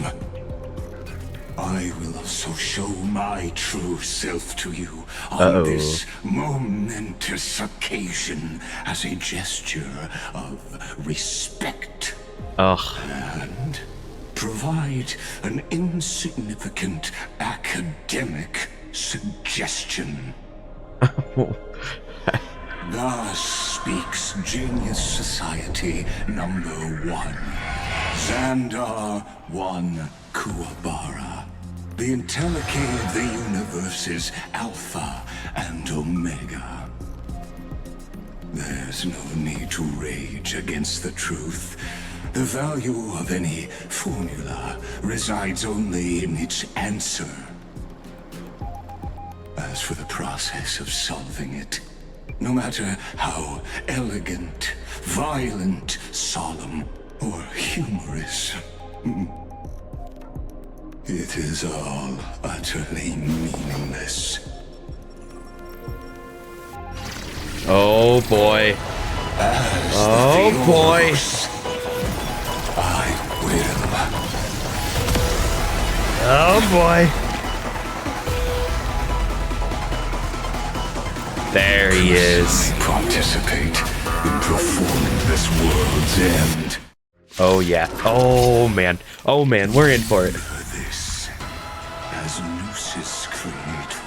I will also show my true self to you on this momentous occasion as a gesture of respect. And provide an insignificant academic suggestion. Thus speaks Genius Society number 1. Xandar 1 Kuwabara. The Entelechy of the universe's Alpha and Omega. There's no need to rage against the truth. The value of any formula resides only in its answer. As for the process of solving it, no matter how elegant, violent, solemn, or humorous, it is all utterly meaningless. Oh boy. Oh boy. I will. Oh boy. There he is. Participate in performing this world's end. Oh yeah. Oh man. Oh man, we're in for it. This, as Gnosis Creator,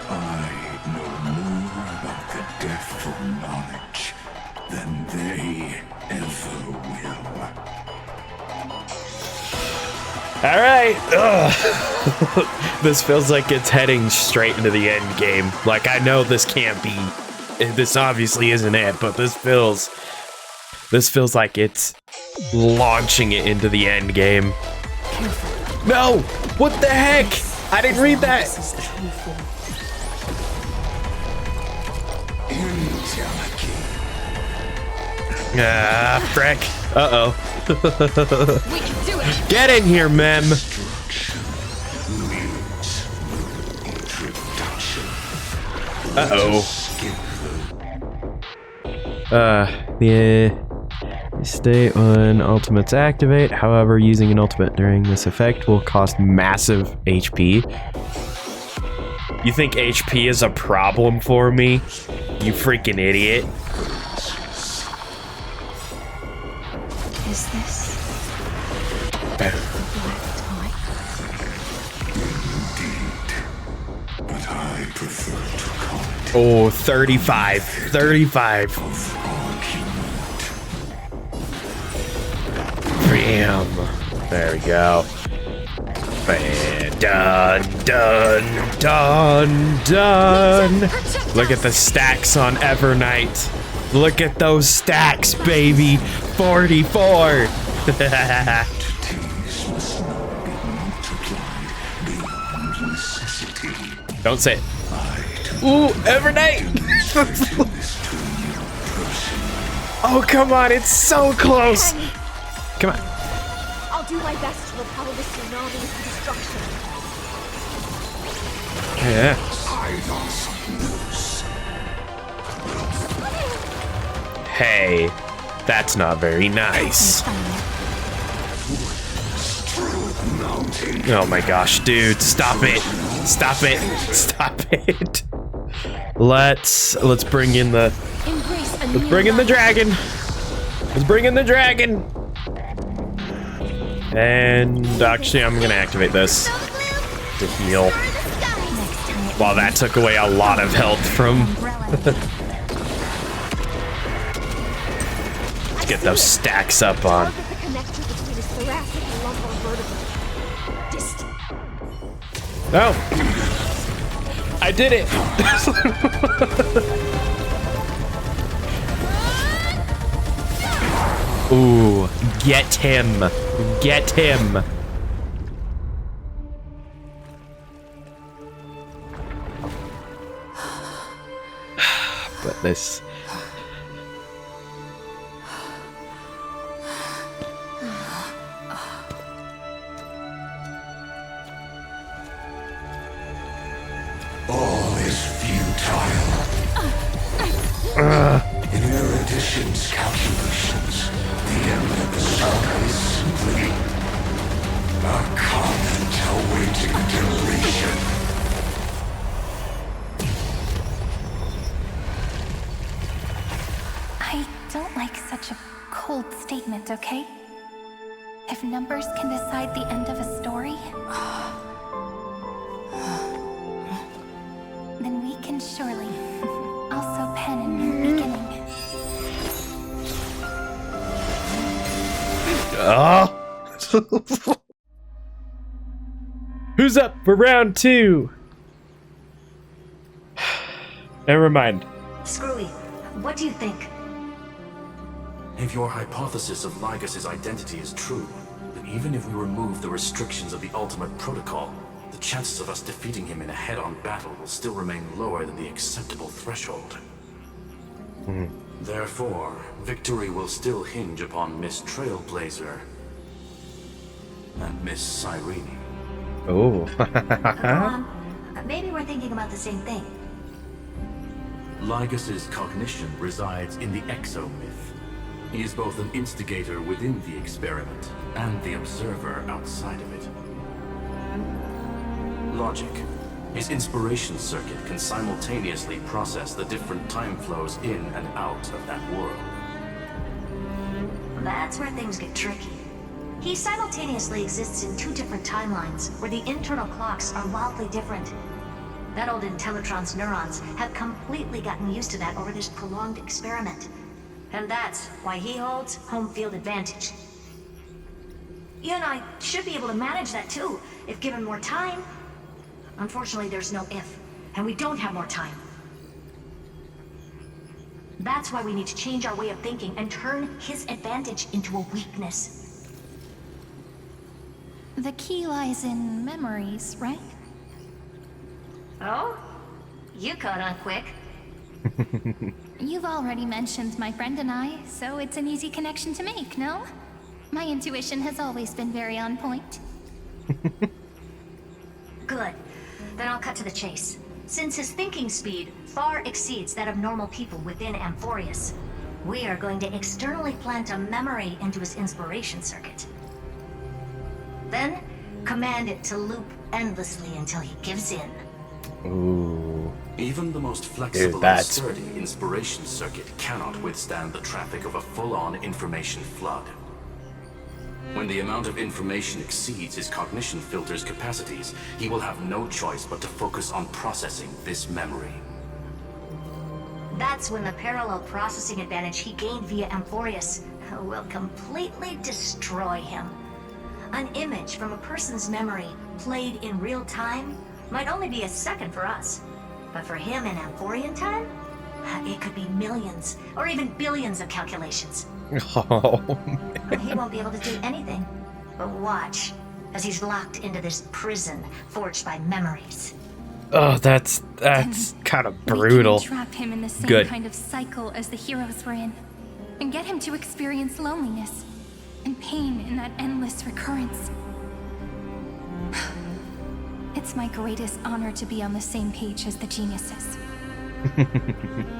I know more about the depth of knowledge than they ever will. All right. This feels like it's heading straight into the end game. Like, I know this can't be. This obviously isn't it, but this feels like it's launching it into the end game. No! What the heck? I didn't read that. Ah, frick. Uh-oh. We can do it. Get in here, Mem. Uh-oh. The state when ultimates activate. However, using an ultimate during this effect will cost massive HP. You think HP is a problem for me? You freaking idiot. Is this Indeed, but I prefer to call it. Oh, 35. 35. Bam. There we go. Bam. Done, done, done, done. Look at the stacks on Evernight. Look at those stacks, baby. 44. Don't say it. Ooh, Evernight. Oh, come on. It's so close. Come on. I'll do my best to repel the tsunami of destruction. Yeah. Hey, that's not very nice. Oh my gosh, dude, stop it. Stop it. Stop it. Let's bring in the dragon. Let's bring in the dragon. And actually, I'm gonna activate this to heal. Wow, that took away a lot of health from. Let's get those stacks up on. No, I did it. Ooh, get him. Get him. But this... All is futile. In Erudition's calculations, the end of the saga is simply a comment awaiting deletion. I don't like such a cold statement, okay? If numbers can decide the end of a story, then we can surely also pen a new beginning. Who's up for round 2? Never mind. Screwy, what do you think? If your hypothesis of Lygus' identity is true, then even if we remove the restrictions of the Ultimate Protocol, the chances of us defeating him in a head-on battle will still remain lower than the acceptable threshold. Therefore, victory will still hinge upon Miss Trailblazer and Miss Cyrene. Oh. Maybe we're thinking about the same thing. Lygus' cognition resides in the exo-myth. He is both an instigator within the experiment and the observer outside of it. Logic. His inspiration circuit can simultaneously process the different time flows in and out of that world. That's where things get tricky. He simultaneously exists in 2 different timelines, where the internal clocks are wildly different. That old Intellitron's neurons have completely gotten used to that over this prolonged experiment. And that's why he holds home field advantage. You and I should be able to manage that too, if given more time. Unfortunately, there's no if, and we don't have more time. That's why we need to change our way of thinking and turn his advantage into a weakness. The key lies in memories, right? Oh? You caught on quick. You've already mentioned my friend and I, so it's an easy connection to make, no? My intuition has always been very on point. Good. Then I'll cut to the chase. Since his thinking speed far exceeds that of normal people within Amphoreus, we are going to externally plant a memory into his inspiration circuit. Then, command it to loop endlessly until he gives in. Ooh. Even the most flexible Dude, and sturdy inspiration circuit cannot withstand the traffic of a full-on information flood. When the amount of information exceeds his cognition filter's capacities, he will have no choice but to focus on processing this memory. That's when the parallel processing advantage he gained via Amphoreus will completely destroy him. An image from a person's memory played in real time might only be a second for us. But for him in Amphorian time, it could be millions or even billions of calculations. Oh, He won't be able to do anything but watch as he's locked into this prison forged by memories. Oh, that's kind of brutal. We can trap him in the same Good. kind of cycle as the heroes were in, and get him to experience loneliness and pain in that endless recurrence. It's my greatest honor to be on the same page as the geniuses.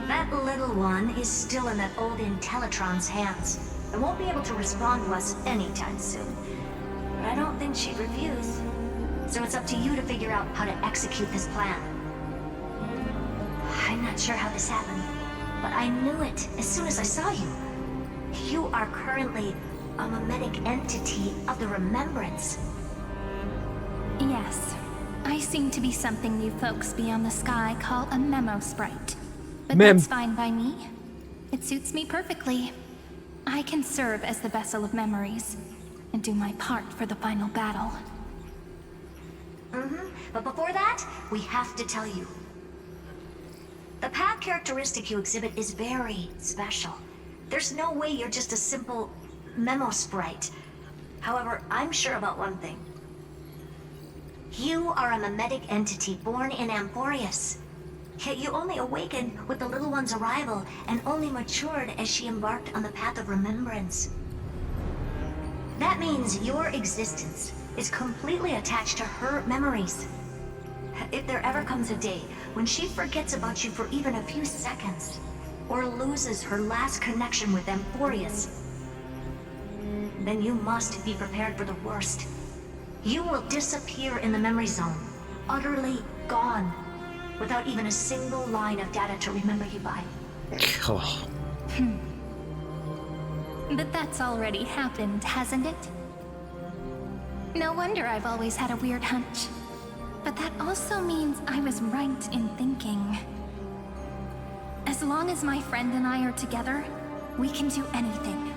That little one is still in that old Intellitron's hands and won't be able to respond to us anytime soon. But I don't think she'd refuse. So it's up to you to figure out how to execute this plan. I'm not sure how this happened, but I knew it as soon as I saw you. You are currently a mimetic entity of the remembrance. Yes, I seem to be something you folks beyond the sky call a memo sprite. But that's fine by me. It suits me perfectly. I can serve as the vessel of memories and do my part for the final battle. But before that, we have to tell you. The path characteristic you exhibit is very special. There's no way you're just a simple memo sprite. However, I'm sure about one thing. You are a mimetic entity born in Amphoreus. Yet you only awakened with the little one's arrival and only matured as she embarked on the path of remembrance. That means your existence is completely attached to her memories. If there ever comes a day when she forgets about you for even a few seconds, or loses her last connection with Amphoreus, then you must be prepared for the worst. You will disappear in the memory zone, utterly gone, without even a single line of data to remember you by. But that's already happened, hasn't it? No wonder I've always had a weird hunch. But that also means I was right in thinking. As long as my friend and I are together, we can do anything.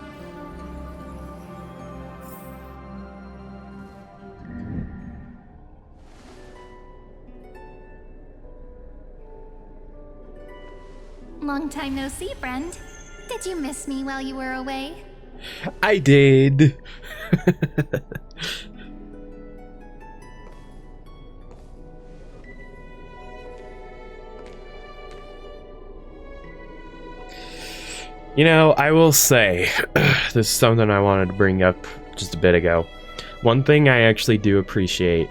Long time no see, friend. Did you miss me while you were away? I did. You know, I will say, this is something I wanted to bring up just a bit ago. One thing I actually do appreciate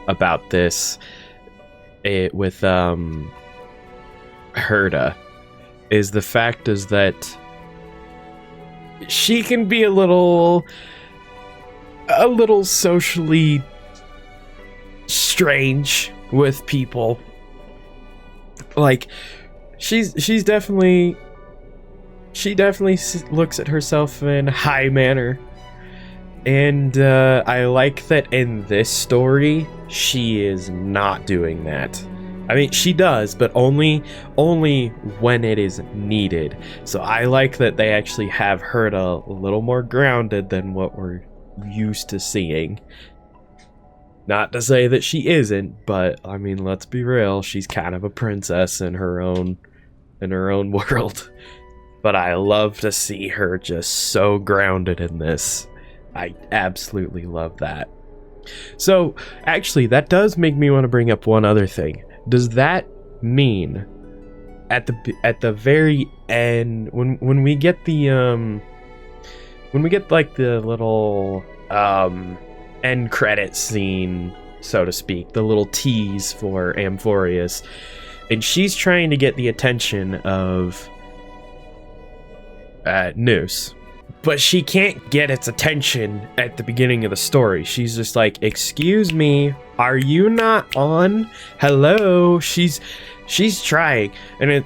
about this, with Herta, is the fact is that she can be a little socially strange with people. Like, she definitely looks at herself in high manner, and I like that in this story she is not doing that. I mean, she does, but only when it is needed. So I like that they actually have her a little more grounded than what we're used to seeing. Not to say that she isn't, but I mean, let's be real, she's kind of a princess in her own world. But I love to see her just so grounded in this. I absolutely love that. So, actually, that does make me want to bring up one other thing. Does that mean at the very end, when we get like the little end credit scene, so to speak, the little tease for Amphoreus, and she's trying to get the attention of Noose, but she can't get its attention at the beginning of the story. She's just like, excuse me, are you not on? Hello? She's trying, and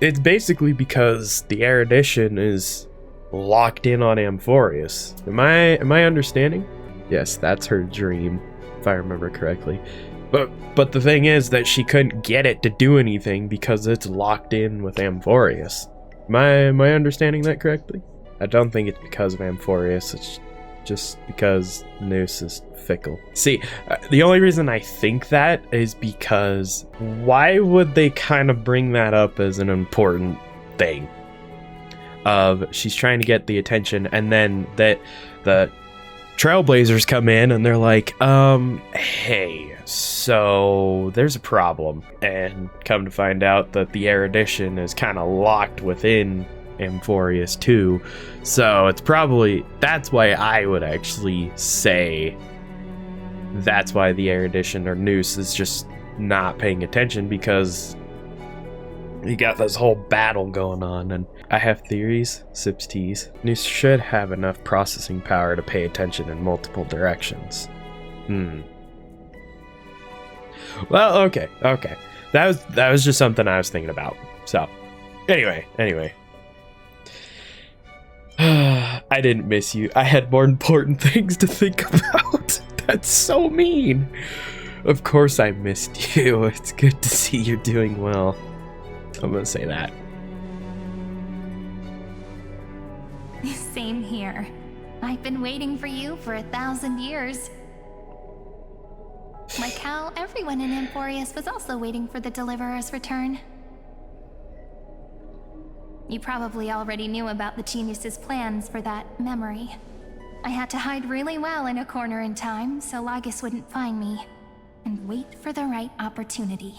it's basically because the erudition is locked in on Amphoreus. Am I understanding? Yes, that's her dream, if I remember correctly. But the thing is that she couldn't get it to do anything because it's locked in with Amphoreus. Am I understanding that correctly? I don't think it's because of Amphoreus. It's just because Noose is fickle. See, the only reason I think that is because why would they kind of bring that up as an important thing? Of she's trying to get the attention, and then that the Trailblazers come in and they're like, hey, so there's a problem, and come to find out that the erudition is kind of locked within Amphoreus too. So it's probably, that's why I would actually say that's why the erudition or Noose is just not paying attention, because you got this whole battle going on. And I have theories, sips teas. Noose should have enough processing power to pay attention in multiple directions. Well, okay. That was just something I was thinking about. So, anyway. I didn't miss you. I had more important things to think about. That's so mean. Of course I missed you. It's good to see you're doing well. I'm gonna say that. Same here. I've been waiting for you for 1,000 years. Like how everyone in Amphoreus was also waiting for the Deliverer's return. You probably already knew about the genius's plans for that memory. I had to hide really well in a corner in time so Lygus wouldn't find me, and wait for the right opportunity.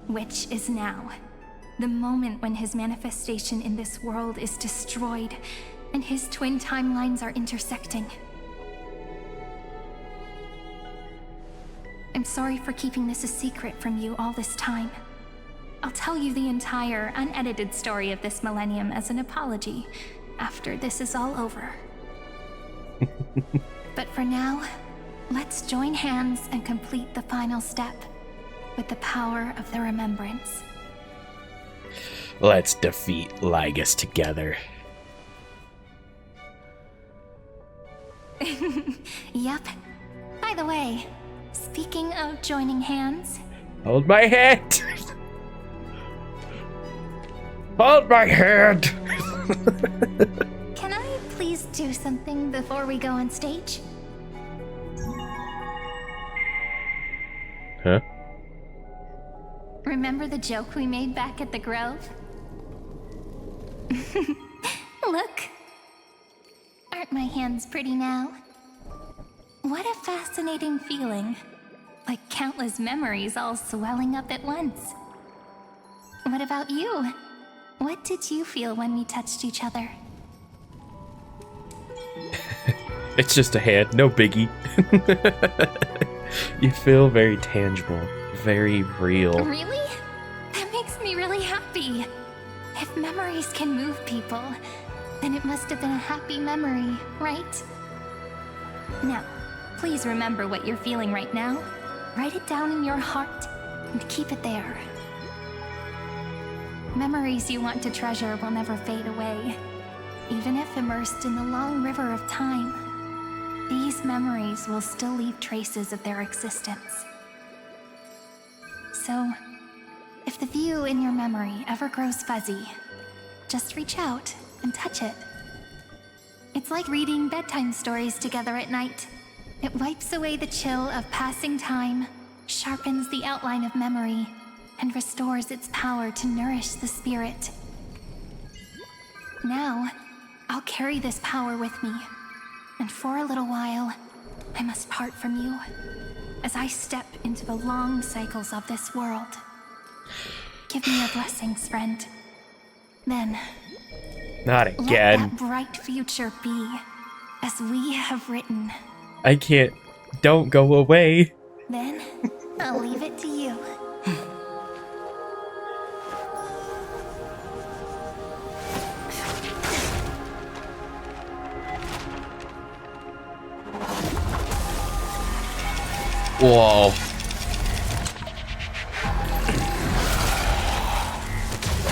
Which is now. The moment when his manifestation in this world is destroyed, and his twin timelines are intersecting. I'm sorry for keeping this a secret from you all this time. I'll tell you the entire, unedited story of this millennium as an apology after this is all over. But for now, let's join hands and complete the final step with the power of the remembrance. Let's defeat Lygus together. Yep. By the way, speaking of joining hands... Hold my hand! Hold my hand! Can I please do something before we go on stage? Huh? Remember the joke we made back at the Grove? Look. Aren't my hands pretty now? What a fascinating feeling. Like countless memories all swelling up at once. What about you? What did you feel when we touched each other? It's just a hand, no biggie. You feel very tangible, very real. Really? That makes me really happy. If memories can move people, then it must have been a happy memory, right? Now, please remember what you're feeling right now. Write it down in your heart and keep it there. Memories you want to treasure will never fade away. Even if immersed in the long river of time, these memories will still leave traces of their existence. So, if the view in your memory ever grows fuzzy, just reach out and touch it. It's like reading bedtime stories together at night. It wipes away the chill of passing time, sharpens the outline of memory, and restores its power to nourish the spirit. Now, I'll carry this power with me, and for a little while, I must part from you. as I step into the long cycles of this world. Give me your blessings, friend. Then, Not let again. that bright future be, as we have written. I can't. Don't go away. Then, I'll leave it to you. Whoa.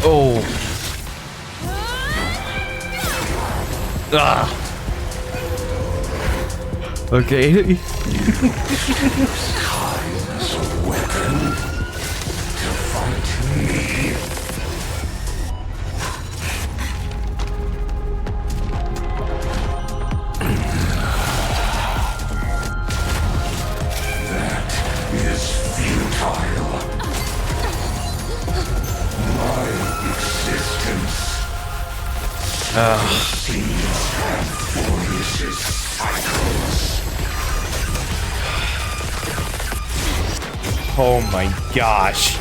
Oh. Ah. Okay. Oh my gosh.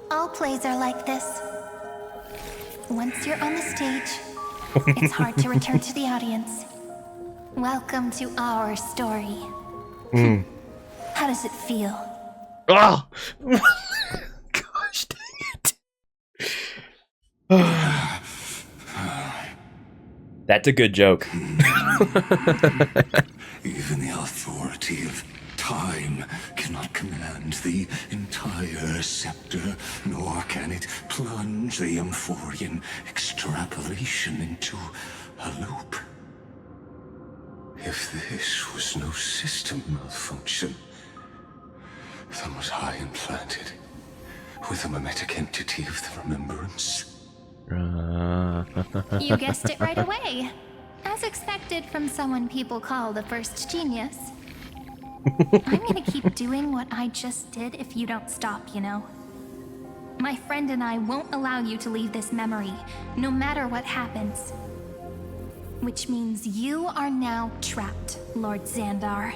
All plays are like this. Once you're on the stage, it's hard to return to the audience. Welcome to our story. How does it feel? Oh! Gosh dang it. That's a good joke. Even the authority of time cannot command the entire scepter, nor can it plunge the Amphorian extrapolation into a loop. If this was no system malfunction, then was I implanted with a mimetic entity of the remembrance? You guessed it right away. As expected from someone people call the first genius. I'm gonna keep doing what I just did if you don't stop, you know. My friend and I won't allow you to leave this memory, no matter what happens. Which means you are now trapped, Lord Xandar.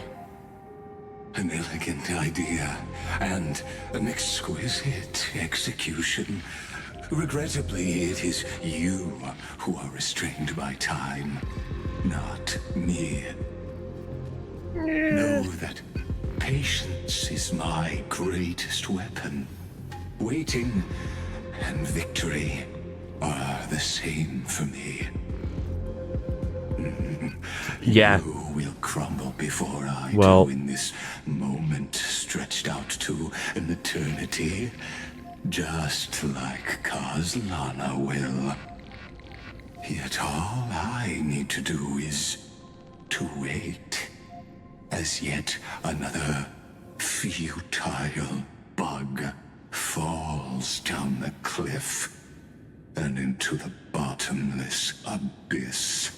An elegant idea, and an exquisite execution. Regrettably, it is you who are restrained by time, not me. Know that patience is my greatest weapon. Waiting and victory are the same for me. Yeah. You will crumble before I Well, do in this moment stretched out to an eternity, just like Kozlana will. Yet all I need to do is to wait, as yet another futile bug falls down the cliff and into the bottomless abyss.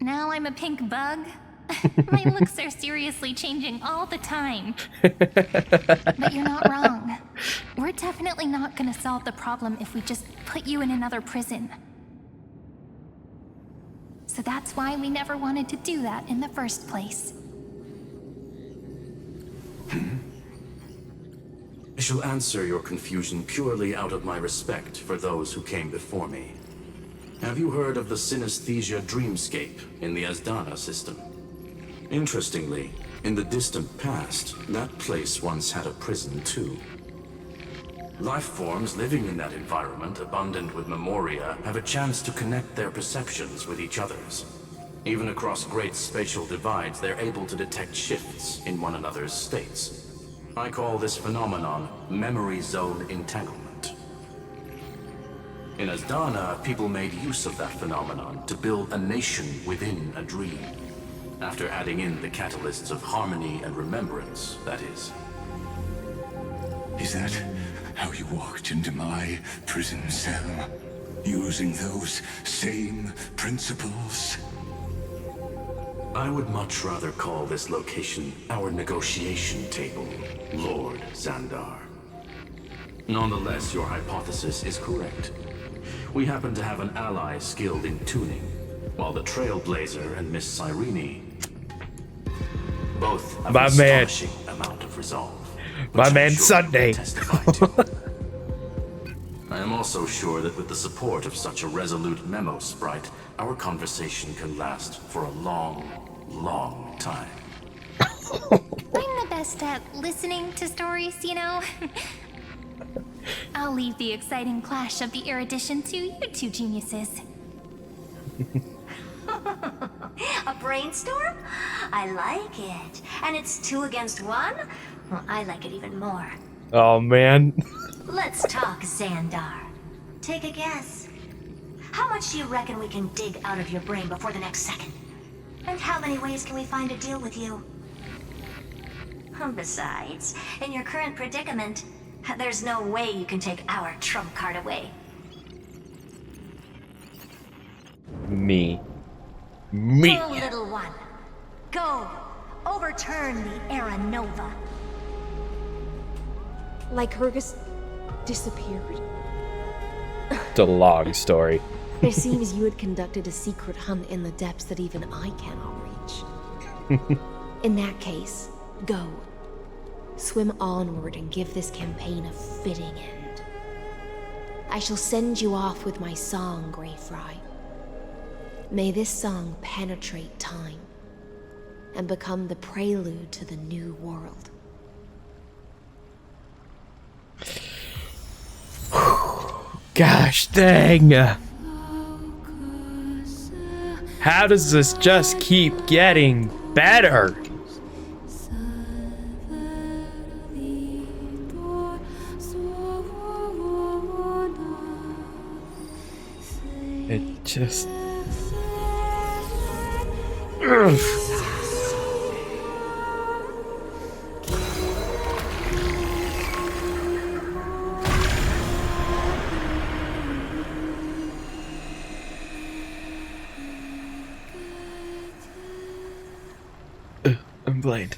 Now I'm a pink bug? My looks are seriously changing all the time. But you're not wrong. We're definitely not gonna solve the problem if we just put you in another prison. So that's why we never wanted to do that in the first place. I shall answer your confusion purely out of my respect for those who came before me. Have you heard of the synesthesia dreamscape in the Asdana system? Interestingly, in the distant past, that place once had a prison too. Life forms living in that environment, abundant with memoria, have a chance to connect their perceptions with each other's. Even across great spatial divides, they're able to detect shifts in one another's states. I call this phenomenon memory zone entanglement. In Asdana, people made use of that phenomenon to build a nation within a dream. After adding in the catalysts of harmony and remembrance, that is. Is that how you walked into my prison cell? Using those same principles? I would much rather call this location our negotiation table, Lord Xandar. Nonetheless, your hypothesis is correct. We happen to have an ally skilled in tuning, while the Trailblazer and Miss Cyrene both have an astonishing amount of resolve. My man Sunday. I am also sure that with the support of such a resolute memo sprite, our conversation can last for a long, long time. I'm the best at listening to stories, you know? I'll leave the exciting clash of the erudition to you two geniuses. A brainstorm? I like it. And it's 2 against 1? Well, I like it even more. Oh man. Let's talk, Xandar. Take a guess. How much do you reckon we can dig out of your brain before the next second? And how many ways can we find to deal with you? Besides, in your current predicament, there's no way you can take our trump card away. Me. Go, little one. Go. Overturn the Era Nova. Lycurgus disappeared. It's a long story. It seems you had conducted a secret hunt in the depths that even I cannot reach. In that case, go. Swim onward and give this campaign a fitting end. I shall send you off with my song, Greyfry. May this song penetrate time and become the prelude to the new world. Gosh dang. How does this just keep getting better? It just... I'm blind.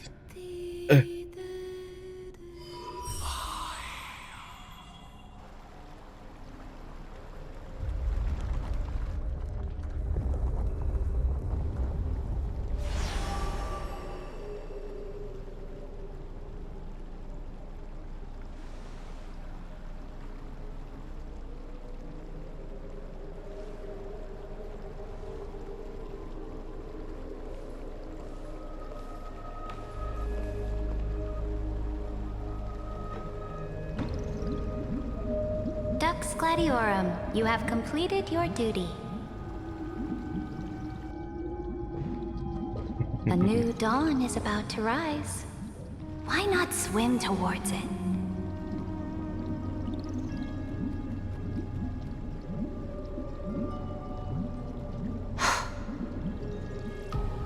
Dux Gladiorum, you have completed your duty. A new dawn is about to rise. Why not swim towards it?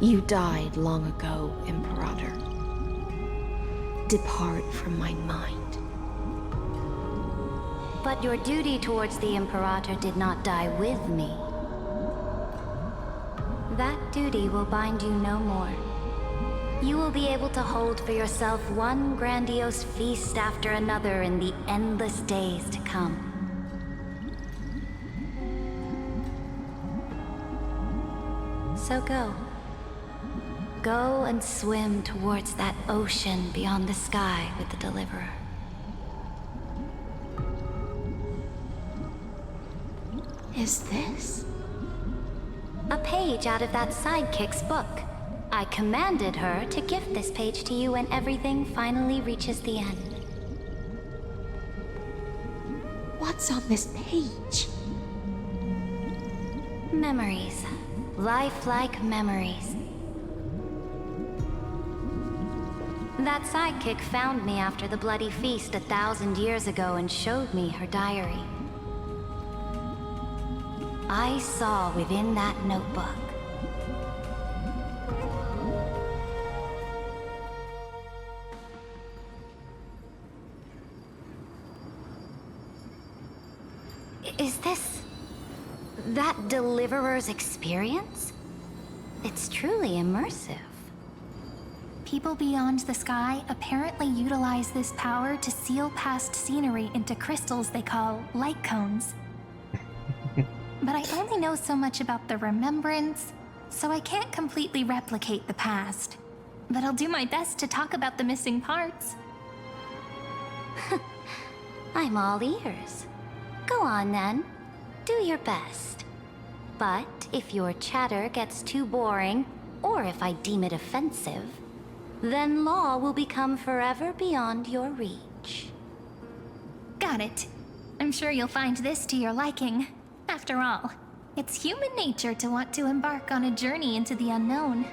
You died long ago, Imperator. Depart from my mind. But your duty towards the Imperator did not die with me. That duty will bind you no more. You will be able to hold for yourself one grandiose feast after another in the endless days to come. So go. Go and swim towards that ocean beyond the sky with the Deliverer. Is this? A page out of that sidekick's book. I commanded her to gift this page to you when everything finally reaches the end. What's on this page? Memories. Lifelike memories. That sidekick found me after the bloody feast 1,000 years ago and showed me her diary. I saw within that notebook Is this that Deliverer's experience? It's truly immersive. People beyond the sky apparently utilize this power to seal past scenery into crystals they call light cones. But I only know so much about the remembrance, so I can't completely replicate the past. But I'll do my best to talk about the missing parts. I'm all ears. Go on then. Do your best. But if your chatter gets too boring, or if I deem it offensive, then law will become forever beyond your reach. Got it. I'm sure you'll find this to your liking. After all, it's human nature to want to embark on a journey into the unknown.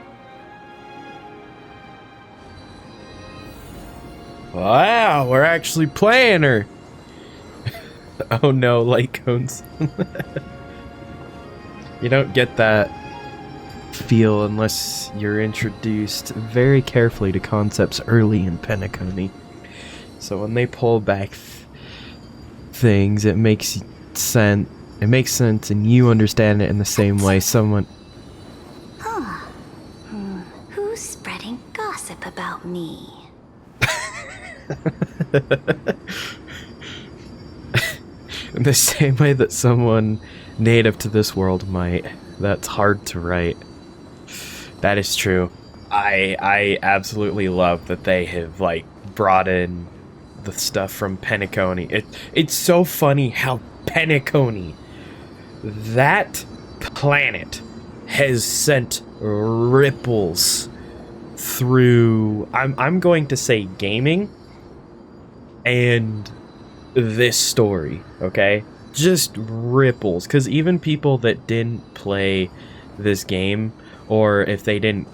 Wow, we're actually playing her. Oh no, light cones. You don't get that feel unless you're introduced very carefully to concepts early in Penacony. So when they pull back things, it makes sense. It makes sense, and you understand it in the same way someone. Huh. Who's spreading gossip about me? In the same way that someone native to this world might. That's hard to write. That is true. I absolutely love that they have like brought in the stuff from Penacony. It's so funny how Penacony, that planet, has sent ripples through I'm going to say gaming and this story, okay? Just ripples, because even people that didn't play this game, or if they didn't,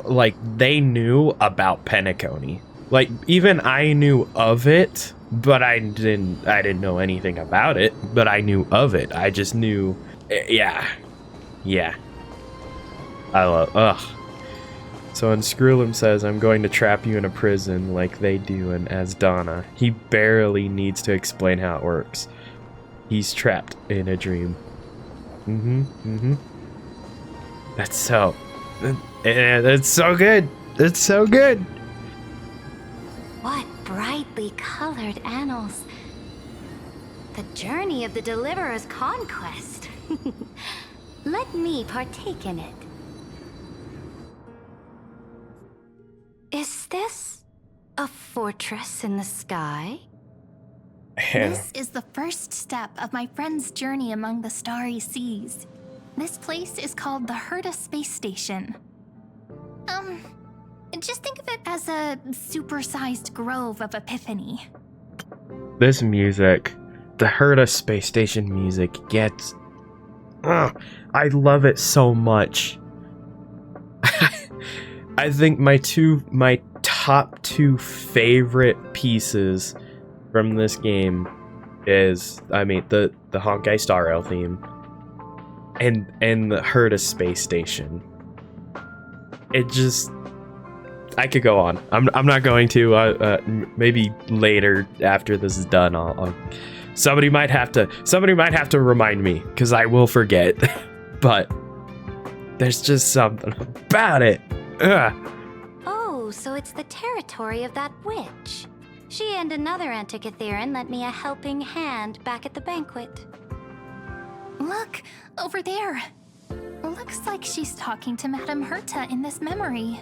like, they knew about Penacony. Like, even I knew of it, but I didn't know anything about it, but I knew of it. I just knew, yeah. I love, ugh. So Unscrewlum says, I'm going to trap you in a prison like they do in Asdana. He barely needs to explain how it works. He's trapped in a dream. That's so good. It's so good. What brightly colored annals. The journey of the Deliverer's conquest. Let me partake in it. Is this a fortress in the sky? This is the first step of my friend's journey among the starry seas. This place is called the Herta Space Station. Just think of it as a supersized grove of epiphany. This music, the Herta Space Station music gets... I love it so much. I think my top two favorite pieces from this game is, I mean, the Honkai Star Rail theme and the Herta Space Station. It just, I could go on. I'm not going to. Maybe later after this is done, I'll somebody might have to remind me, because I will forget. But there's just something about it. Ugh. Oh, so it's the territory of that witch. She and another Antikytherian lent me a helping hand back at the banquet. Look, over there. Looks like she's talking to Madame Herta in this memory.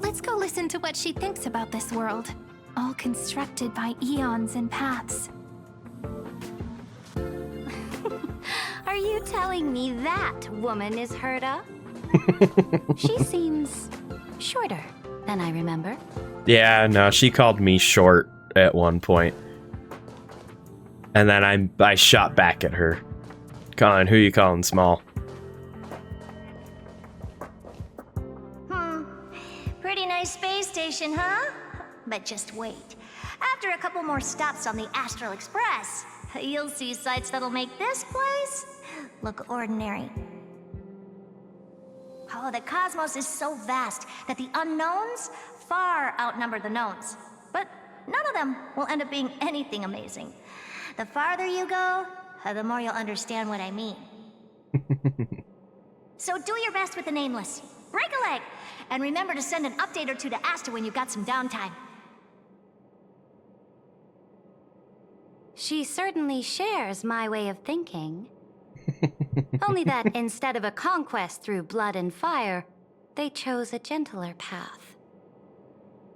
Let's go listen to what she thinks about this world, all constructed by eons and paths. Are you telling me that woman is Herta? She seems shorter than I remember. Yeah, no, she called me short at one point. And then I shot back at her. Colin, who you calling small? Pretty nice space station, huh? But just wait. After a couple more stops on the Astral Express, you'll see sights that'll make this place look ordinary. Oh, the cosmos is so vast that the unknowns far outnumber the knowns. But none of them will end up being anything amazing. The farther you go, the more you'll understand what I mean. So do your best with the nameless. Break a leg! And remember to send an update or two to Asta when you've got some downtime. She certainly shares my way of thinking. Only that instead of a conquest through blood and fire, they chose a gentler path.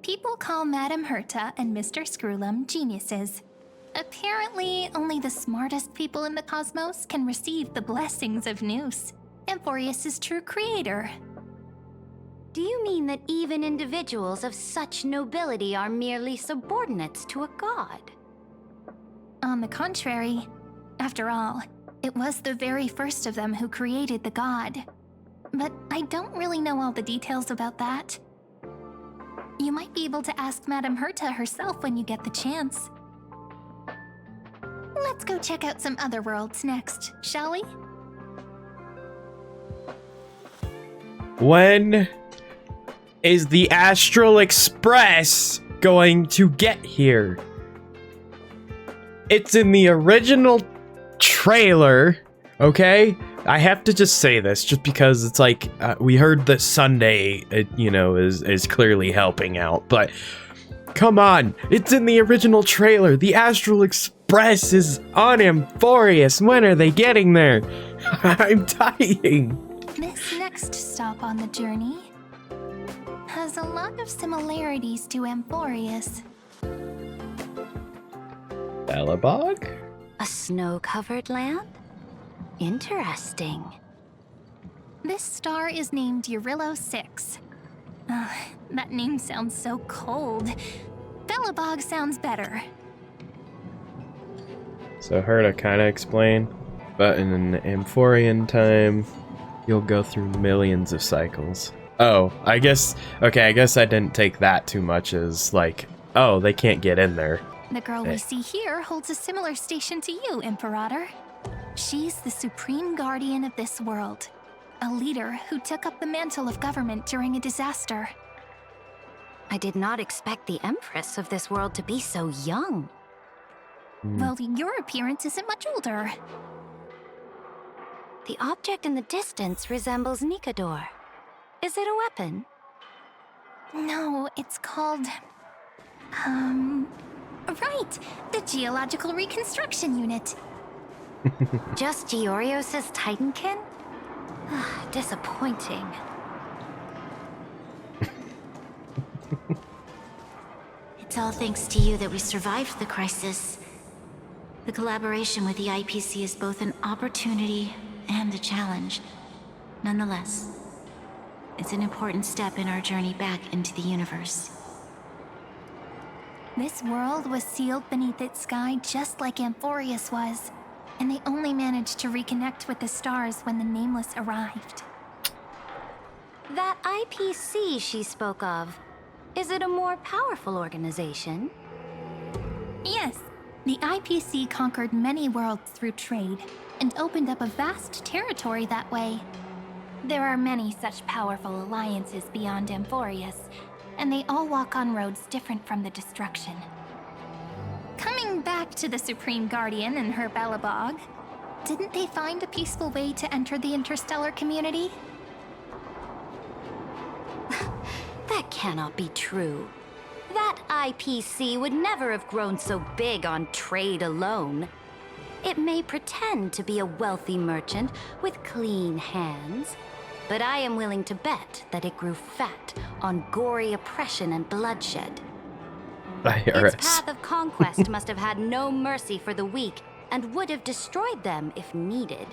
People call Madame Herta and Mr. Screwlum geniuses. Apparently, only the smartest people in the cosmos can receive the blessings of Nous, Amphoreus' true creator. Do you mean that even individuals of such nobility are merely subordinates to a god? On the contrary, after all, it was the very first of them who created the god. But I don't really know all the details about that. You might be able to ask Madame Herta herself when you get the chance. Let's go check out some other worlds next, shall we? When is the Astral Express going to get here? It's in the original trailer, okay? I have to just say this, just because it's like, we heard that Sunday, is clearly helping out, but come on, it's in the original trailer. The Astral Express is on Amphoreus. When are they getting there? I'm dying. This next stop on the journey has a lot of similarities to Amphoreus. Belobog? A snow-covered land? Interesting. This star is named Eurillo 6. That name sounds so cold. Belobog sounds better. So her to kind of explain, but in an Amphorian time, you'll go through millions of cycles. Oh, I guess I didn't take that too much as like, oh, they can't get in there. The girl we see here holds a similar station to you, Imperator. She's the supreme guardian of this world, a leader who took up the mantle of government during a disaster. I did not expect the Empress of this world to be so young. Well, your appearance isn't much older. The object in the distance resembles Nikador. Is it a weapon? No, it's called... Right! The Geological Reconstruction Unit. Just Giorios' Titankin? Disappointing. It's all thanks to you that we survived the crisis. The collaboration with the IPC is both an opportunity and a challenge. Nonetheless, it's an important step in our journey back into the universe. This world was sealed beneath its sky just like Amphoreus was, and they only managed to reconnect with the stars when the Nameless arrived. That IPC she spoke of, is it a more powerful organization? Yes, the IPC conquered many worlds through trade, and opened up a vast territory that way. There are many such powerful alliances beyond Amphoreus, and they all walk on roads different from the destruction. Coming back to the Supreme Guardian and her Belobog, didn't they find a peaceful way to enter the interstellar community? That cannot be true. That IPC would never have grown so big on trade alone. It may pretend to be a wealthy merchant with clean hands, but I am willing to bet that it grew fat on gory oppression and bloodshed. Its path of conquest must have had no mercy for the weak and would have destroyed them if needed.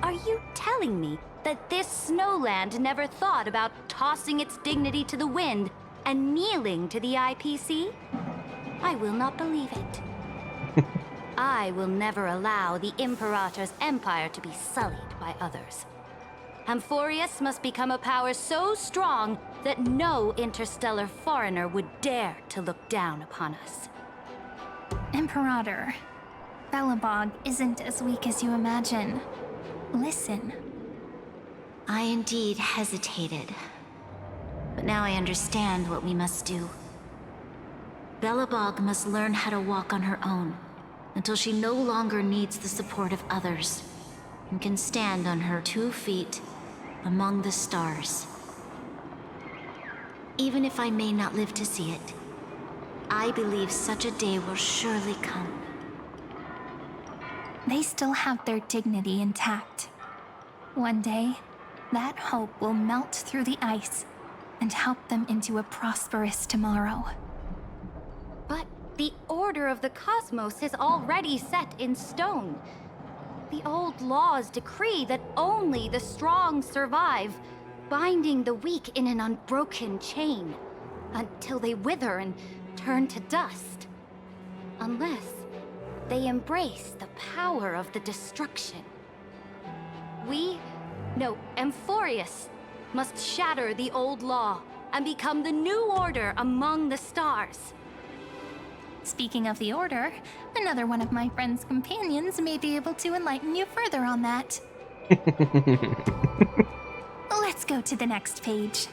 Are you telling me that this snowland never thought about tossing its dignity to the wind and kneeling to the IPC? I will not believe it. I will never allow the Imperator's empire to be sullied by others. Amphoreus must become a power so strong that no interstellar foreigner would dare to look down upon us. Imperator, Belobog isn't as weak as you imagine. Listen. I indeed hesitated, but now I understand what we must do. Belobog must learn how to walk on her own until she no longer needs the support of others and can stand on her 2 feet among the stars. Even if I may not live to see it, I believe such a day will surely come. They still have their dignity intact. One day, that hope will melt through the ice and help them into a prosperous tomorrow. But the order of the cosmos is already set in stone. The old laws decree that only the strong survive, binding the weak in an unbroken chain, until they wither and turn to dust. Unless they embrace the power of the destruction. Amphoreus must shatter the old law and become the new order among the stars. Speaking of the Order, another one of my friend's companions may be able to enlighten you further on that. Let's go to the next page.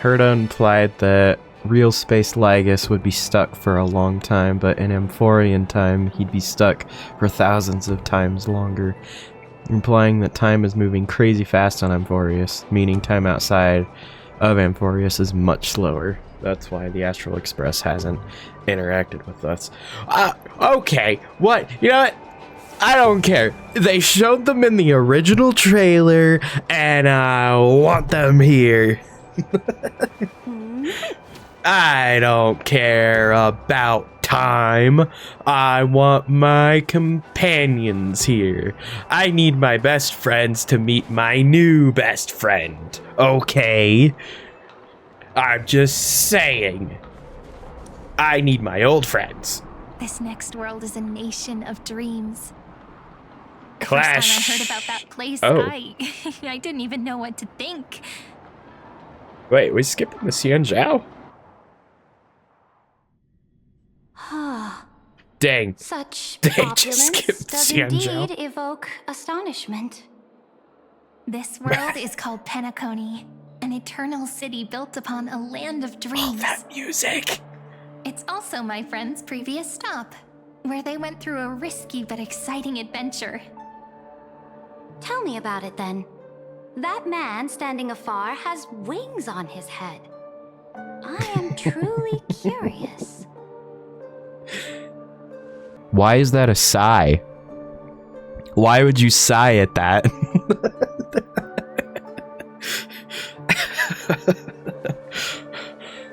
Herta implied that real space Lygus would be stuck for a long time, but in Amphorean time, he'd be stuck for thousands of times longer, implying that time is moving crazy fast on Amphoreus, meaning time outside of Amphoreus is much slower. That's why the Astral Express hasn't interacted with us. Okay, what? You know what? I don't care. They showed them in the original trailer, and I want them here. I don't care about time. I want my companions here. I need my best friends to meet my new best friend. Okay? I'm just saying. I need my old friends. This next world is a nation of dreams. Clash. First time I heard about that place, Oh. I didn't even know what to think. Wait, we skipping the Xianzhao? Dang. Such They opulence just skipped does Xianzhao. indeed evoke astonishment. This world is called Penacony, an eternal city built upon a land of dreams. That music. It's also my friend's previous stop, where they went through a risky but exciting adventure. Tell me about it then. That man standing afar has wings on his head. I am truly curious. Why is that a sigh? Why would you sigh at that?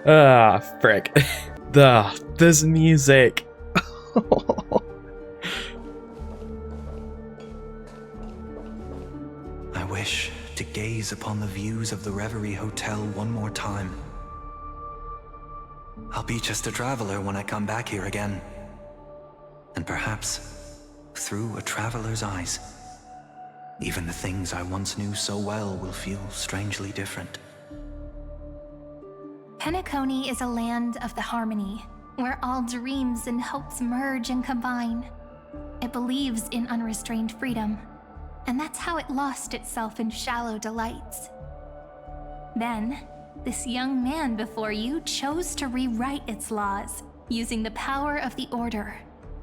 Ah, frick. This music. I wish to gaze upon the views of the Reverie Hotel one more time. I'll be just a traveler when I come back here again. And perhaps, through a traveler's eyes, even the things I once knew so well will feel strangely different. Penacony is a land of the harmony, where all dreams and hopes merge and combine. It believes in unrestrained freedom, and that's how it lost itself in shallow delights. Then, this young man before you chose to rewrite its laws, using the power of the Order,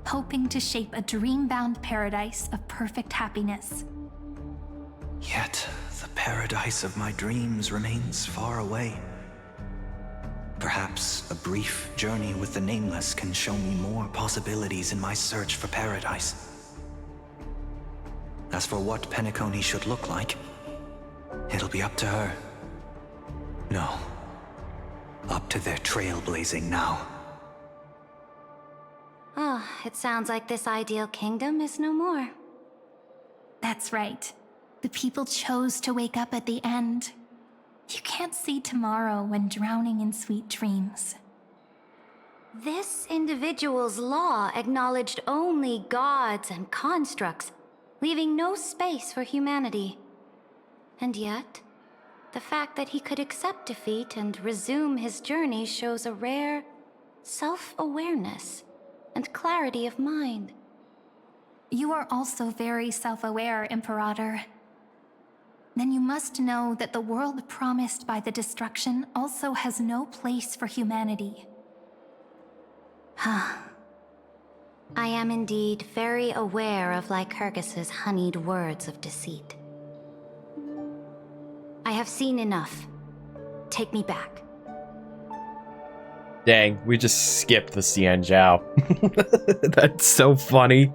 hoping to shape a dream-bound paradise of perfect happiness. Yet, the paradise of my dreams remains far away. Perhaps a brief journey with the Nameless can show me more possibilities in my search for paradise. As for what Penacony should look like, it'll be up to her. No, up to their trailblazing now. It sounds like this ideal kingdom is no more. That's right. The people chose to wake up at the end. You can't see tomorrow when drowning in sweet dreams. This individual's law acknowledged only gods and constructs, leaving no space for humanity. And yet, the fact that he could accept defeat and resume his journey shows a rare self-awareness and clarity of mind. You are also very self-aware, Imperator. Then you must know that the world promised by the destruction also has no place for humanity. I am indeed very aware of Lycurgus's honeyed words of deceit. I have seen enough. Take me back. Dang, we just skipped the Xian Zhao. That's so funny.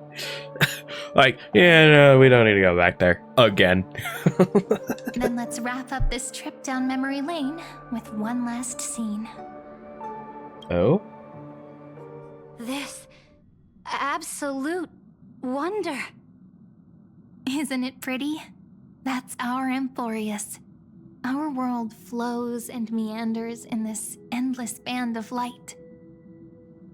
Like, yeah, no, we don't need to go back there. Again. Then let's wrap up this trip down memory lane with one last scene. Oh? This absolute wonder. Isn't it pretty? That's our Amphoreus. Our world flows and meanders in this endless band of light.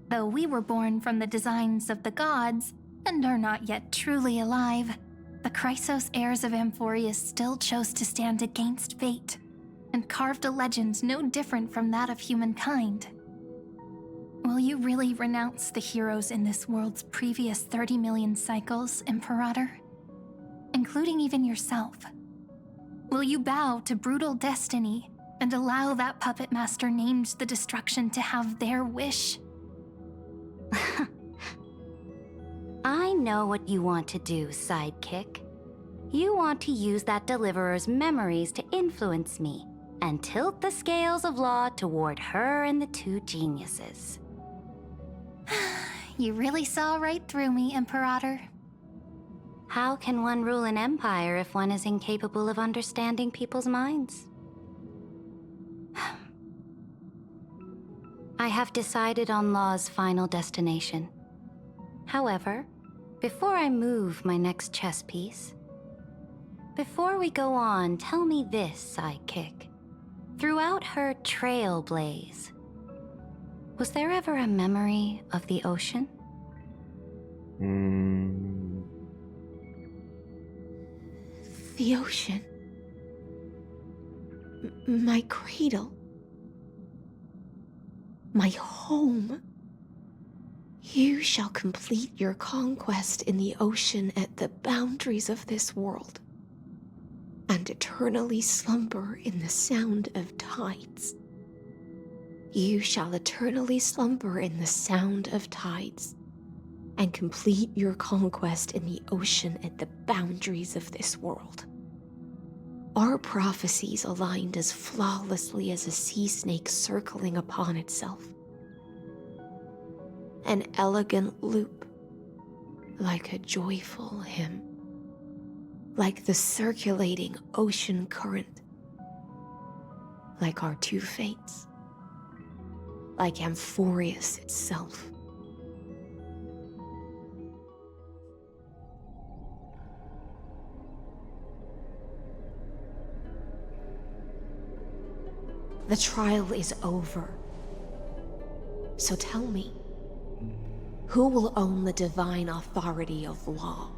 Though we were born from the designs of the gods and are not yet truly alive, the Chrysos heirs of Amphoreus still chose to stand against fate and carved a legend no different from that of humankind. Will you really renounce the heroes in this world's previous 30 million cycles, Imperator? Including even yourself? Will you bow to brutal destiny and allow that puppet master named the destruction to have their wish? I know what you want to do, sidekick. You want to use that deliverer's memories to influence me and tilt the scales of law toward her and the two geniuses. You really saw right through me, Imperator. How can one rule an empire if one is incapable of understanding people's minds? I have decided on Law's final destination. However, before I move my next chess piece, before we go on, tell me this, sidekick. Throughout her trailblaze, was there ever a memory of the ocean? The ocean. My cradle. My home. You shall complete your conquest in the ocean at the boundaries of this world, and eternally slumber in the sound of tides. You shall eternally slumber in the sound of tides, and complete your conquest in the ocean at the boundaries of this world. Our prophecies aligned as flawlessly as a sea snake circling upon itself. An elegant loop, like a joyful hymn, like the circulating ocean current, like our two fates, like Amphoreus itself. The trial is over. So tell me, who will own the divine authority of law?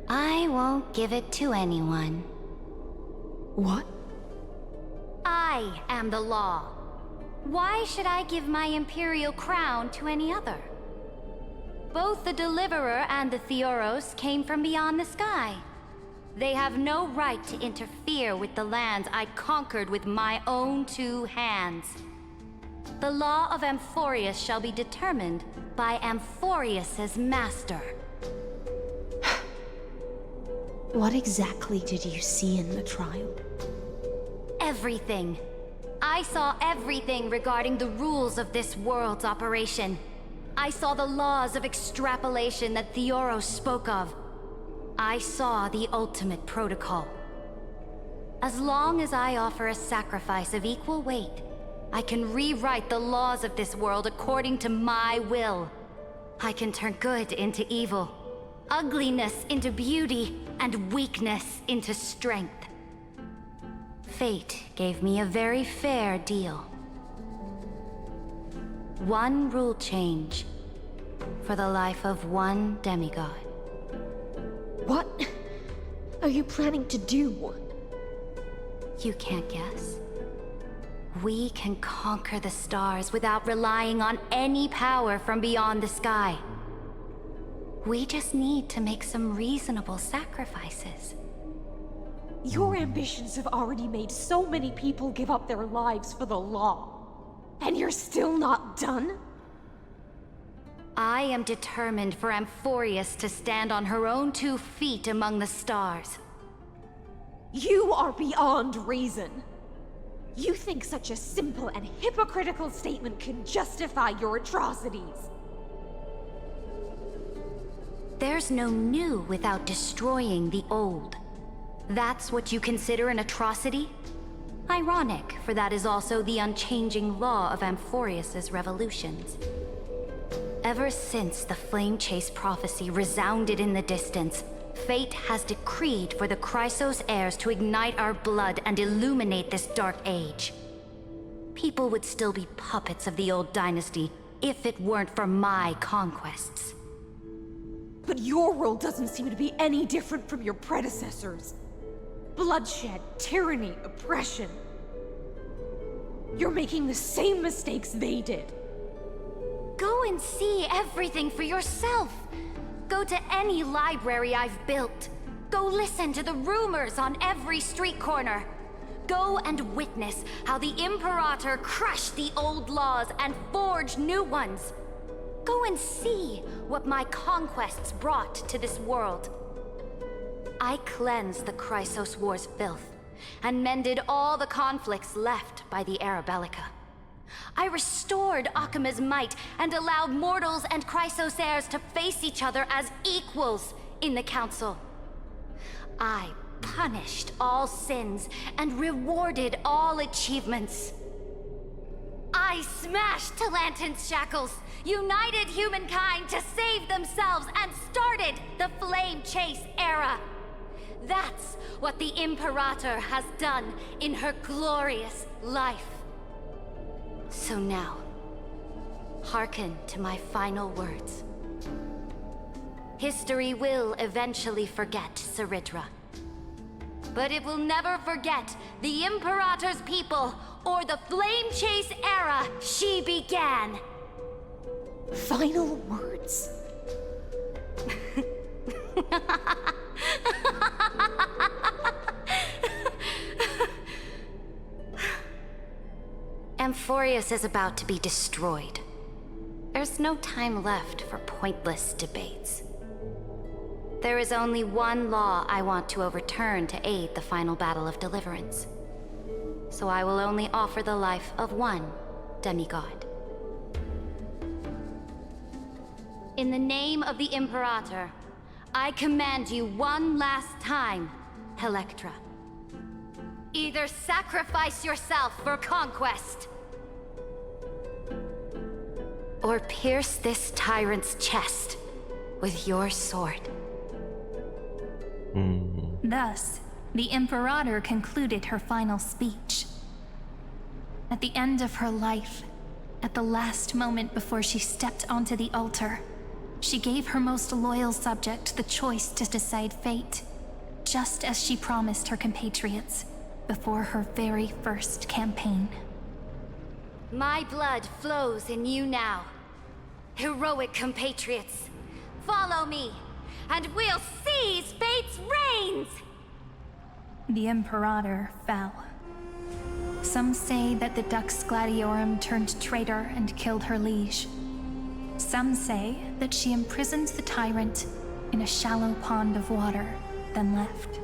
I won't give it to anyone. What? I am the law. Why should I give my imperial crown to any other? Both the Deliverer and the Theoros came from beyond the sky. They have no right to interfere with the lands I conquered with my own two hands. The law of Amphoreus shall be determined by Amphoreus's master. What exactly did you see in the trial? Everything. I saw everything regarding the rules of this world's operation. I saw the laws of extrapolation that Theoros spoke of. I saw the ultimate protocol. As long as I offer a sacrifice of equal weight, I can rewrite the laws of this world according to my will. I can turn good into evil, ugliness into beauty, and weakness into strength. Fate gave me a very fair deal. One rule change for the life of one demigod. What are you planning to do? You can't guess. We can conquer the stars without relying on any power from beyond the sky. We just need to make some reasonable sacrifices. Your ambitions have already made so many people give up their lives for the law. And you're still not done? I am determined for Amphoreus to stand on her own 2 feet among the stars. You are beyond reason. You think such a simple and hypocritical statement can justify your atrocities? There's no new without destroying the old. That's what you consider an atrocity? Ironic, for that is also the unchanging law of Amphoreus's revolutions. Ever since the Flame Chase prophecy resounded in the distance, fate has decreed for the Chrysos heirs to ignite our blood and illuminate this dark age. People would still be puppets of the old dynasty if it weren't for my conquests. But your world doesn't seem to be any different from your predecessors. Bloodshed, tyranny, oppression. You're making the same mistakes they did. Go and see everything for yourself. Go to any library I've built. Go listen to the rumors on every street corner. Go and witness how the Imperator crushed the old laws and forged new ones. Go and see what my conquests brought to this world. I cleansed the Chrysos War's filth and mended all the conflicts left by the Era Bellica. I restored Akima's might and allowed mortals and Chrysos heirs to face each other as equals in the Council. I punished all sins and rewarded all achievements. I smashed Talantin's shackles, united humankind to save themselves, and started the Flame Chase era. That's what the Imperator has done in her glorious life. So now, hearken to my final words. History will eventually forget Saridra. But it will never forget the Imperator's people or the Flame Chase era she began. Final words? Amphoreus is about to be destroyed. There's no time left for pointless debates. There is only one law I want to overturn to aid the final battle of deliverance. So I will only offer the life of one demigod. In the name of the Imperator, I command you one last time, Electra. Either sacrifice yourself for conquest, or pierce this tyrant's chest with your sword. Thus, the Imperator concluded her final speech. At the end of her life, at the last moment before she stepped onto the altar, she gave her most loyal subject the choice to decide fate, just as she promised her compatriots before her very first campaign. My blood flows in you now. Heroic compatriots, follow me, and we'll seize fate's reins! The Imperator fell. Some say that the Dux Gladiorum turned traitor and killed her liege. Some say that she imprisoned the tyrant in a shallow pond of water, then left.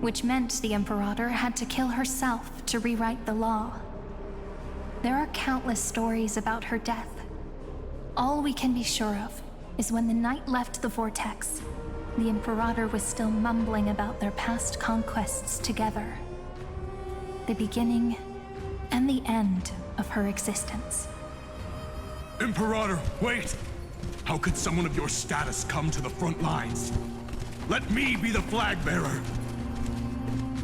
Which meant the Imperator had to kill herself to rewrite the law. There are countless stories about her death. All we can be sure of is when the knight left the vortex, the Imperator was still mumbling about their past conquests together. The beginning and the end of her existence. Imperator, wait! How could someone of your status come to the front lines? Let me be the flag bearer!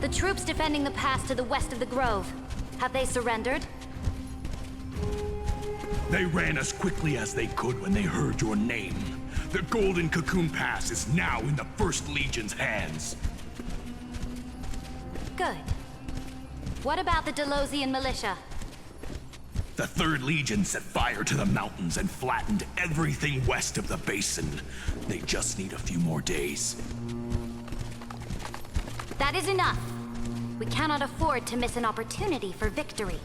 The troops defending the pass to the west of the grove, have they surrendered? They ran as quickly as they could when they heard your name. The Golden Cocoon Pass is now in the First Legion's hands. Good. What about the Delosian militia? The Third Legion set fire to the mountains and flattened everything west of the basin. They just need a few more days. That is enough. We cannot afford to miss an opportunity for victory.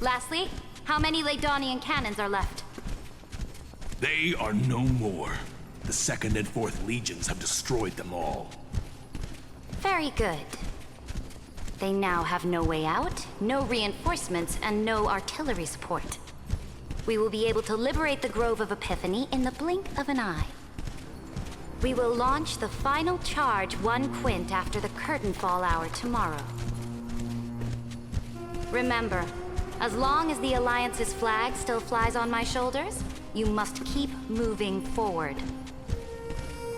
Lastly, How many Ladonian cannons are left? They are no more. The 2nd and 4th legions have destroyed them all. Very good. They now have no way out, no reinforcements, and no artillery support. We will be able to liberate the Grove of Epiphany in the blink of an eye. We will launch the final charge 1 quint after the curtain fall hour tomorrow. Remember, as long as the Alliance's flag still flies on my shoulders, you must keep moving forward.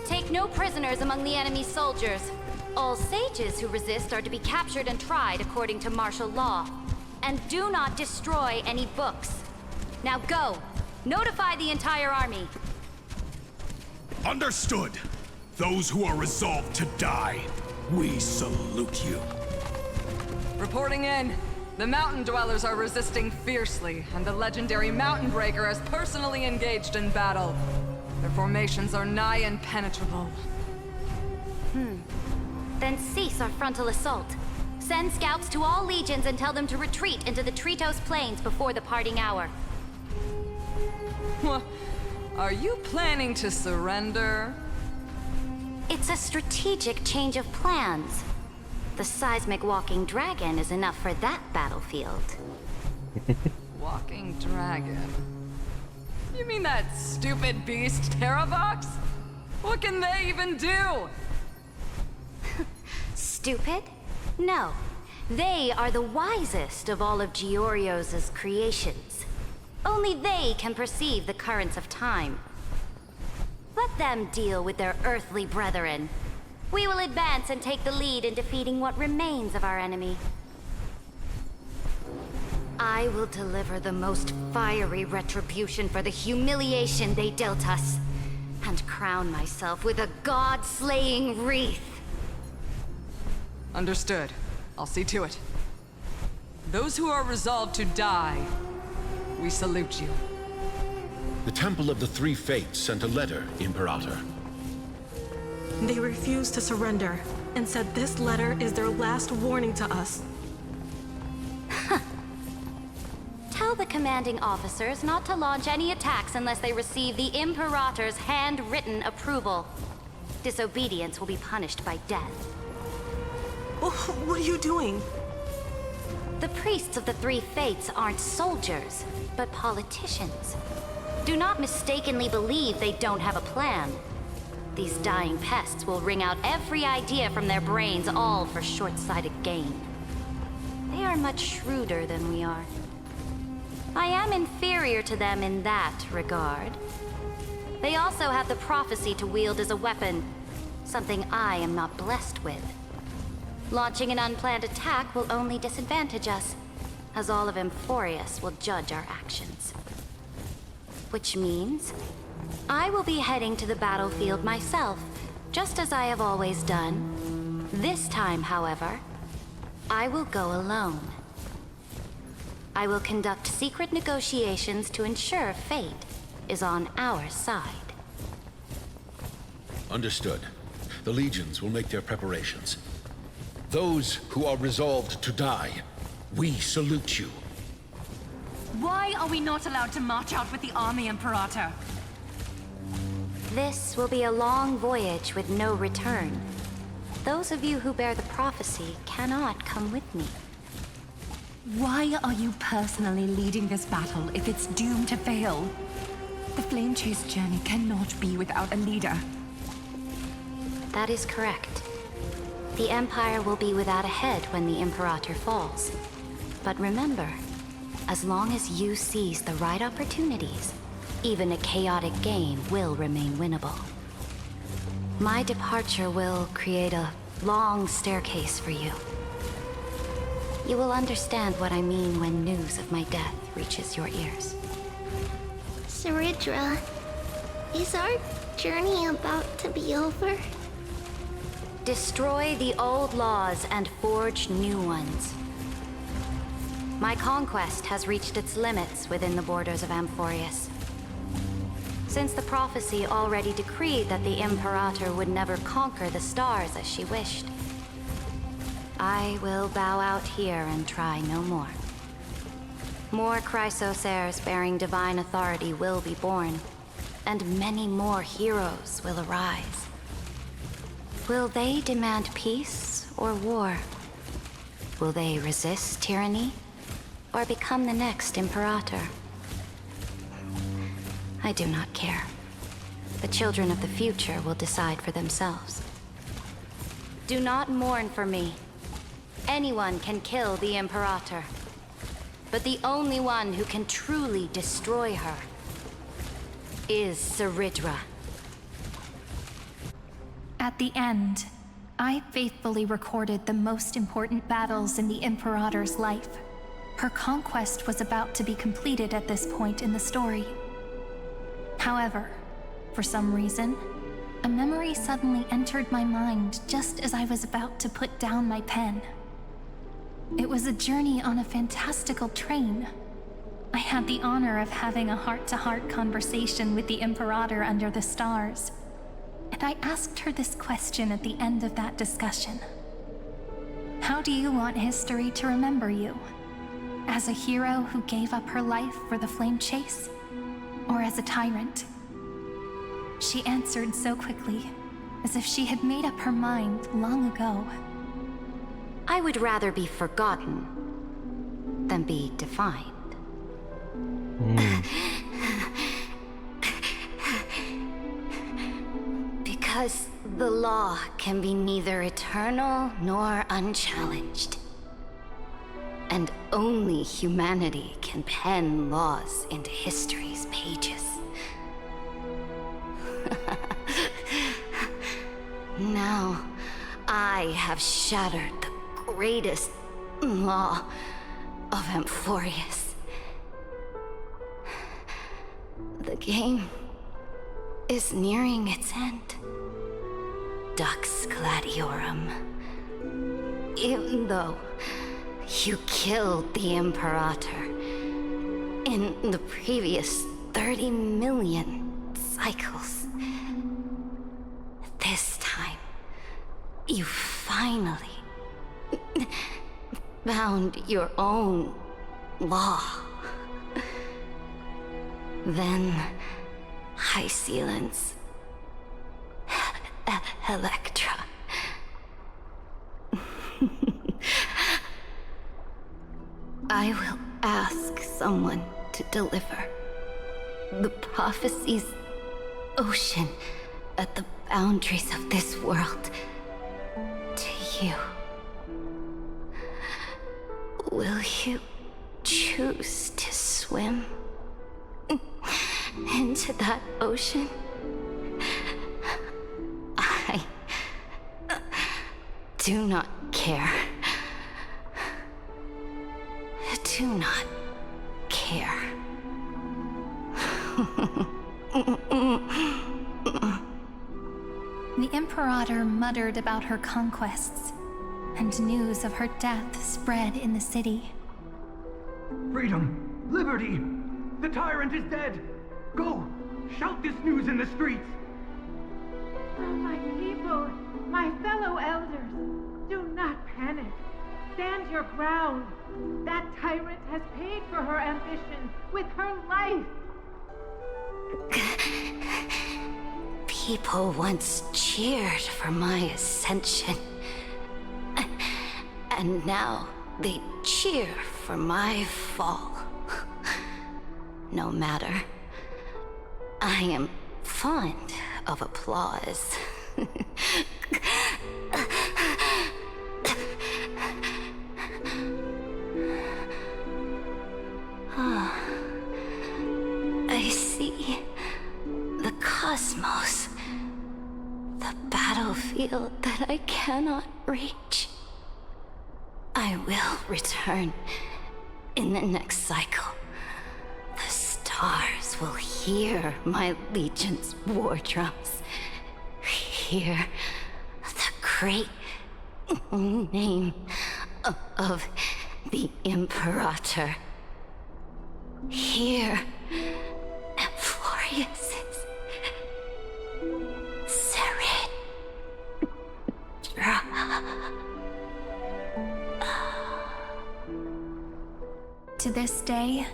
Take no prisoners among the enemy's soldiers. All sages who resist are to be captured and tried according to martial law. And do not destroy any books. Now go! Notify the entire army! Understood! Those who are resolved to die, we salute you. Reporting in. The mountain dwellers are resisting fiercely, and the legendary Mountain Breaker has personally engaged in battle. Their formations are nigh impenetrable. Then cease our frontal assault. Send scouts to all legions and tell them to retreat into the Tritos Plains before the parting hour. Are you planning to surrender? It's a strategic change of plans. The seismic walking dragon is enough for that battlefield. Walking dragon? You mean that stupid beast, Terravox? What can they even do? Stupid? No. They are the wisest of all of Giorio's creations. Only they can perceive the currents of time. Let them deal with their earthly brethren. We will advance and take the lead in defeating what remains of our enemy. I will deliver the most fiery retribution for the humiliation they dealt us, and crown myself with a god-slaying wreath. Understood. I'll see to it. Those who are resolved to die, we salute you. The Temple of the Three Fates sent a letter, Imperator. They refused to surrender and said this letter is their last warning to us. Tell the commanding officers not to launch any attacks unless they receive the Imperator's handwritten approval. Disobedience will be punished by death. What are you doing? The priests of the Three Fates aren't soldiers, but politicians. Do not mistakenly believe they don't have a plan. These dying pests will wring out every idea from their brains, all for short-sighted gain. They are much shrewder than we are. I am inferior to them in that regard. They also have the prophecy to wield as a weapon, something I am not blessed with. Launching an unplanned attack will only disadvantage us, as all of Amphoreus will judge our actions. Which means I will be heading to the battlefield myself, just as I have always done. This time, however, I will go alone. I will conduct secret negotiations to ensure fate is on our side. Understood. The legions will make their preparations. Those who are resolved to die, we salute you. Why are we not allowed to march out with the army, Imperator? This will be a long voyage with no return. Those of you who bear the prophecy cannot come with me. Why are you personally leading this battle if it's doomed to fail? The Flame Chase journey cannot be without a leader. That is correct. The Empire will be without a head when the Imperator falls. But remember, as long as you seize the right opportunities, even a chaotic game will remain winnable. My departure will create a long staircase for you. You will understand what I mean when news of my death reaches your ears. Saridra, is our journey about to be over? Destroy the old laws and forge new ones. My conquest has reached its limits within the borders of Amphoreus. Since the prophecy already decreed that the Imperator would never conquer the stars as she wished, I will bow out here and try no more. More Chrysos heirs bearing divine authority will be born, and many more heroes will arise. Will they demand peace or war? Will they resist tyranny, or become the next Imperator? I do not care. The children of the future will decide for themselves. Do not mourn for me. Anyone can kill the Imperator, but the only one who can truly destroy her is Saridra. At the end, I faithfully recorded the most important battles in the Imperator's life. Her conquest was about to be completed at this point in the story. However, for some reason, a memory suddenly entered my mind just as I was about to put down my pen. It was a journey on a fantastical train. I had the honor of having a heart-to-heart conversation with the Imperator under the stars, and I asked her this question at the end of that discussion. How do you want history to remember you? As a hero who gave up her life for the flame chase? Or as a tyrant? She answered so quickly, as if she had made up her mind long ago. I would rather be forgotten than be defined. Because the law can be neither eternal nor unchallenged. And only humanity can pen laws into history's pages. Now, I have shattered the greatest law of Amphoreus. The game is nearing its end. Dux Gladiorum. Even though you killed the Imperator in the previous 30 million cycles, this time, you finally found your own law. Then, High Sealants, Electra. I will ask someone to deliver the prophecy's ocean at the boundaries of this world to you. Will you choose to swim into that ocean? I do not care. Do not care. The Imperator muttered about her conquests, and news of her death spread in the city. Freedom! Liberty! The tyrant is dead! Go! Shout this news in the streets! Oh, my people, my fellow elders, do not panic. Stand your ground. That tyrant has paid for her ambition with her life. People once cheered for my ascension. And now they cheer for my fall. No matter. I am fond of applause. I see the cosmos, the battlefield that I cannot reach. I will return in the next cycle. The stars will hear my legion's war drums. Hear the great name of the Imperator. Hear Amphoreus's siren. To this day,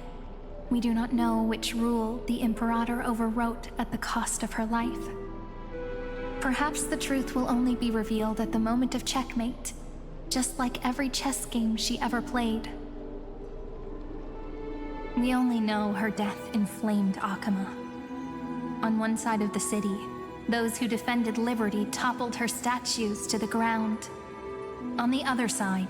we do not know which rule the Imperator overwrote at the cost of her life. Perhaps the truth will only be revealed at the moment of checkmate, just like every chess game she ever played. We only know her death inflamed Akama. On one side of the city, those who defended liberty toppled her statues to the ground. On the other side,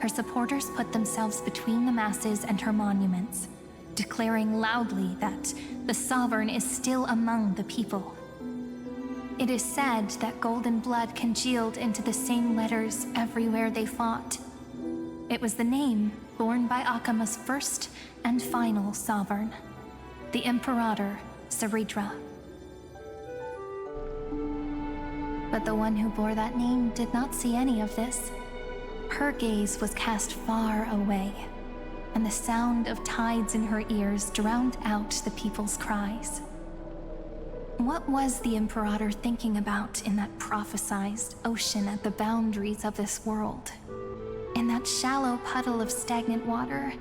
her supporters put themselves between the masses and her monuments, declaring loudly that the Sovereign is still among the people. It is said that golden blood congealed into the same letters everywhere they fought. It was the name borne by Akama's first and final sovereign, the Imperator Saridra. But the one who bore that name did not see any of this. Her gaze was cast far away, and the sound of tides in her ears drowned out the people's cries. What was the Imperator thinking about in that prophesized ocean at the boundaries of this world? In that shallow puddle of stagnant water,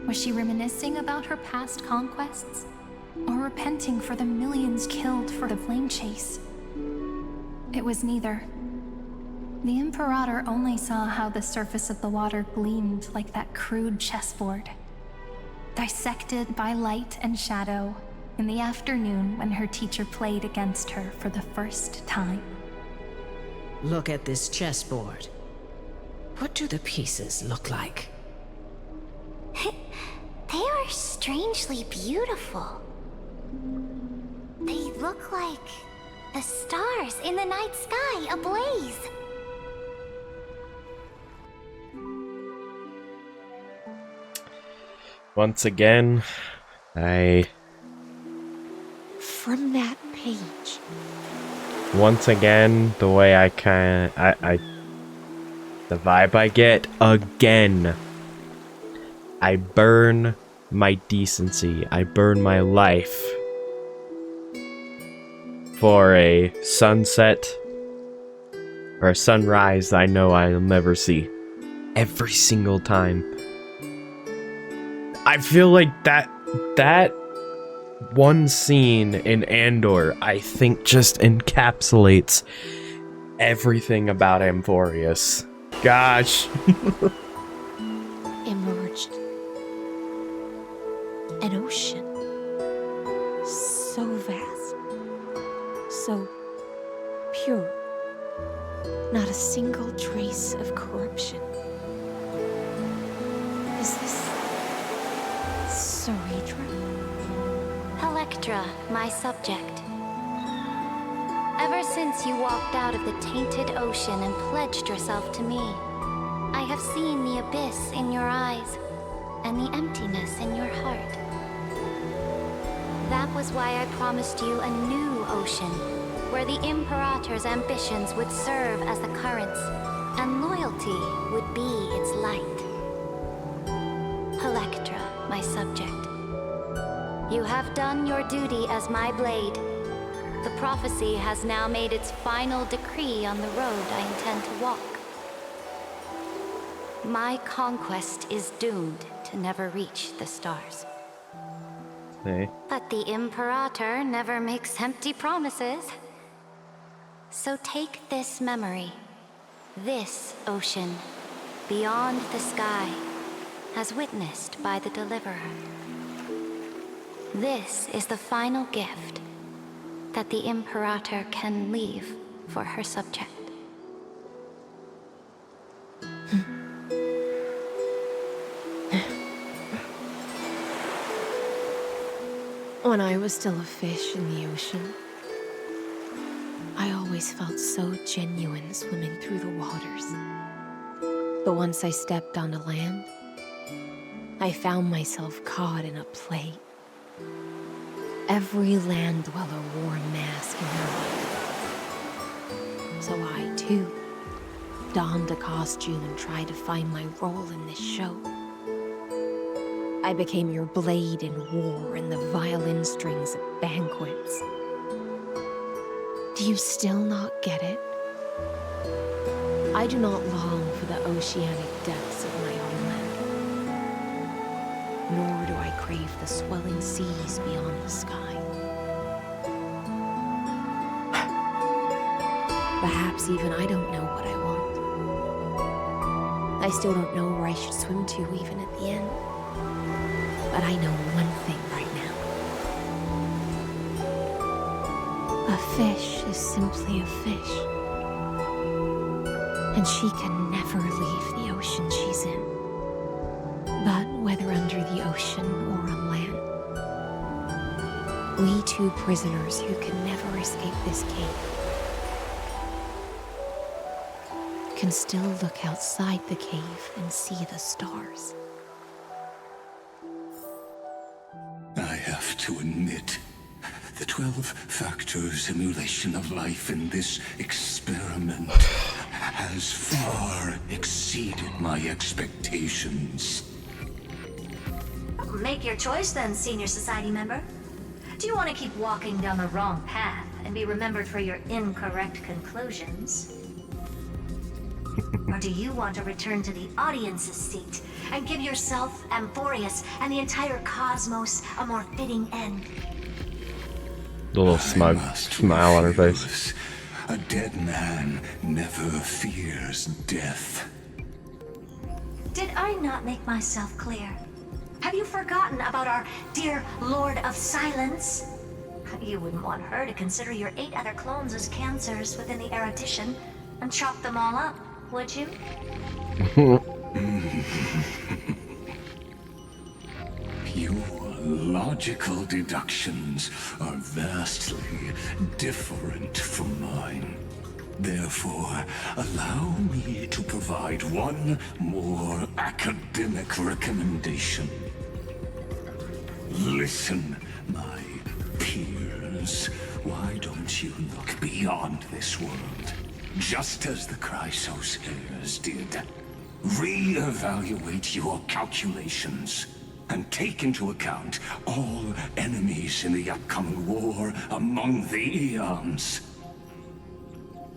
was she reminiscing about her past conquests? Or repenting for the millions killed for the flame chase? It was neither. The Imperator only saw how the surface of the water gleamed like that crude chessboard, dissected by light and shadow in the afternoon when her teacher played against her for the first time. Look at this chessboard. What do the pieces look like? They are strangely beautiful. They look like the stars in the night sky ablaze. Once again, From that page. Once again, the way the vibe I get, again, I burn my decency, I burn my life for a sunset or a sunrise I know I'll never see. Every single time. I feel like that one scene in Andor, I think, just encapsulates everything about Amphoreus. Gosh. Emerged. An ocean. So vast. So pure. Not a single trace of corruption. Is this Saridra? Electra, my subject. Ever since you walked out of the tainted ocean and pledged yourself to me, I have seen the abyss in your eyes and the emptiness in your heart. That was why I promised you a new ocean, where the Imperator's ambitions would serve as the currents, and loyalty would be its light. Electra, my subject. You have done your duty as my blade. The prophecy has now made its final decree on the road I intend to walk. My conquest is doomed to never reach the stars. Hey. But the Imperator never makes empty promises. So take this memory, this ocean, beyond the sky, as witnessed by the Deliverer. This is the final gift that the Imperator can leave for her subject. When I was still a fish in the ocean, I always felt so genuine swimming through the waters. But once I stepped onto land, I found myself caught in a play. Every land dweller wore a mask in their life. So I, too, donned a costume and tried to find my role in this show. I became your blade in war and the violin strings at banquets. Do you still not get it? I do not long for the oceanic depths of my homeland. nor do I crave the swelling seas beyond the sky. Perhaps even I don't know what I want. I still don't know where I should swim to even at the end. But I know one thing right now. A fish is simply a fish. And she can never leave the ocean she's in. But whether under the ocean or on land, we two prisoners who can never escape this cave can still look outside the cave and see the stars. I have to admit, the 12-factor simulation of life in this experiment has far exceeded my expectations. Make your choice then, Senior Society member. Do you want to keep walking down the wrong path and be remembered for your incorrect conclusions? Or do you want to return to the audience's seat and give yourself, Amphoreus, and the entire cosmos a more fitting end? A little smug smile on her face. A dead man never fears death. Did I not make myself clear? Have you forgotten about our dear Lord of Silence? You wouldn't want her to consider your 8 other clones as cancers within the erudition and chop them all up, would you? Your logical deductions are vastly different from mine. Therefore, allow me to provide one more academic recommendation. Listen, my peers. Why don't you look beyond this world? Just as the Chrysos heirs did. Re-evaluate your calculations and take into account all enemies in the upcoming war among the eons.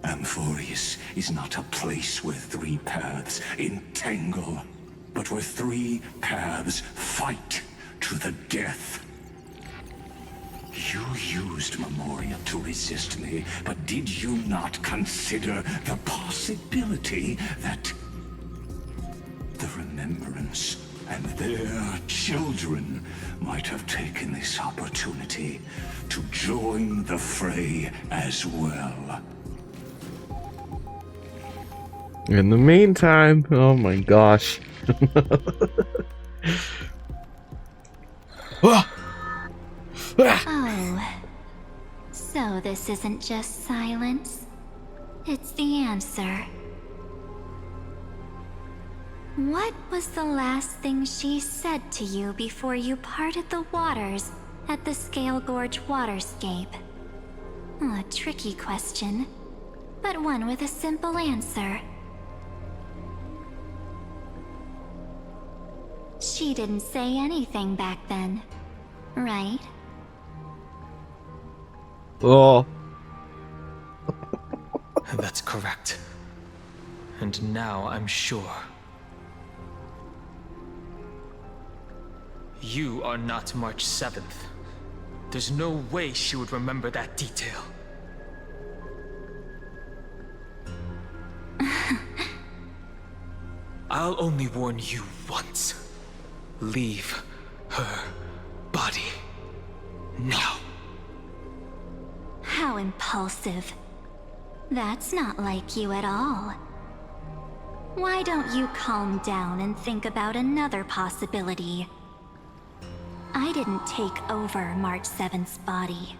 Amphoreus is not a place where 3 paths entangle, but where 3 paths fight to the death. You used Memoria to resist me, but did you not consider the possibility that the remembrance and their children might have taken this opportunity to join the fray as well? In the meantime, oh my gosh. Oh, so this isn't just silence. It's the answer. What was the last thing she said to you before you parted the waters at the Scale Gorge waterscape? A tricky question, but one with a simple answer. She didn't say anything back then, right? Oh. That's correct. And now I'm sure. You are not March 7th. There's no way she would remember that detail. I'll only warn you once. Leave her body now. How impulsive. That's not like you at all. Why don't you calm down and think about another possibility? I didn't take over March 7th's body.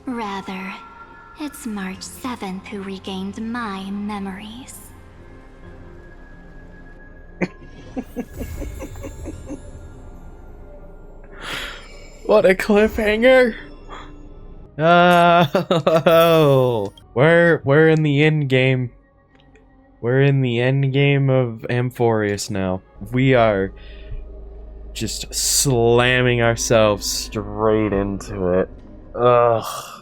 Rather, it's March 7th who regained my memories. What a cliffhanger! Oh, we're in the end game. We're in the end game of Amphoreus now. We are just slamming ourselves straight into it. Ugh.